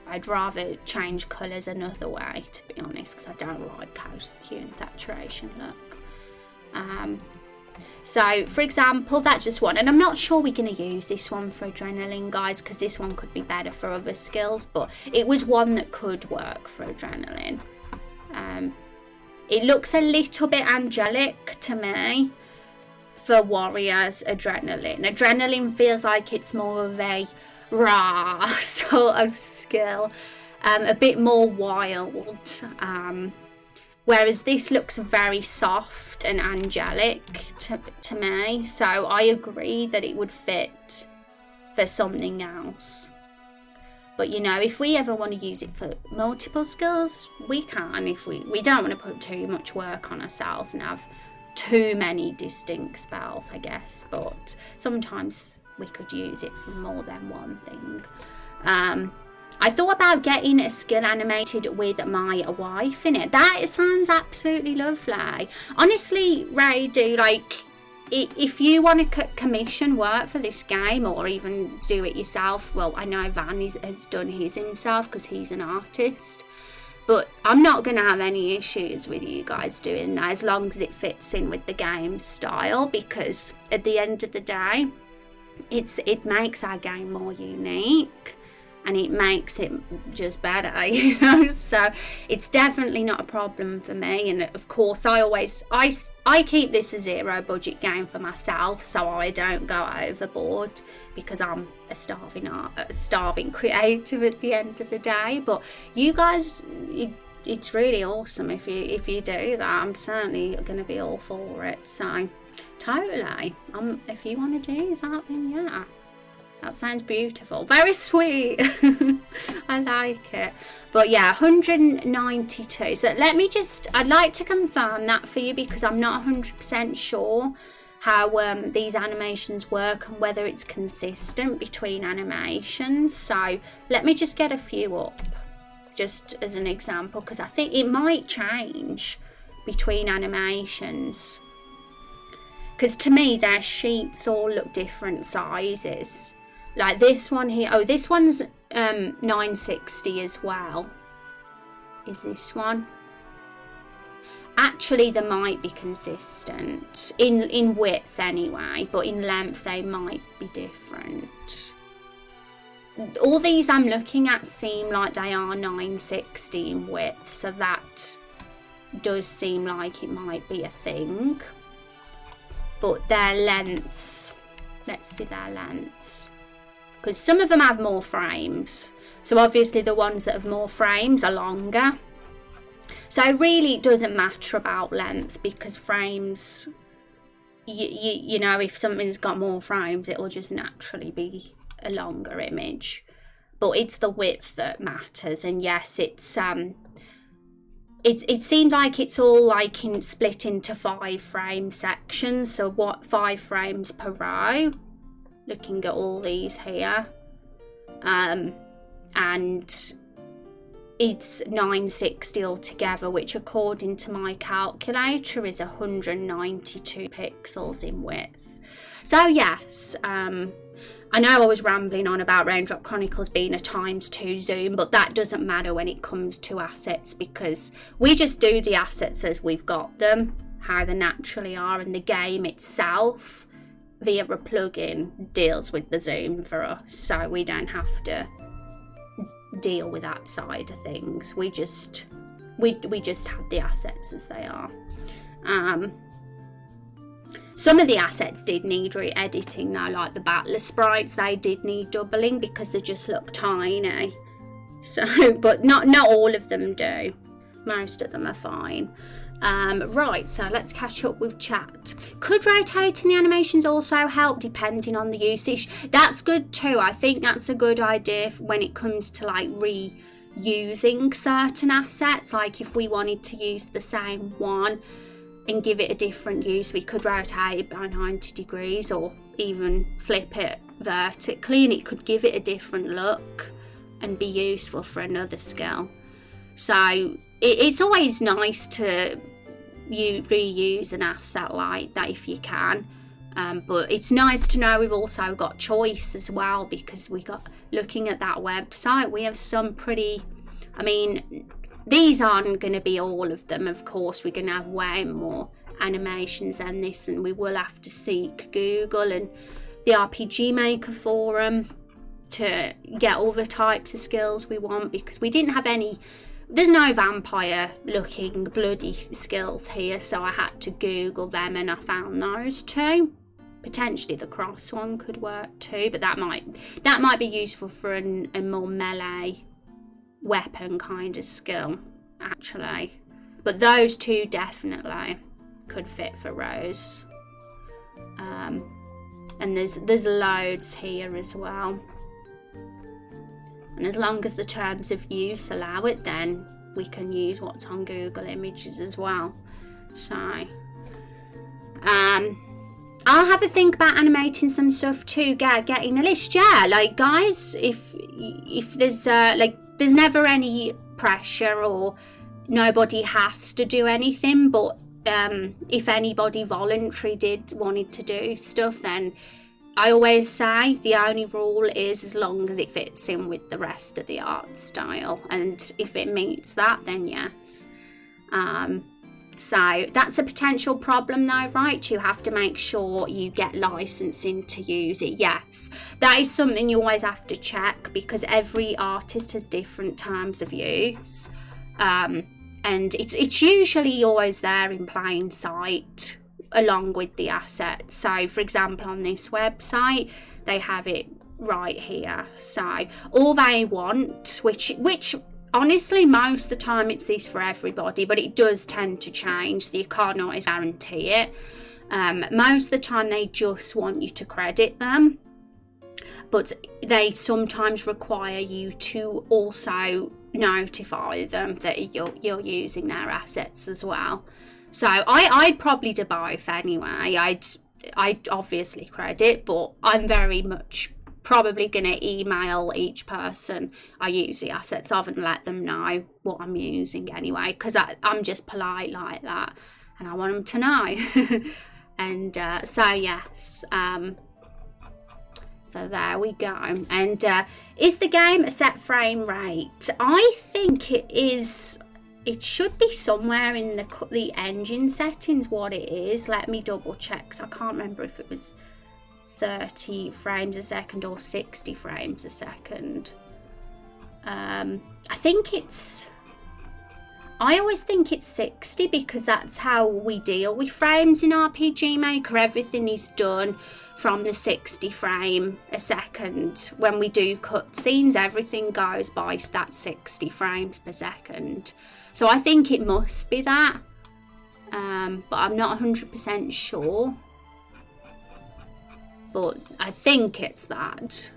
Speaker 1: I'd rather change colours another way, to be honest, because I don't like how hue and saturation look. So, for example, that's just one. And I'm not sure we're going to use this one for adrenaline, guys, because this one could be better for other skills, but it was one that could work for adrenaline. It looks a little bit angelic to me for warriors adrenaline. Adrenaline feels like it's more of a rah sort of skill, a bit more wild. Whereas this looks very soft and angelic to me. So I agree that it would fit for something else. But, you know, if we ever want to use it for multiple skills, we can. If we don't want to put too much work on ourselves and have too many distinct spells, I guess. But sometimes we could use it for more than one thing. I thought about getting a skill animated with my wife in it. That sounds absolutely lovely. Honestly, Ray, if you want to commission work for this game or even do it yourself, well, I know Van has done his himself because he's an artist. But I'm not going to have any issues with you guys doing that as long as it fits in with the game style, because at the end of the day, it makes our game more unique. And it makes it just better, so it's definitely not a problem for me. And of course, I keep this a zero budget game for myself, so I don't go overboard, because I'm a starving creative at the end of the day. But you guys, it's really awesome if you do that. I'm certainly going to be all for it. So totally, if you want to do that, then yeah. That sounds beautiful. Very sweet. I like it. But yeah, 192. So I'd like to confirm that for you, because I'm not 100% sure how these animations work and whether it's consistent between animations. So let me just get a few up, just as an example, because I think it might change between animations. Because to me, their sheets all look different sizes. Like this one here. Oh, this one's 960 as well. Is this one? Actually, they might be consistent in width anyway, but in length they might be different. All these I'm looking at seem like they are 960 in width, so that does seem like it might be a thing. But their lengths, let's see their lengths. Because some of them have more frames. So obviously the ones that have more frames are longer. So it really doesn't matter about length, because frames, you know, if something's got more frames, it will just naturally be a longer image. But it's the width that matters. And yes, it seems like it's all like split into 5 frame sections. So 5 frames per row. Looking at all these here, and it's 960 altogether, which according to my calculator is 192 pixels in width. So yes, I know I was rambling on about Raindrop Chronicles being a ×2 zoom, but that doesn't matter when it comes to assets, because we just do the assets as we've got them, how they naturally are, and the game itself via a plugin deals with the zoom for us, so we don't have to deal with that side of things. We just have the assets as they are. Some of the assets did need re-editing though, like the battler sprites. They did need doubling because they just look tiny. So, but not all of them do. Most of them are fine. Right, so let's catch up with chat. Could rotating the animations also help depending on the usage? That's good too. I think that's a good idea when it comes to like reusing certain assets. Like if we wanted to use the same one and give it a different use, we could rotate it by 90 degrees or even flip it vertically, and it could give it a different look and be useful for another skill. So it's always nice to reuse an asset like that if you can, but it's nice to know we've also got choice as well, because looking at that website, we have some pretty, I mean, these aren't going to be all of them, of course. We're going to have way more animations than this, and we will have to seek Google and the RPG Maker forum to get all the types of skills we want, because we didn't have any. There's no vampire looking bloody skills here, so I had to Google them and I found those two. Potentially the cross one could work too, but that might be useful for a more melee weapon kind of skill actually. But those two definitely could fit for Rose. And there's loads here as well. And as long as the terms of use allow it, then we can use what's on Google Images as well. So, I I'll have a think about animating some stuff too, getting a list. Yeah, like guys, if there's there's never any pressure or nobody has to do anything, but if anybody voluntary wanted to do stuff, then I always say the only rule is as long as it fits in with the rest of the art style, and if it meets that, then yes. So that's a potential problem though, right? You have to make sure you get licensing to use it. Yes, that is something you always have to check, because every artist has different terms of use, and it's usually always there in plain sight along with the assets. So for example, on this website they have it right here. So all they want, which honestly most of the time it's this for everybody, but it does tend to change, so you can't always guarantee it. Most of the time they just want you to credit them, but they sometimes require you to also notify them that you're using their assets as well. So I'd probably do both anyway. I'd obviously credit, but I'm very much probably going to email each person I use the assets of and let them know what I'm using anyway, because I'm just polite like that and I want them to know. And so yes, so there we go. And is the game a set frame rate? I think it is. It should be somewhere in the engine settings what it is. Let me double check, because I can't remember if it was 30 frames a second or 60 frames a second. I always think it's 60, because that's how we deal with frames in RPG Maker. Everything is done from the 60 frame a second. When we do cutscenes, everything goes by that 60 frames per second. So I think it must be that, but I'm not 100% sure. But I think it's that.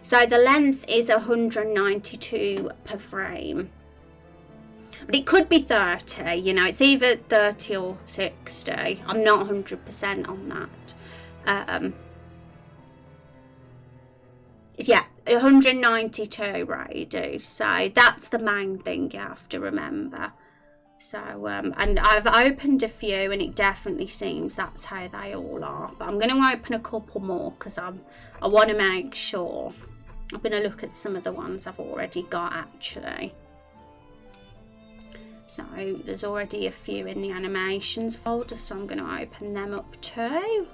Speaker 1: So the length is 192 per frame. But it could be 30, you know, it's either 30 or 60. I'm not 100% on that. Yeah, 192 right, so that's the main thing you have to remember. So and I've opened a few and it definitely seems that's how they all are, but I'm going to open a couple more because I want to make sure. I'm going to look at some of the ones I've already got actually. So there's already a few in the animations folder, so I'm going to open them up too.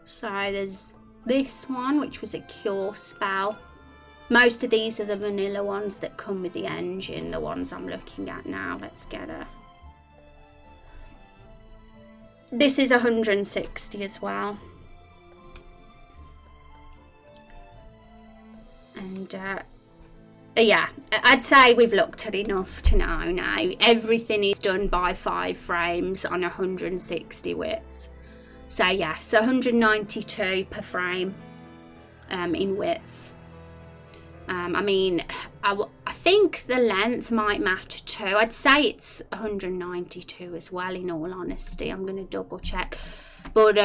Speaker 1: So there's this one, which was a cure spell. Most of these are the vanilla ones that come with the engine, the ones I'm looking at now. Let's get a... This is 160 as well. And yeah, I'd say we've looked at enough to know now. Everything is done by 5 frames on 160 width. So yes, 192 per frame in width. I mean, I think the length might matter too. I'd say it's 192 as well, in all honesty. I'm going to double check. But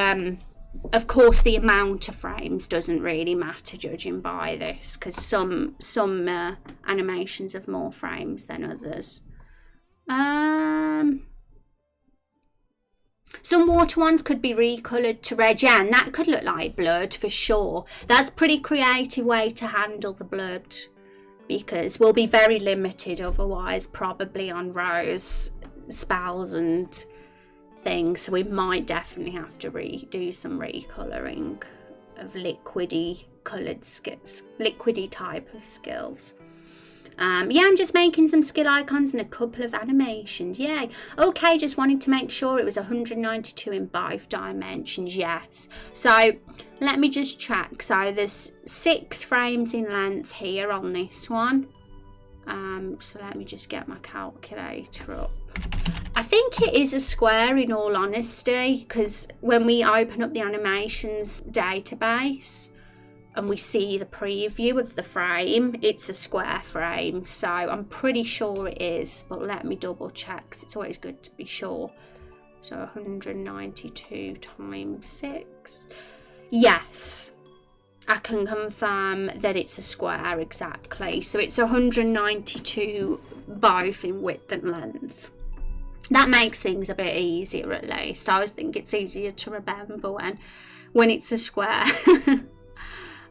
Speaker 1: of course, the amount of frames doesn't really matter judging by this, because some animations have more frames than others. Some water ones could be recoloured to red, yeah, and that could look like blood for sure. That's a pretty creative way to handle the blood, because we'll be very limited otherwise probably on rose spells and things, so we might definitely have to do some recolouring of liquidy coloured skills, liquidy type of skills. Yeah, I'm just making some skill icons and a couple of animations. Yay. Okay, just wanted to make sure it was 192 in both dimensions. Yes. So let me just check. So there's 6 frames in length here on this one. So let me just get my calculator up. I think it is a square in all honesty, because when we open up the animations database, and we see the preview of the frame, it's a square frame, so I'm pretty sure it is, but let me double check, 'cause it's always good to be sure. So 192 times 6. Yes, I can confirm that it's a square exactly. So it's 192 both in width and length. That makes things a bit easier at least. I always think it's easier to remember when it's a square.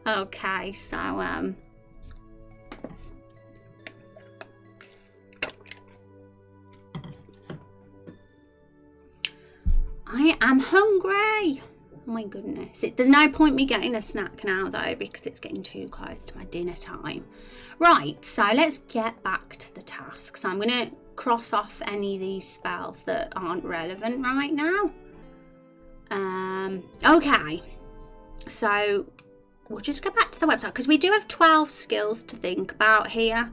Speaker 1: Okay, so I am hungry. Oh my goodness. There's no point me getting a snack now though, because it's getting too close to my dinner time. Right, so let's get back to the task. So I'm going to cross off any of these spells that aren't relevant right now. Okay, so we'll just go back to the website, because we do have 12 skills to think about here.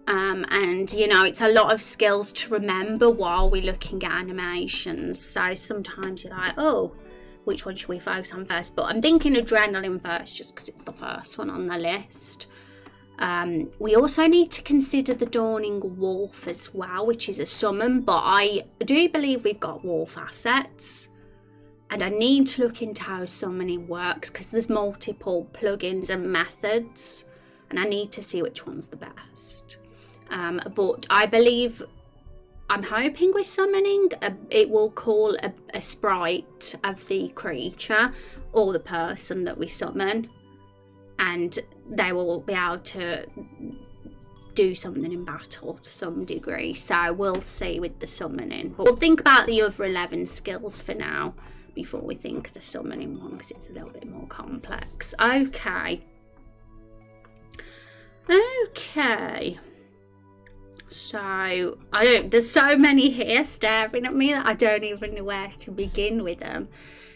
Speaker 1: And you know, it's a lot of skills to remember while we're looking at animations. So sometimes you're like, oh, which one should we focus on first? But I'm thinking adrenaline first, just because it's the first one on the list. We also need to consider the Dawning Wolf as well, which is a summon, but I do believe we've got wolf assets. And I need to look into how summoning works, because there's multiple plugins and methods, and I need to see which one's the best. But I believe, I'm hoping with summoning, it will call a sprite of the creature or the person that we summon, and they will be able to do something in battle to some degree. So we'll see with the summoning. But we'll think about the other 11 skills for now before we think the summoning one, because it's a little bit more complex. Okay. So there's so many here staring at me that I don't even know where to begin with them.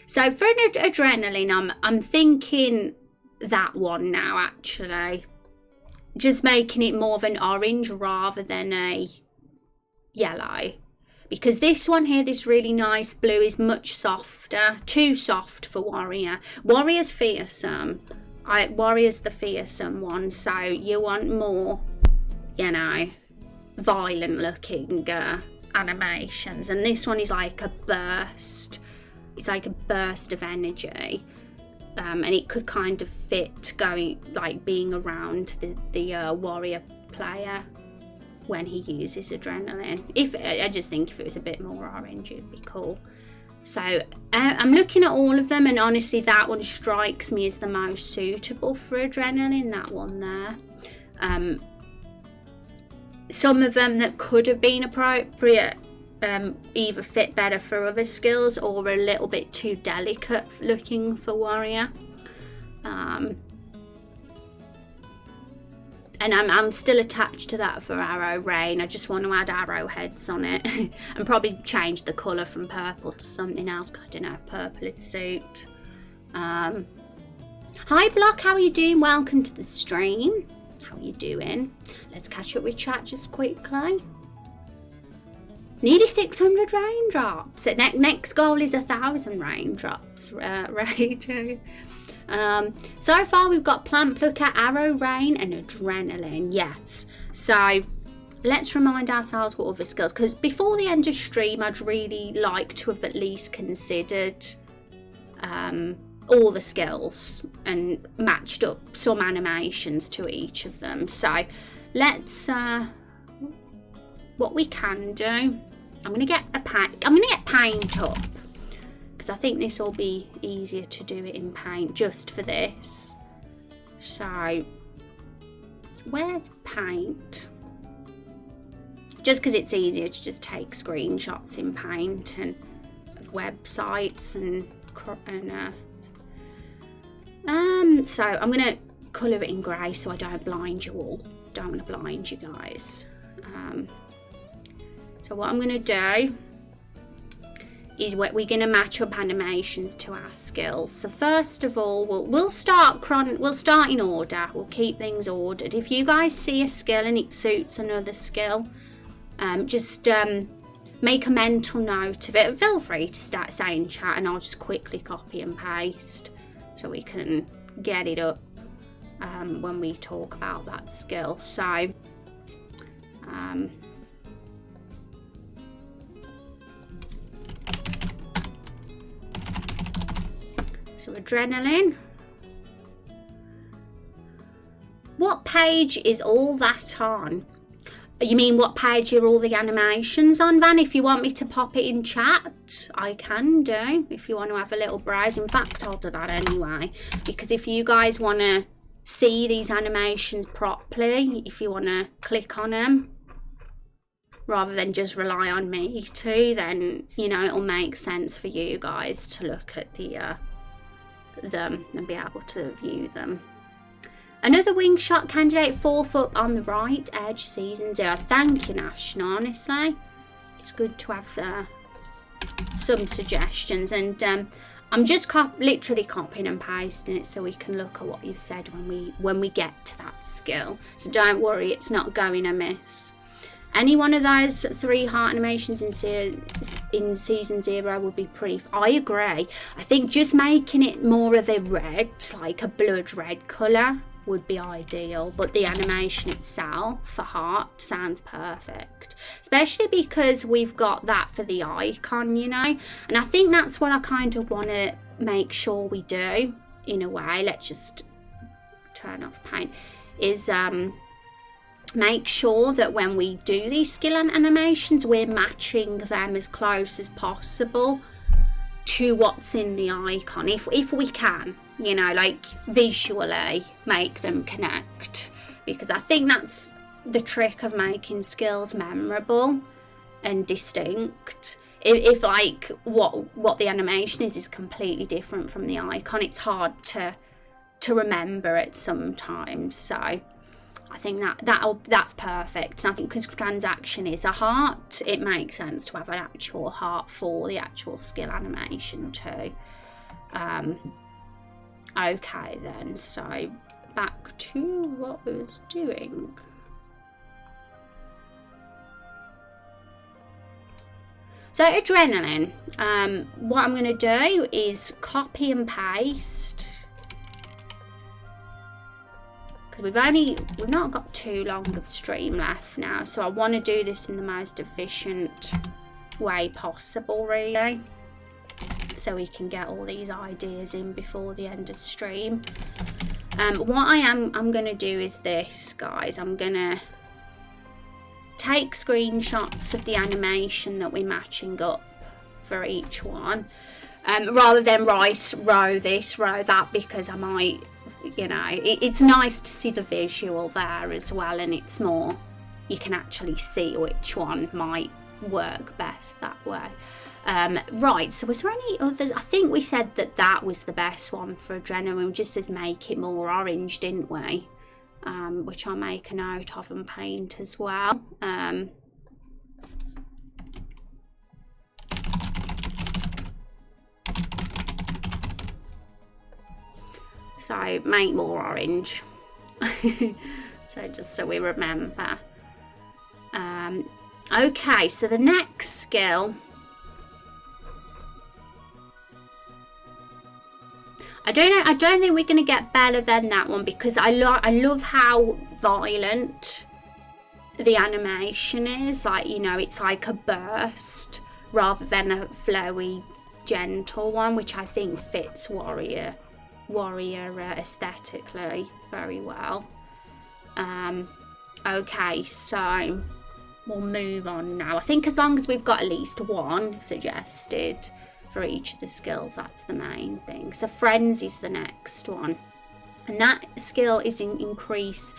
Speaker 1: So for an adrenaline, I'm thinking that one now, actually. Just making it more of an orange rather than a yellow. Because this one here, this really nice blue, is much softer. Too soft for warrior. Warrior's fearsome. Warrior's the fearsome one. So you want more, you know, violent looking animations. And this one is like a burst. It's like a burst of energy. And it could kind of fit being around the warrior player when he uses adrenaline. I just think if it was a bit more orange, it'd be cool. So I'm looking at all of them, and honestly that one strikes me as the most suitable for adrenaline, that one there. Some of them that could have been appropriate either fit better for other skills or are a little bit too delicate looking for warrior. And I'm still attached to that for Arrow Rain. I just want to add arrowheads on it and probably change the colour from purple to something else, because I don't know if purple would suit. Hi Block, how are you doing? Welcome to the stream. How are you doing? Let's catch up with chat just quickly. Nearly 600 raindrops. Next goal is 1,000 raindrops. Right. So far we've got Plant Plucker, Arrow Rain and Adrenaline. Yes. So let's remind ourselves what other skills, because before the end of stream I'd really like to have at least considered all the skills and matched up some animations to each of them. So let's what we can do, I'm gonna get paint up, because I think this will be easier to do it in paint just for this. So where's paint? Just because it's easier to just take screenshots in paint and of websites and so I'm gonna colour it in grey so I don't blind you all. Don't want to blind you guys. So what I'm gonna do is we're going to match up animations to our skills. So first of all, we'll start in order. We'll keep things ordered. If you guys see a skill and it suits another skill, just make a mental note of it. Feel free to start saying chat, and I'll just quickly copy and paste so we can get it up when we talk about that skill. So so adrenaline. What page is all that on? You mean what page are all the animations on, Van? If you want me to pop it in chat, I can do. If you want to have a little browse. In fact, I'll do that anyway. Because if you guys want to see these animations properly, if you want to click on them, rather than just rely on me to, then, you know, it'll make sense for you guys to look at them and be able to view them. Another wing shot candidate, 4th up on the right edge, season 0. Thank you, Nation, honestly. It's good to have some suggestions. And I'm just literally copying and pasting it so we can look at what you've said when we get to that skill. So don't worry, it's not going amiss. Any one of those 3 heart animations in season 0 would be pretty. I agree. I think just making it more of a red, like a blood red colour, would be ideal, but the animation itself for heart sounds perfect, especially because we've got that for the icon, you know, and I think that's what I kind of want to make sure we do in a way. Let's just turn off paint. Is make sure that when we do these skill and animations, we're matching them as close as possible to what's in the icon, if we can, you know, like visually make them connect, because I think that's the trick of making skills memorable and distinct. If like what the animation is completely different from the icon, it's hard to remember it sometimes. So I think that's perfect. And I think because transaction is a heart, it makes sense to have an actual heart for the actual skill animation too. Okay then, so back to what I was doing. So adrenaline, what I'm going to do is copy and paste, because we've not got too long of stream left now, so I want to do this in the most efficient way possible, really, so we can get all these ideas in before the end of stream. What I'm going to do is this, guys. I'm going to take screenshots of the animation that we're matching up for each one, rather than write row this, row that, because I might, you know, it's nice to see the visual there as well, and it's more, you can actually see which one might work best that way. Right, so was there any others? I think we said that was the best one for adrenaline, just as make it more orange, didn't we? Which I'll make a note of and paint as well. So make more orange. So just so we remember. Okay, so the next skill, I don't think we're going to get better than that one, because I love how violent the animation is. Like, you know, it's like a burst rather than a flowy, gentle one, which I think fits warrior aesthetically very well. Okay, so we'll move on now. I think as long as we've got at least one suggested for each of the skills, that's the main thing. So frenzy's the next one, and that skill is increase.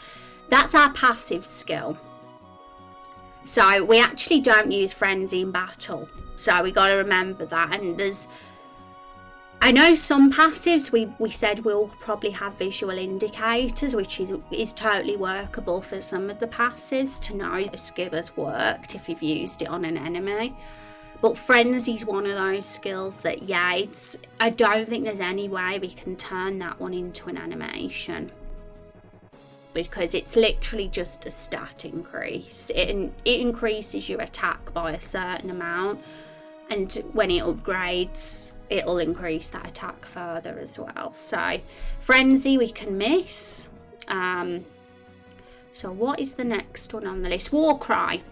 Speaker 1: That's our passive skill, so we actually don't use frenzy in battle, so we got to remember that. And I know some passives we said we'll probably have visual indicators, which is totally workable for some of the passives to know a skill has worked if you've used it on an enemy. But frenzy's one of those skills that, yeah, I don't think there's any way we can turn that one into an animation, because it's literally just a stat increase. It increases your attack by a certain amount, and when it upgrades, it'll increase that attack further as well. So Frenzy we can miss. So what is the next one on the list? Warcry.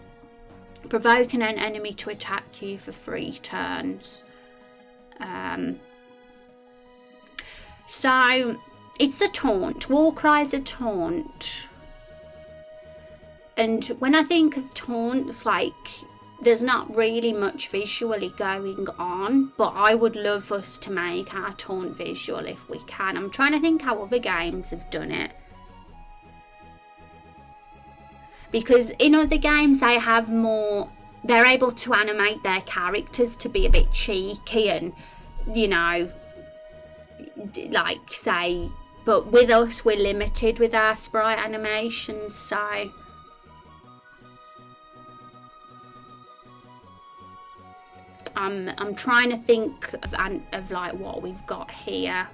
Speaker 1: Provoking an enemy to attack you for 3 turns. So it's a taunt. Warcry is a taunt. And when I think of taunts, like, there's not really much visually going on, but I would love us to make our taunt visual if we can. I'm trying to think how other games have done it. Because in other games they have more, they're able to animate their characters to be a bit cheeky and, you know, like say, but with us we're limited with our sprite animations, so I'm trying to think of like what we've got here.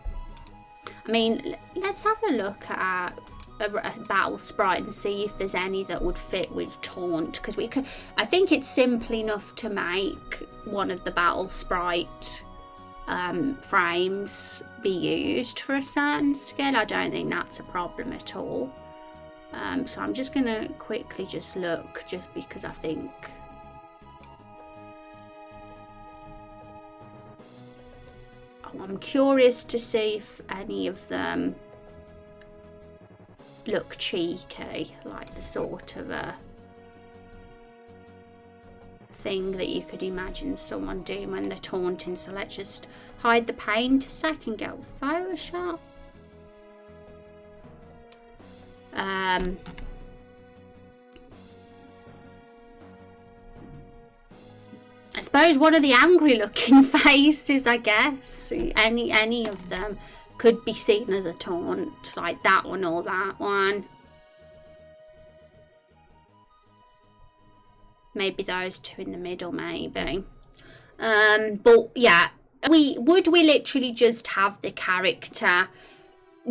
Speaker 1: I mean, let's have a look at a battle sprite and see if there's any that would fit with taunt, because we could, I think it's simple enough to make one of the battle sprite frames be used for a certain skill. I don't think that's a problem at all. So I'm just gonna quickly just look, just because I think I'm curious to see if any of them look cheeky, like the sort of a thing that you could imagine someone doing when they're taunting. So let's just hide the paint a second, go Photoshop. I suppose one of the angry looking faces, I guess, any of them could be seen as a taunt, like that one or that one. Maybe those two in the middle, maybe. But yeah, would we literally just have the character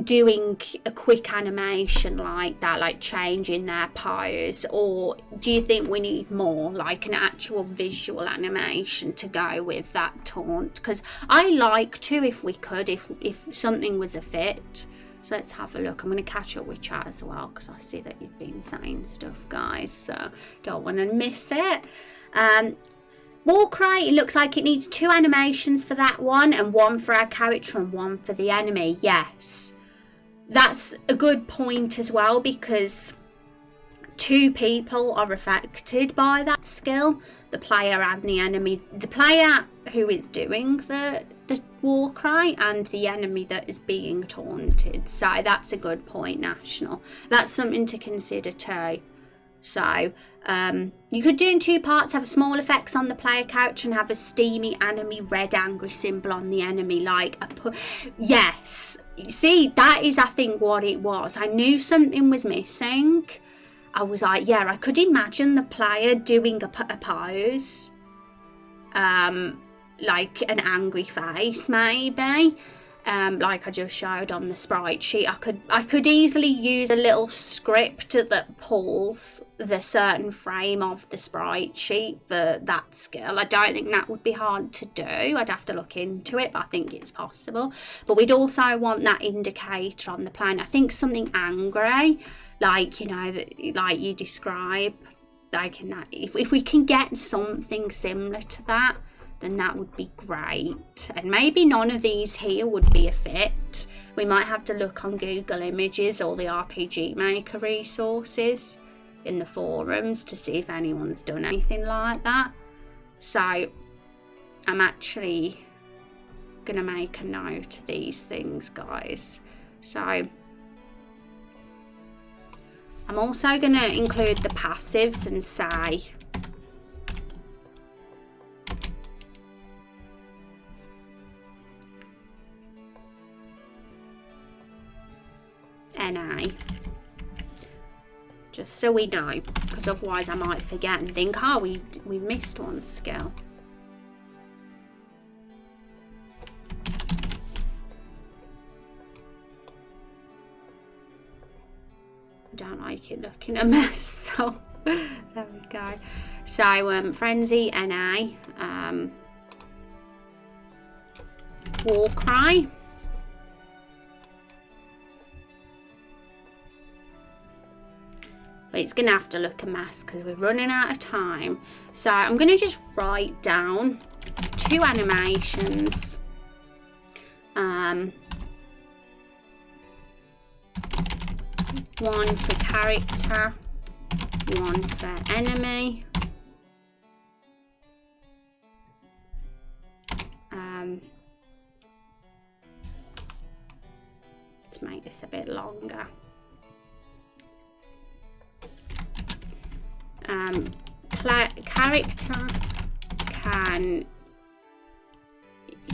Speaker 1: doing a quick animation like that, like changing their pose, or do you think we need more, like an actual visual animation to go with that taunt? Because I like to, if we could, if something was a fit. So let's have a look. I'm going to catch up with chat as well, because I see that you've been saying stuff, guys, so don't want to miss it. Warcry, it looks like it needs 2 animations for that one, and 1 for our character and 1 for the enemy. Yes, that's a good point as well, because 2 people are affected by that skill, the player and the enemy. The player who is doing the Warcry and the enemy that is being taunted. So that's a good point, National. That's something to consider too. So you could do in 2 parts, have small effects on the player character and have a steamy enemy red angry symbol on the enemy, like yes, see, that is I think what it was. I knew something was missing. I was like, yeah, I could imagine the player doing a pose, like an angry face maybe, like I just showed on the sprite sheet. I could easily use a little script that pulls the certain frame of the sprite sheet for that skill. I don't think that would be hard to do. I'd have to look into it, but I think it's possible. But we'd also want that indicator on the plane. I think something angry, like, you know, that, like you describe, like in that, if we can get something similar to that, then that would be great. And maybe none of these here would be a fit. We might have to look on Google Images or the RPG Maker resources in the forums to see if anyone's done anything like that. So I'm actually gonna make a note of these things, guys. So I'm also gonna include the passives and say NA, just so we know, because otherwise I might forget and think, oh, we missed one skill. I don't like it looking a mess, so there we go. So Frenzy NA, war cry. But it's going to have to look a mess because we're running out of time. So I'm going to just write down 2 animations. One for character, one for enemy. Let's make this a bit longer. Character can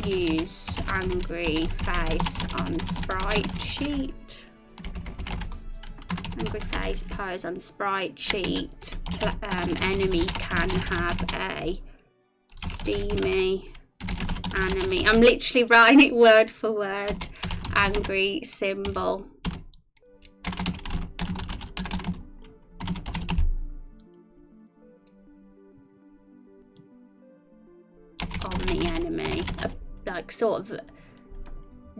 Speaker 1: use angry face on sprite sheet. Angry face pose on sprite sheet. Enemy can have a steamy enemy. I'm literally writing it word for word. Angry symbol. On the enemy. Like sort of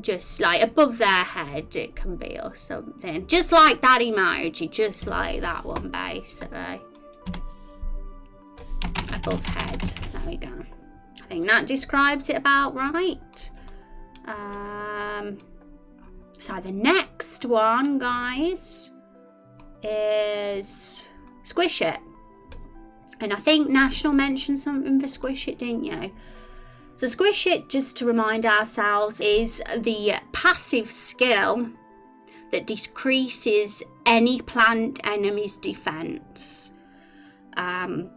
Speaker 1: just like above their head it can be or something. Just like that emoji. Just like that one basically. Above head. There we go. I think that describes it about right. So the next one, guys, is Squish It. And I think National mentioned something for Squish It, didn't you? So Squish It, just to remind ourselves, is the passive skill that decreases any plant enemy's defense. And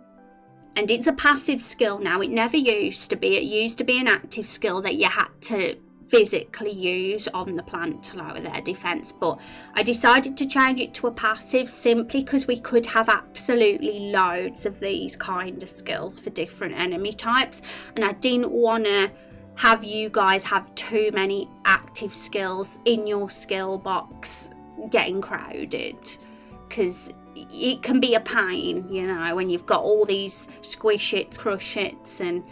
Speaker 1: it's a passive skill now. It never used to be. It used to be an active skill that you had to physically use on the plant to lower their defense, but I decided to change it to a passive simply because we could have absolutely loads of these kind of skills for different enemy types, and I didn't want to have you guys have too many active skills in your skill box getting crowded, because it can be a pain, you know, when you've got all these squish its, crush its, and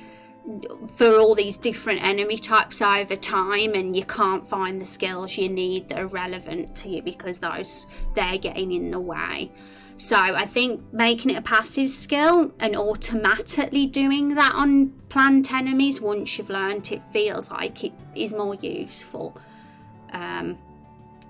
Speaker 1: for all these different enemy types over time, and you can't find the skills you need that are relevant to you because they're getting in the way. So I think making it a passive skill and automatically doing that on plant enemies once you've learned it feels like it is more useful.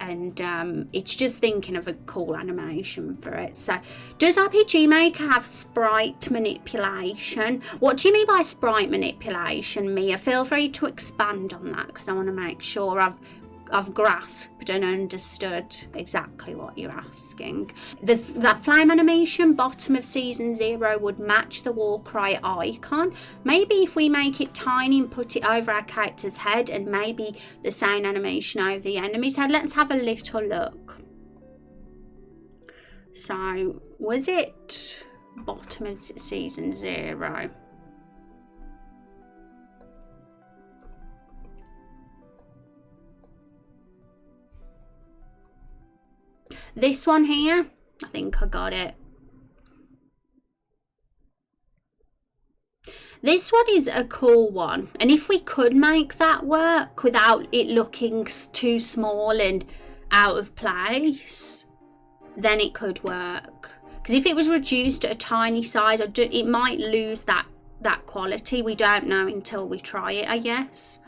Speaker 1: It's just thinking of a cool animation for it. So, does RPG Maker have sprite manipulation? What do you mean by sprite manipulation, Mia? Feel free to expand on that because I want to make sure I've grasped and understood exactly what you're asking. That flame animation, bottom of season 0, would match the war cry icon. Maybe if we make it tiny and put it over our character's head, and maybe the same animation over the enemy's head. Let's have a little look. So, was it bottom of season 0? This one here, I think I got it. This one is a cool one, and if we could make that work without it looking too small and out of place, then it could work. Because if it was reduced at a tiny size, it might lose that quality. We don't know until we try it, I guess.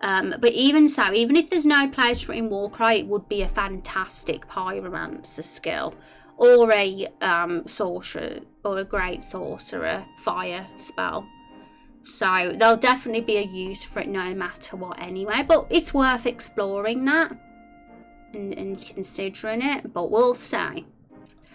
Speaker 1: But even so, even if there's no place for it in Warcry, it would be a fantastic pyromancer skill, or a sorcerer, or a great sorcerer fire spell. So there'll definitely be a use for it no matter what anyway, but it's worth exploring that and considering it, but we'll see.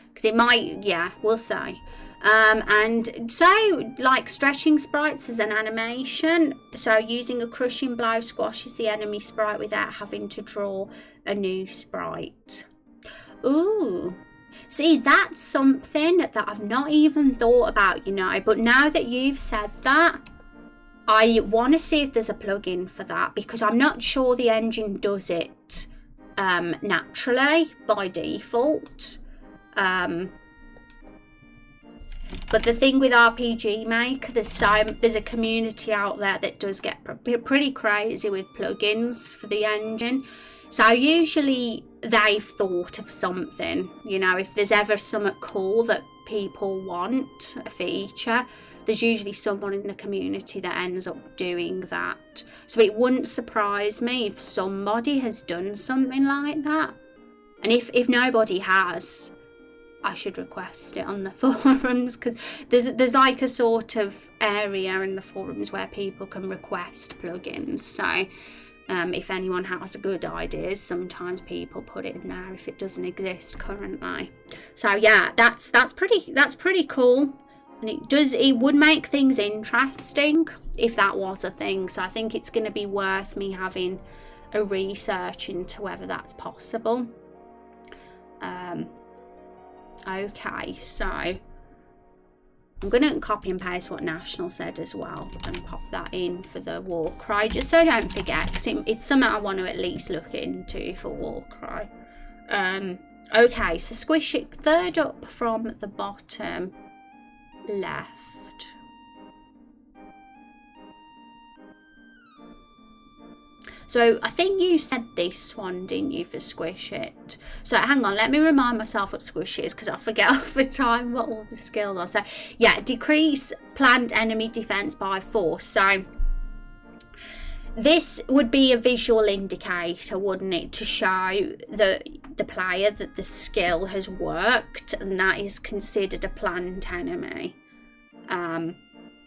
Speaker 1: Because it might, yeah, we'll see. And so, like stretching sprites as an animation, so using a crushing blow squashes the enemy sprite without having to draw a new sprite. Ooh, see, that's something that I've not even thought about, you know, but now that you've said that, I want to see if there's a plugin for that, because I'm not sure the engine does it naturally by default. But the thing with RPG Maker, there's a community out there that does get pretty crazy with plugins for the engine. So usually they've thought of something, you know, if there's ever something cool that people want, a feature, there's usually someone in the community that ends up doing that. So it wouldn't surprise me if somebody has done something like that. And if nobody has, I should request it on the forums, because there's like a sort of area in the forums where people can request plugins. So if anyone has good ideas, sometimes people put it in there if it doesn't exist currently. So yeah, that's pretty cool, and it would make things interesting if that was a thing. So I think it's going to be worth me having a research into whether that's possible. Okay, so I'm going to copy and paste what National said as well and pop that in for the Warcry, just so I don't forget, because it's something I want to at least look into for Warcry. Okay, so squish it third up from the bottom left. So I think you said this one, didn't you, for squish it? So hang on, let me remind myself what squish is, because I forget all the time what all the skills are. So yeah, decrease planned enemy defense by 4. So this would be a visual indicator, wouldn't it, to show the player that the skill has worked, and that is considered a planned enemy.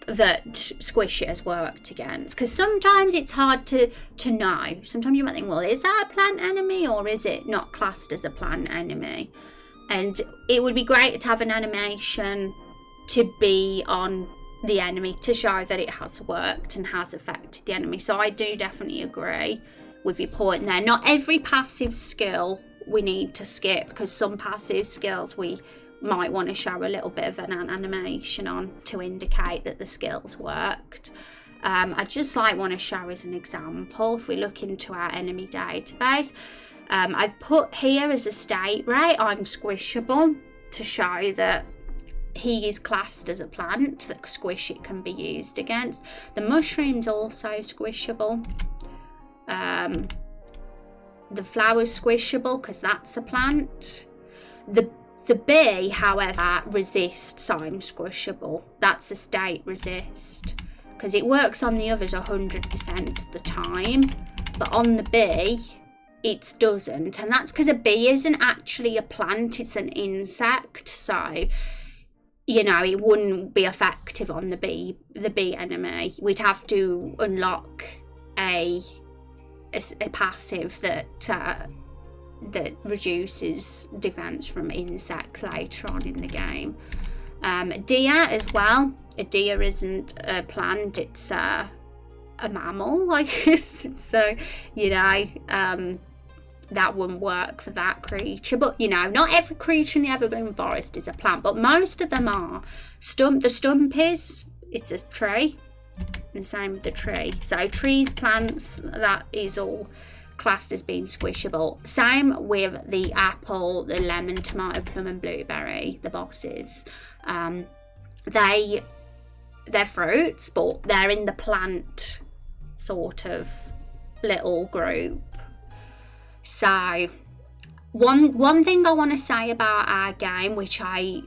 Speaker 1: That squish it has worked against, because sometimes it's hard to know. Sometimes you might think, well, is that a plant enemy or is it not classed as a plant enemy? And it would be great to have an animation to be on the enemy to show that it has worked and has affected the enemy. So I do definitely agree with your point there. Not every passive skill we need to skip, because some passive skills we might want to show a little bit of an animation on to indicate that the skills worked. I just want to show as an example, if we look into our enemy database, I've put here as a state rate, I'm squishable, to show that he is classed as a plant, that squish it can be used against. The mushroom's also squishable. The flower's squishable because that's a plant. The bee, however, resists, so I'm squishable. That's a state resist, because it works on the others 100% of the time, but on the bee it doesn't, and that's because a bee isn't actually a plant, it's an insect. So you know, it wouldn't be effective on the bee enemy. We'd have to unlock a passive that reduces defense from insects later on in the game. Deer as well. A deer isn't a plant, it's a mammal, I guess. So, you know, that wouldn't work for that creature. But, you know, not every creature in the Everbloom Forest is a plant, but most of them are. The stump is, it's a tree. The same with the tree. So trees, plants, that is all classed as being squishable. Same with the apple, the lemon, tomato, plum and blueberry, the bosses. They're fruits, but they're in the plant sort of little group. So one thing I want to say about our game, which I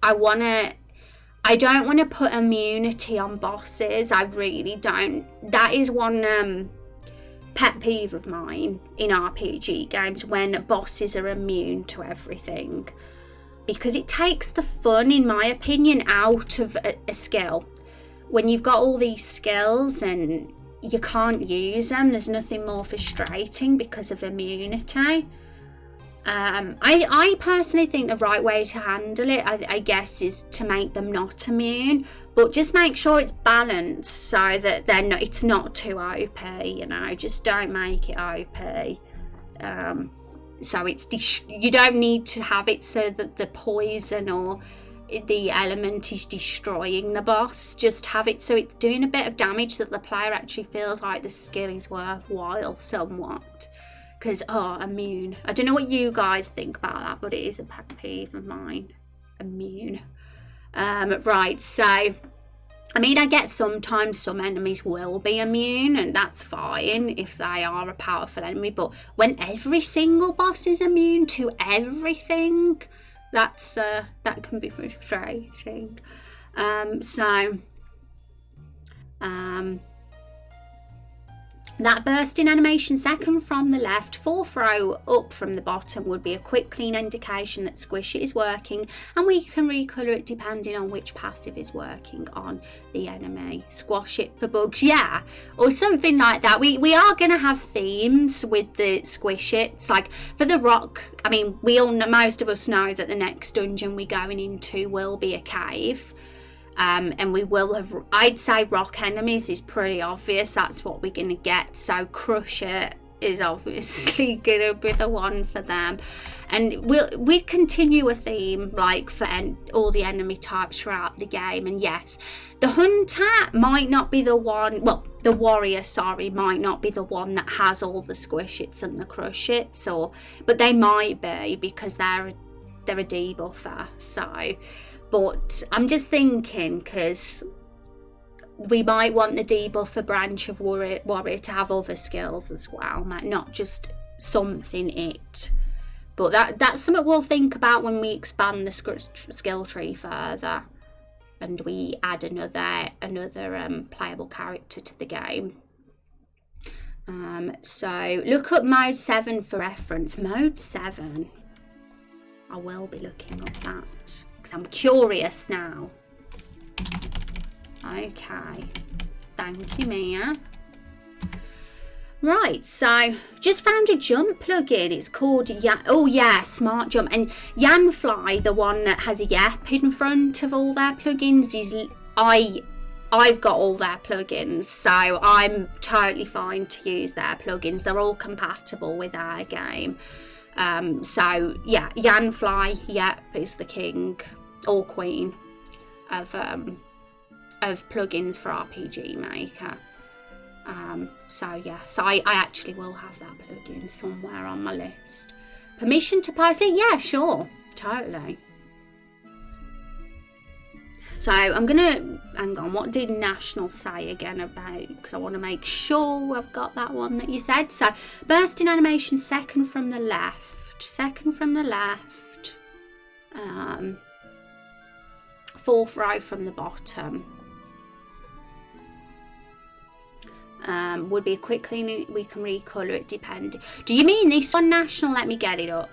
Speaker 1: don't want to put immunity on bosses. I really don't. That is one pet peeve of mine in RPG games, when bosses are immune to everything, because it takes the fun, in my opinion, out of a skill. When you've got all these skills and you can't use them, there's nothing more frustrating because of immunity. I personally think the right way to handle it, I guess, is to make them not immune, but just make sure it's balanced so that it's not too OP, you know, just don't make it OP. So you don't need to have it so that the poison or the element is destroying the boss. Just have it so it's doing a bit of damage, so that the player actually feels like the skill is worthwhile somewhat. Because, immune. I don't know what you guys think about that, but it is a pet peeve of mine. Immune. Right, so I mean, I get sometimes some enemies will be immune, and that's fine if they are a powerful enemy, but when every single boss is immune to everything, that's that can be frustrating. That bursting animation second from the left, fourth row up from the bottom would be a quick clean indication that Squish It is working, and we can recolour it depending on which passive is working on the enemy. Squash it for bugs, yeah, or something like that. We are going to have themes with the Squish It's, like for the rock. I mean, we all know, most of us know that the next dungeon we're going into will be a cave. And we will have, I'd say rock enemies is pretty obvious, that's what we're going to get, so Crush It is obviously going to be the one for them, and we continue a theme like for all the enemy types throughout the game. And yes, the hunter might not be the one, well, the warrior, sorry, might not be the one that has all the Squish Its and the Crush Its, but they might be because they're a debuffer, so. But I'm just thinking, because we might want the debuffer branch of warrior to have other skills as well, not just something it. But that's something we'll think about when we expand the skill tree further, and we add another playable character to the game. So look up mode 7 for reference. Mode 7. I will be looking up that. I'm curious now. Okay, thank you, Mia. Right, so just found a jump plugin. It's called Smart Jump, and Yanfly, the one that has a yep in front of all their plugins, is I've got all their plugins, so I'm totally fine to use their plugins. They're all compatible with our game. So yeah, Yanfly, yep, is the king or queen of plugins for RPG Maker. So yeah, so I actually will have that plugin somewhere on my list. Permission to post it? Yeah, sure, totally. So I'm gonna hang on. What did National say again about? Because I want to make sure I've got that one that you said. So bursting animation second from the left. Second from the left. Fourth row from the bottom. Would be a quick clean. We can recolour it depending. Do you mean this one, National? Let me get it up.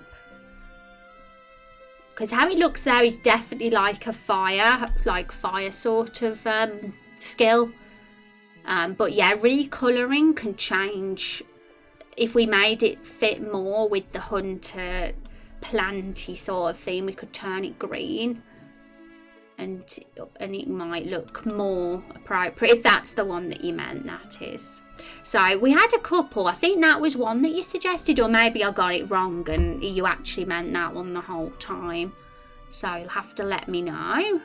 Speaker 1: Because how it looks there is definitely like a fire sort of skill. But yeah, recolouring can change. If we made it fit more with the hunter planty sort of theme, we could turn it green. And it might look more appropriate, if that's the one that you meant, that is. So we had a couple. I think that was one that you suggested, or maybe I got it wrong and you actually meant that one the whole time. So you'll have to let me know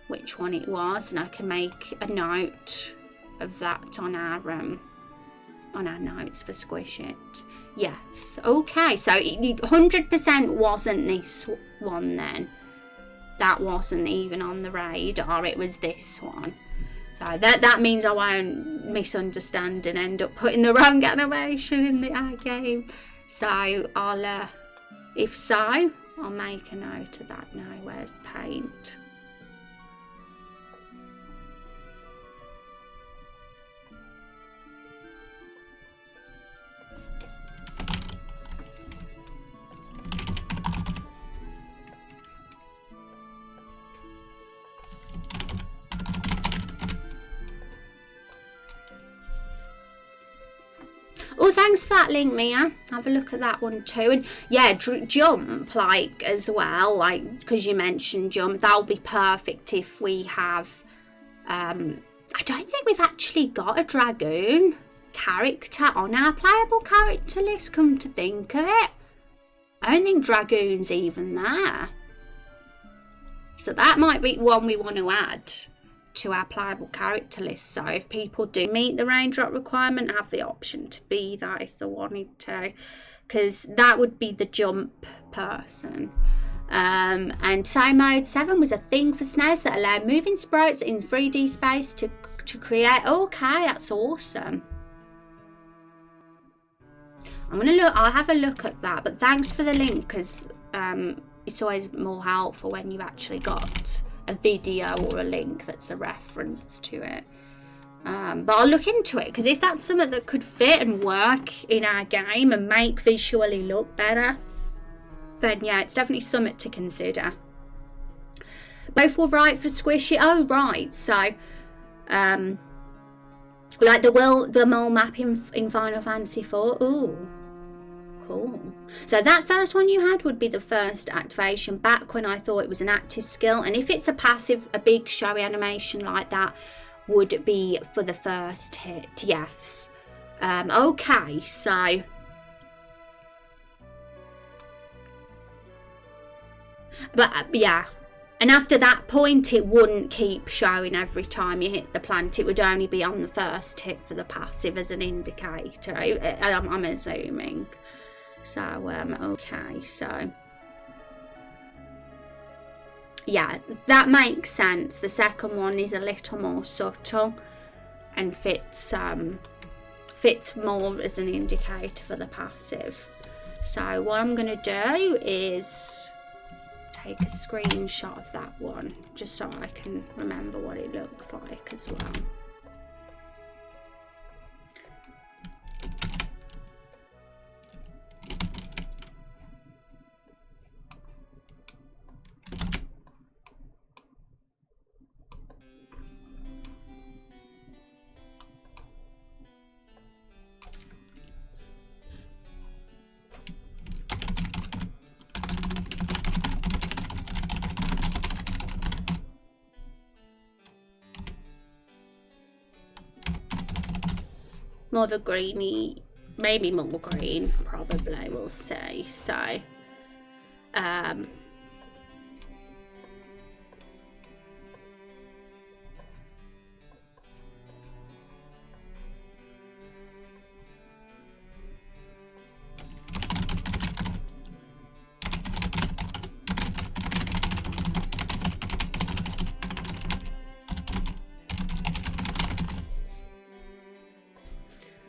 Speaker 1: which one it was, and I can make a note of that on our notes for Squish It. Yes, okay, so 100% wasn't this one then. That wasn't even on the radar, it was this one. So that means I won't misunderstand and end up putting the wrong animation in the game. So I'll, if so, I'll make a note of that now. Where's paint? Oh, thanks for that link, Mia. Have a look at that one too. And yeah, jump, like, as well, like, because you mentioned jump, that'll be perfect if we have, I don't think we've actually got a dragoon character on our playable character list, come to think of it. I don't think dragoon's even there. So that might be one we want to add to our playable character list, so if people do meet the raindrop requirement, have the option to be that if they wanted to, because that would be the jump person. And so mode 7 was a thing for SNES that allowed moving sprites in 3D space to create. Okay, that's awesome. I'll have a look at that, but thanks for the link, because it's always more helpful when you've actually got a video or a link that's a reference to it. But I'll look into it, because if that's something that could fit and work in our game and make visually look better, then yeah, it's definitely something to consider. Both were right for squishy. Oh right, so like the mole map in Final Fantasy IV. Ooh, cool. So that first one you had would be the first activation, back when I thought it was an active skill, and if it's a passive, a big showy animation like that would be for the first hit. Yes. Okay, so but yeah, and after that point it wouldn't keep showing every time you hit the plant. It would only be on the first hit for the passive as an indicator, I'm assuming. So okay, so yeah, that makes sense. The second one is a little more subtle and fits more as an indicator for the passive. So what I'm going to do is take a screenshot of that one, just so I can remember what it looks like as well. More of a greeny, maybe more green, probably, we'll see. So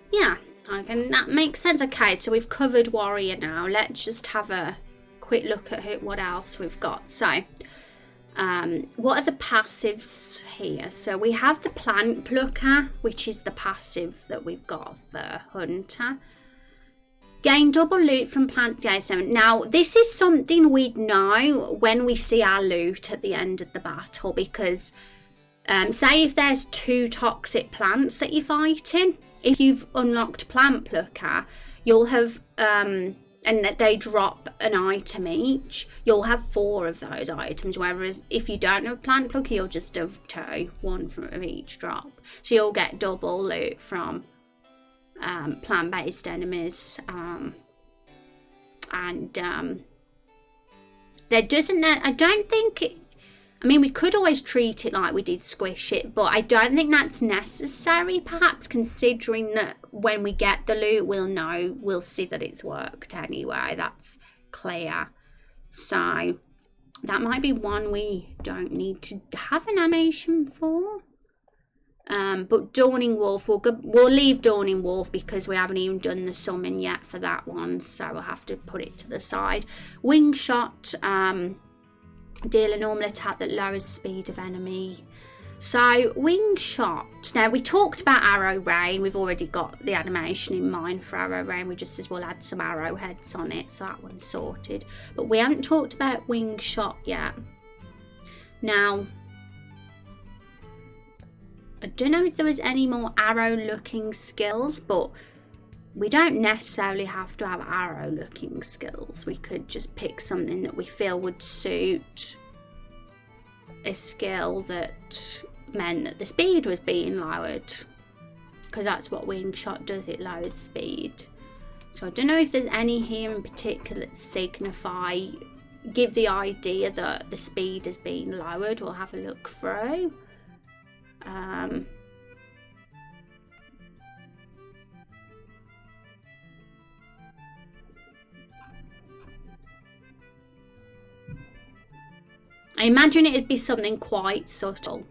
Speaker 1: yeah, and that makes sense. Okay, so we've covered warrior now. Let's just have a quick look at what else we've got. So what are the passives here? So we have the plant plucker, which is the passive that we've got for hunter. Gain double loot from plant day 7. Now this is something we'd know when we see our loot at the end of the battle, because say if there's 2 toxic plants that you're fighting, if you've unlocked plant plucker, you'll have and they drop an item each, you'll have 4 of those items, whereas if you don't have plant plucker, you'll just have 2, 1 from each drop. So you'll get double loot from plant-based enemies, and there doesn't, I don't think I mean, we could always treat it like we did squish it, but I don't think that's necessary, perhaps, considering that when we get the loot, we'll see that it's worked anyway. That's clear. So that might be one we don't need to have an animation for. But Dawning Wolf, we'll leave Dawning Wolf because we haven't even done the summon yet for that one, so we'll have to put it to the side. Wing Shot, deal a normal attack that lowers speed of enemy. So Wing Shot, now we talked about Arrow Rain, we've already got the animation in mind for Arrow Rain, we just says we'll add some arrowheads on it, so that one's sorted. But we haven't talked about Wing Shot yet. Now, I don't know if there was any more arrow looking skills, but we don't necessarily have to have arrow looking skills. We could just pick something that we feel would suit a skill that meant that the speed was being lowered, because that's what Wing Shot does, it lowers speed. So I don't know if there's any here in particular that signify, give the idea that the speed is being lowered. We'll have a look through. I imagine it'd be something quite subtle.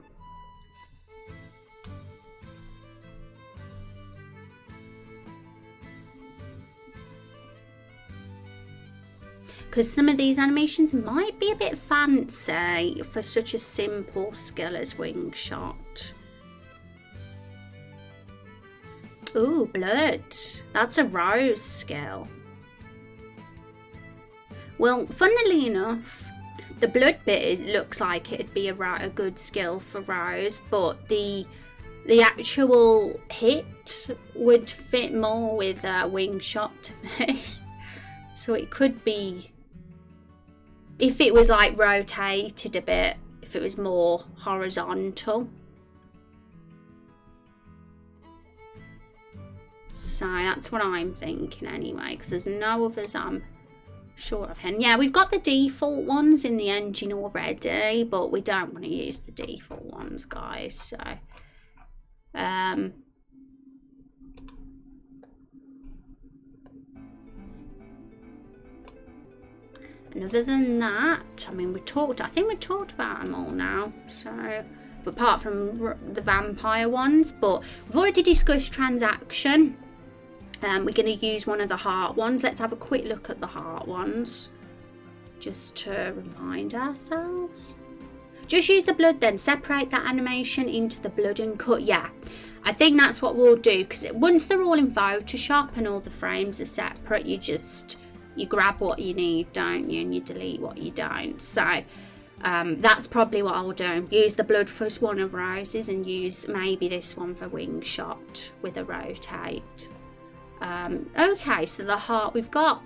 Speaker 1: Because some of these animations might be a bit fancy for such a simple skill as wing shot. Ooh, blood. That's a Rose skill. Well, funnily enough, the blood bit looks like it'd be a good skill for Rose, but the actual hit would fit more with wing shot to me. So it could be, if it was like rotated a bit, if it was more horizontal. So that's what I'm thinking anyway, because there's no others I'm sure of. And yeah, we've got the default ones in the engine already, but we don't want to use the default ones, guys. So and other than that, I mean, I think we talked about them all now. So, apart from the vampire ones, but we've already discussed transaction. We're going to use one of the heart ones. Let's have a quick look at the heart ones, just to remind ourselves. Just use the blood then. Separate that animation into the blood and cut. Yeah, I think that's what we'll do, because once they're all in Photoshop and all the frames are separate, you grab what you need, don't you, and you delete what you don't. So that's probably what I'll do. Use the blood for one of Rose's and use maybe this one for wing shot with a rotate. Okay, so the heart we've got.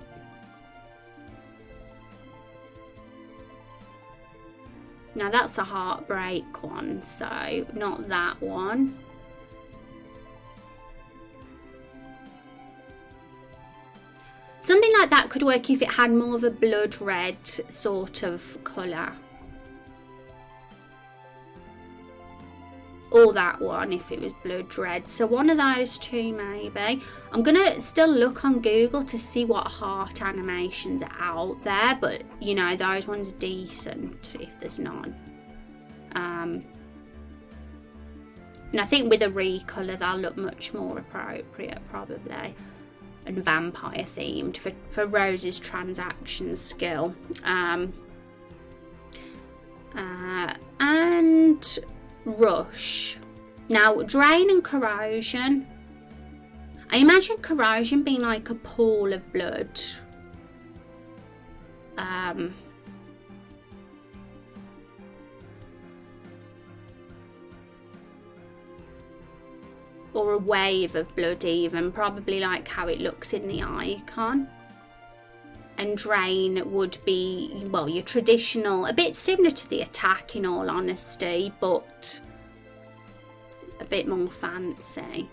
Speaker 1: Now that's a heartbreak one, so not that one. Something like that could work if it had more of a blood red sort of colour. Or that one if it was blood red. So one of those two maybe. I'm going to still look on Google to see what heart animations are out there. But, you know, those ones are decent if there's none. And I think with a recolour they'll look much more appropriate probably. And vampire themed for Rose's transaction skill. And rush. Now drain and corrosion. I imagine corrosion being like a pool of blood. Or a wave of blood even, probably like how it looks in the icon. And drain would be, well, your traditional, a bit similar to the attack in all honesty, but a bit more fancy.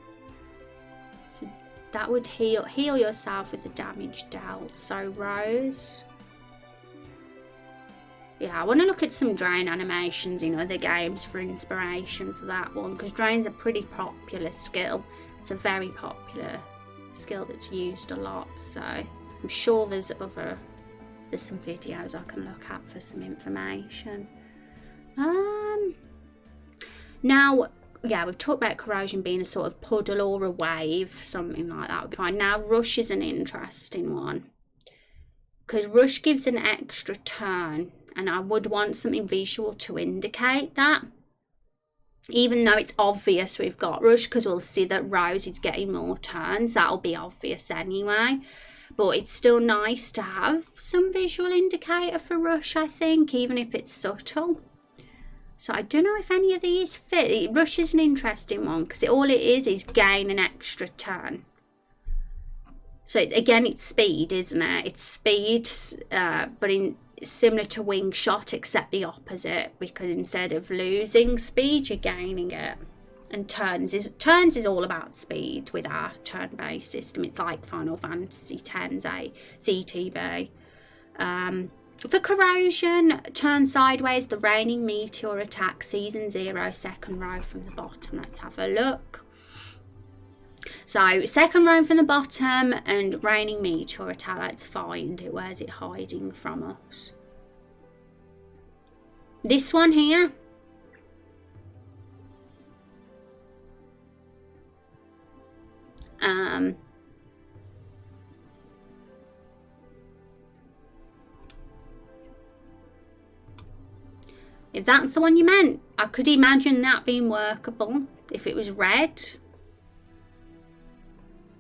Speaker 1: So that would heal yourself with the damage dealt. So Rose. Yeah, I want to look at some drain animations in other games for inspiration for that one, because drain's a pretty popular skill. It's a very popular skill that's used a lot, so I'm sure there's some videos I can look at for some information. Now, yeah, we've talked about corrosion being a sort of puddle or a wave, something like that would be fine. Now, rush is an interesting one, because rush gives an extra turn, and I would want something visual to indicate that. Even though it's obvious we've got rush, because we'll see that Rose is getting more turns, that'll be obvious anyway. But it's still nice to have some visual indicator for rush, I think, even if it's subtle. So I don't know if any of these fit. Rush is an interesting one, because all it is gain an extra turn. So it's speed, isn't it? It's speed, but similar to wing shot, except the opposite, because instead of losing speed, you're gaining it. And turns is all about speed with our turn-based system. It's like Final Fantasy X's CTB. For corrosion, turn sideways, the raining meteor attack, season 0, second row from the bottom. Let's have a look. So second row from the bottom and raining meteor attack. Let's find it. Where's it hiding from us? This one here. If that's the one you meant, I could imagine that being workable if it was red.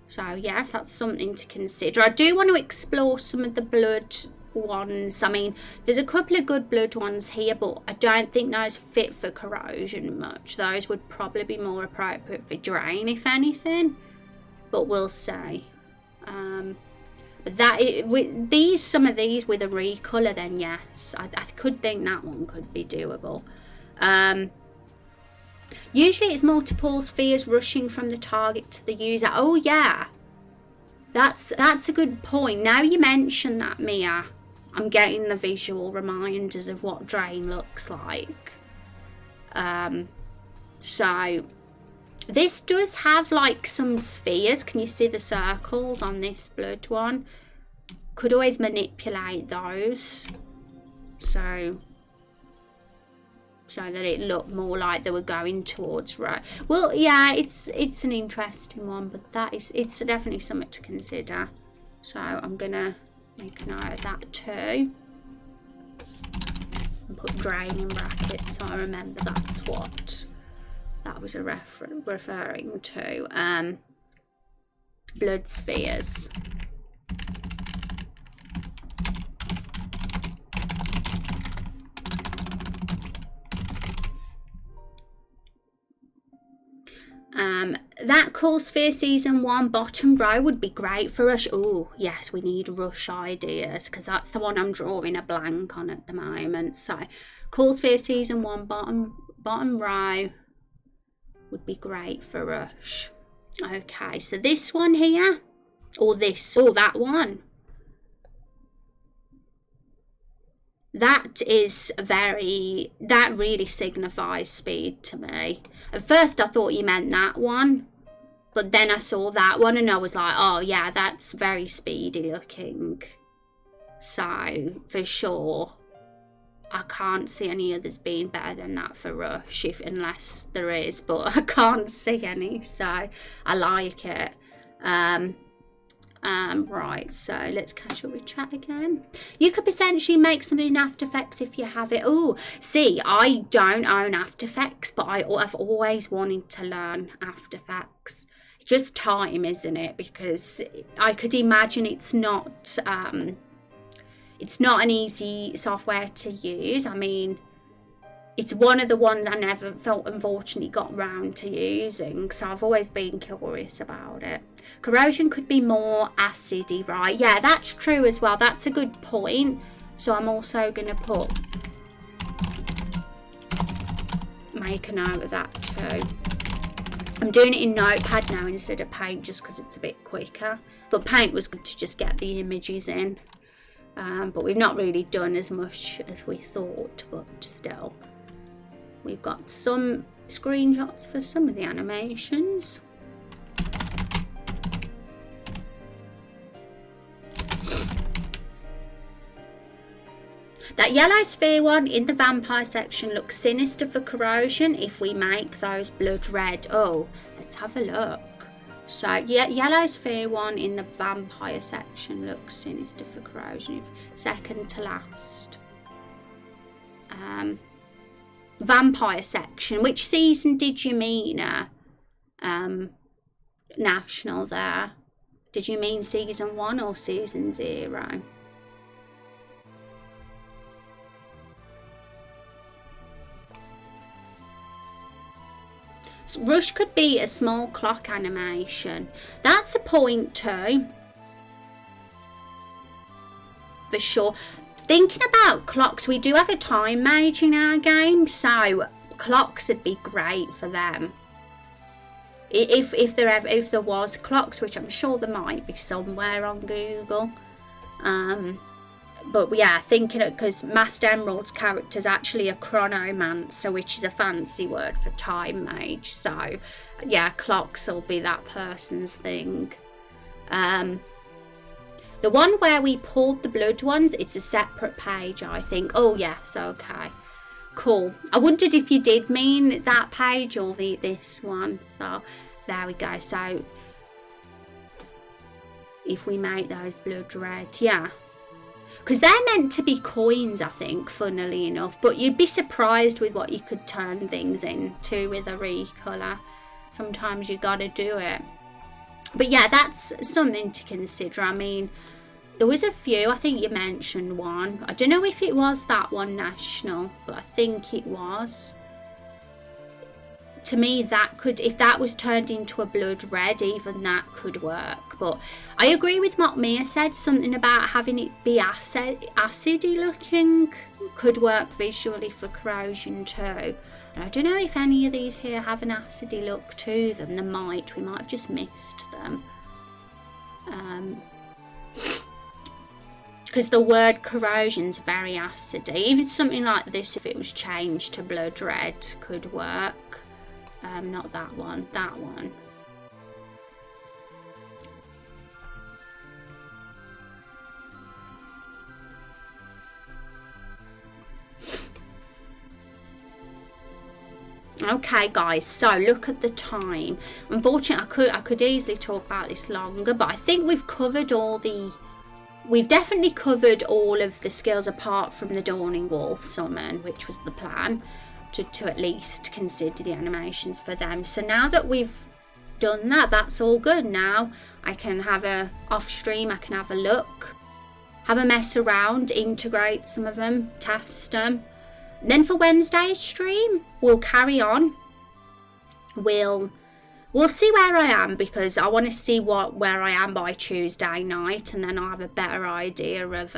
Speaker 1: So yes, that's something to consider. I do want to explore some of the blood ones. I mean, there's a couple of good blood ones here, but I don't think those fit for corrosion much. Those would probably be more appropriate for drain, if anything. But we'll see. With these, some of these with a recolor, then yes, I could think that one could be doable. Usually it's multiple spheres rushing from the target to the user. Oh yeah, that's a good point. Now you mention that, Mia, I'm getting the visual reminders of what drain looks like. So this does have like some spheres. Can you see the circles on this blood one? Could always manipulate those so that it looked more like they were going towards right. Well, yeah, it's an interesting one, but it's definitely something to consider. So I'm gonna make a note of that too and put drain in brackets so I remember that's what that was referring to. Blood spheres. That Cool Sphere Season 1 bottom row would be great for Rush. Oh, yes, we need Rush ideas because that's the one I'm drawing a blank on at the moment. So, Cool Sphere Season 1 bottom row would be great for Rush. Okay, so this one here, or that one. That really signifies speed to me. At first I thought you meant that one, but then I saw that one and I was like, oh yeah, that's very speedy looking. So for sure, I can't see any others being better than that for Rush, unless there is, but I can't see any, so I like it. Right, so let's catch up with chat again. You could potentially make something in After Effects if you have it. Oh, see, I don't own After Effects, but I've always wanted to learn After Effects. Just time, isn't it? Because I could imagine it's not an easy software to use. I mean, it's one of the ones I never unfortunately got round to using, so I've always been curious about it. Corrosion could be more acidy, right? Yeah, that's true as well. That's a good point. So I'm also going to make a note of that too. I'm doing it in Notepad now instead of Paint just because it's a bit quicker. But Paint was good to just get the images in. But we've not really done as much as we thought, but still. We've got some screenshots for some of the animations. That yellow sphere one in the vampire section looks sinister for corrosion if we make those blood red. Oh, let's have a look. So, yeah, yellow sphere one in the vampire section looks sinister for corrosion. Second to last. Vampire section. Which season did you mean? National there. Did you mean season 1 or season 0? Rush could be a small clock animation. That's a point too. For sure. Thinking about clocks, we do have a time mage in our game, so clocks would be great for them. If there was clocks, which I'm sure there might be somewhere on Google. But yeah, thinking it because Master Emerald's character is actually a chronomancer, which is a fancy word for time mage. So yeah, clocks will be that person's thing. The one where we pulled the blood ones, it's a separate page, I think. Oh yes, okay. Cool. I wondered if you did mean that page or this one. So there we go. So if we make those blood red, yeah. Because they're meant to be coins, I think, funnily enough. But you'd be surprised with what you could turn things into with a recolour. Sometimes you got to do it. But yeah, that's something to consider. I mean, there was a few. I think you mentioned one. I don't know if it was that one national, but I think it was. To me, that could, if that was turned into a blood red, even that could work. But I agree with what Mia said. Something about having it be acidy looking could work visually for corrosion too. And I don't know if any of these here have an acidy look to them. They might. We might have just missed them. Because the word corrosion's very acidy. Even something like this, if it was changed to blood red, could work. Not that one, that one. Okay guys, so look at the time. Unfortunately, I could easily talk about this longer, but I think we've covered we've definitely covered all of the skills apart from the Dawning Wolf summon, which was the plan. To at least consider the animations for them. So now that we've done that, that's all good. Now I can have a off stream, I can have a look, have a mess around, integrate some of them, test them. And then for Wednesday's stream, we'll carry on. We'll see where I am, because I want to see where I am by Tuesday night, and then I'll have a better idea of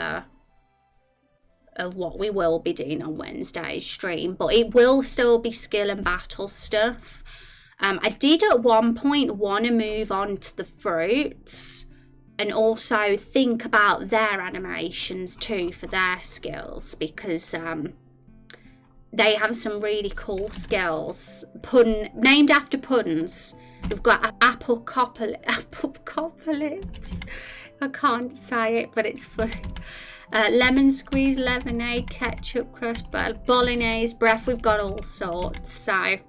Speaker 1: what we will be doing on Wednesday's stream. But it will still be skill and battle stuff. I did at one point want to move on to the fruits and also think about their animations too for their skills, because they have some really cool skills named after puns. We've got apple copper lips. I can't say it, but it's funny. Lemon squeeze, lemonade, ketchup crust, bolognese, breath. We've got all sorts. So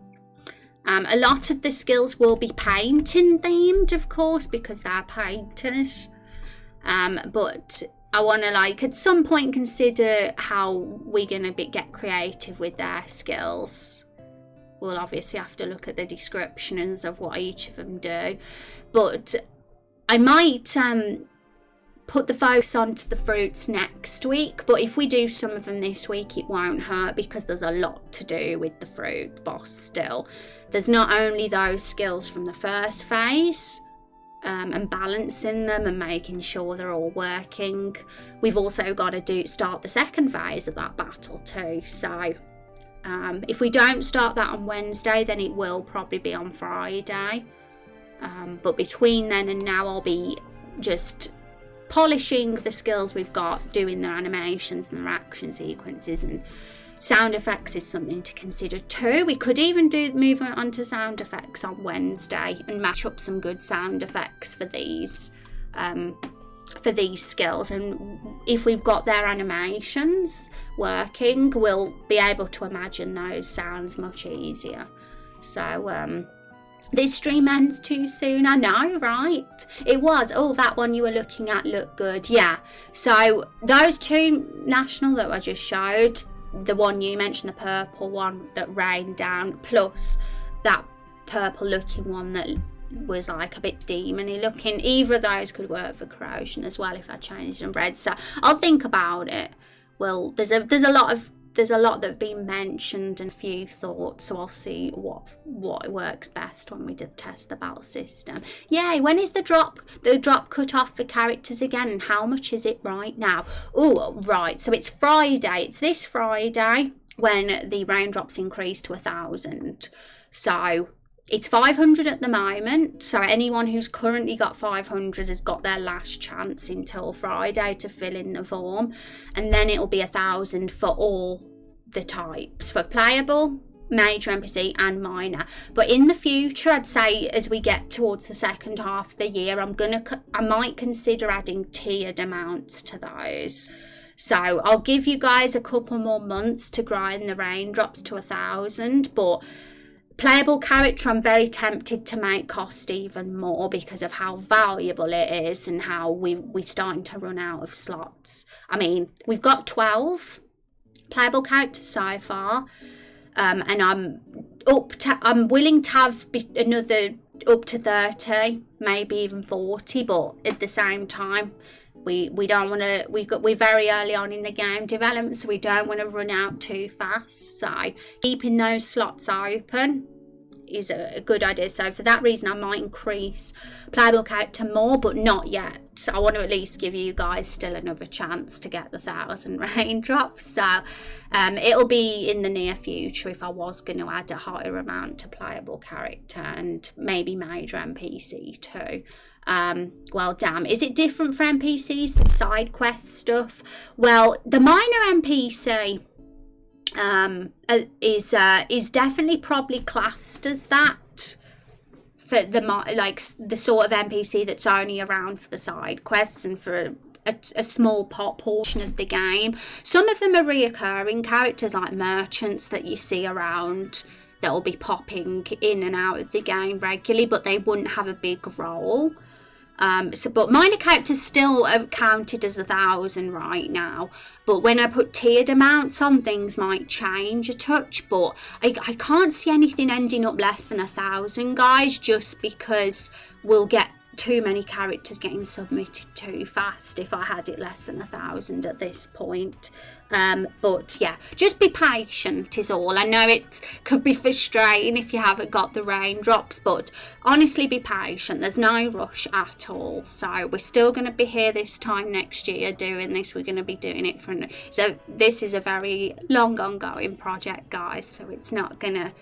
Speaker 1: a lot of the skills will be painting themed, of course, because they're painters. But I want to, like, at some point consider how we're going to get creative with their skills. We'll obviously have to look at the descriptions of what each of them do. But I might put the focus onto the fruits next week, but if we do some of them this week, it won't hurt, because there's a lot to do with the fruit boss still. There's not only those skills from the first phase, and balancing them and making sure they're all working. We've also got to start the second phase of that battle too. So if we don't start that on Wednesday, then it will probably be on Friday. But between then and now, I'll be just polishing the skills we've got, doing their animations and their action sequences, and sound effects is something to consider too. We could even move on to sound effects on Wednesday and match up some good sound effects for these skills. And if we've got their animations working, we'll be able to imagine those sounds much easier. So this stream ends too soon, I know, right? It was. Oh, that one you were looking at looked good. Yeah. So those two national that I just showed, the one you mentioned, the purple one that rained down, plus that purple looking one that was like a bit demony looking, either of those could work for corrosion as well if I changed them red. So I'll think about it. Well, there's a lot that have been mentioned and a few thoughts, so I'll see what works best when we test the battle system. Yay! When is the drop cut off for characters again, and how much is it right now? Oh, right. So it's Friday. It's this Friday when the raindrops increase to 1,000. So it's 500 at the moment. So anyone who's currently got 500 has got their last chance until Friday to fill in the form, and then it'll be 1,000 for all the types, for playable, major NPC and minor. But in the future, I'd say as we get towards the second half of the year, I might consider adding tiered amounts to those. So I'll give you guys a couple more months to grind the raindrops to 1,000, but playable character I'm very tempted to make cost even more because of how valuable it is and how we're starting to run out of slots. I mean, we've got 12 playable characters so far, and I'm willing to have another up to 30, maybe even 40, but at the same time we don't want to, we're very early on in the game development, so we don't want to run out too fast. So keeping those slots open is a good idea. So for that reason I might increase playable character more, but not yet. So I want to at least give you guys still another chance to get the 1,000 raindrops. So it'll be in the near future if I was going to add a higher amount to playable character and maybe major NPC too. Well, damn, is it different for NPCs than side quest stuff? Well, the minor NPC is definitely probably classed as that for the sort of NPC that's only around for the side quests and for a small portion of the game. Some of them are reoccurring characters like merchants that you see around that will be popping in and out of the game regularly, but they wouldn't have a big role. But minor characters still are counted as 1,000 right now. But when I put tiered amounts on, things might change a touch. But I can't see anything ending up less than 1,000, guys, just because we'll get too many characters getting submitted too fast if I had it less than 1,000 at this point. But yeah, just be patient is all. I know it could be frustrating if you haven't got the raindrops, but honestly be patient. There's no rush at all. So we're still going to be here this time next year doing this. We're going to be doing it so this is a very long ongoing project, guys, so it's not going to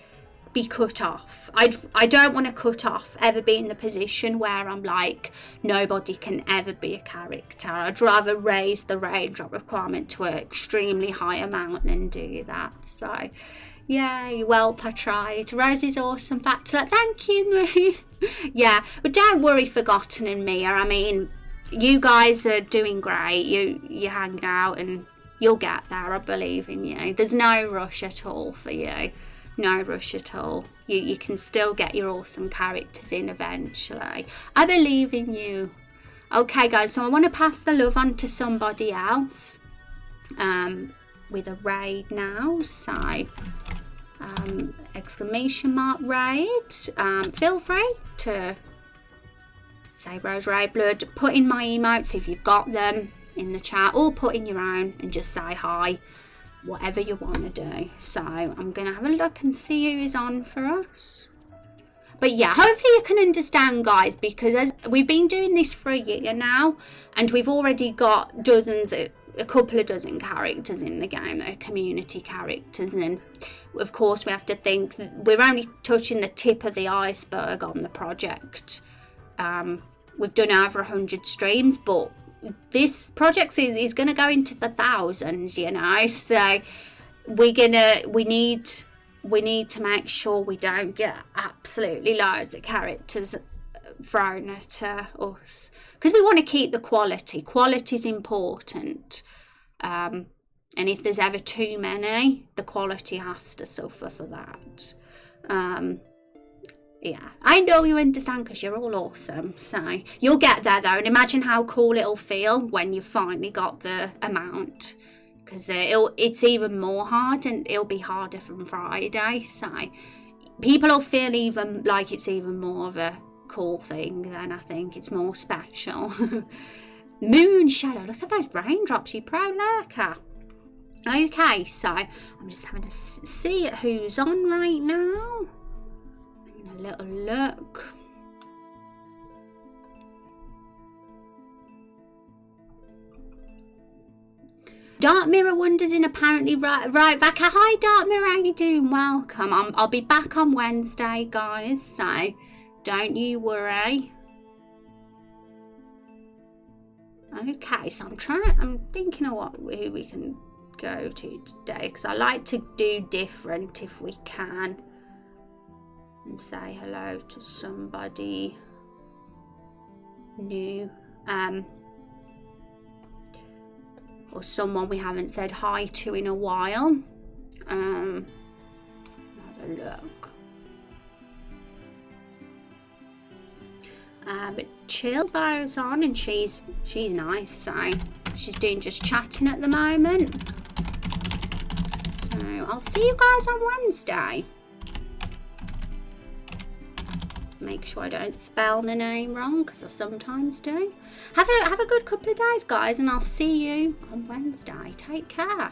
Speaker 1: be cut off. I don't want to cut off, ever be in the position where I'm like, nobody can ever be a character. I'd rather raise the raindrop requirement to an extremely high amount than do that. So yay, well, I tried. Rosie's awesome. Back to that. Thank you, Moon. Yeah, but don't worry, Forgotten and Mia. I mean, you guys are doing great. You're hanging out and you'll get there. I believe in you. There's no rush at all for you. No rush at all. You can still get your awesome characters in eventually. I believe in you. Okay, guys, so I want to pass the love on to somebody else with a raid now. So, exclamation mark raid. Feel free to say Rose Raid Blood. Put in my emotes if you've got them in the chat, or put in your own and just say hi. Whatever you want to do. So I'm going to have a look and see who is on for us. But yeah, hopefully you can understand, guys, because as we've been doing this for a year now, and we've already got a couple of dozen characters in the game that are community characters, and of course we have to think that we're only touching the tip of the iceberg on the project. We've done over 100 streams, but this project is going to go into the thousands, you know, so we need to make sure we don't get absolutely loads of characters thrown at us, because we want to keep the quality. Quality is important, and if there's ever too many, the quality has to suffer for that. Yeah, I know you understand because you're all awesome. So you'll get there though, and imagine how cool it'll feel when you finally got the amount, because it's even more hard, and it'll be harder from Friday. So people will feel even like it's even more of a cool thing. Then I think it's more special. Moon Shadow, look at those raindrops, you pro lurker. Okay, so I'm just having to see who's on right now. A little look. Dark Mirror wanders in apparently right back. Hi Dark Mirror, how you doing? Welcome. I'll be back on Wednesday, guys, so don't you worry. Okay, so I'm thinking of who we can go to today, because I like to do different if we can. And say hello to somebody new. or someone we haven't said hi to in a while. Have a look. But Chill goes on, and she's nice, so she's doing just chatting at the moment. So I'll see you guys on Wednesday. Make sure I don't spell the name wrong, because I sometimes do. Have a good couple of days, guys, and I'll see you on Wednesday. Take care.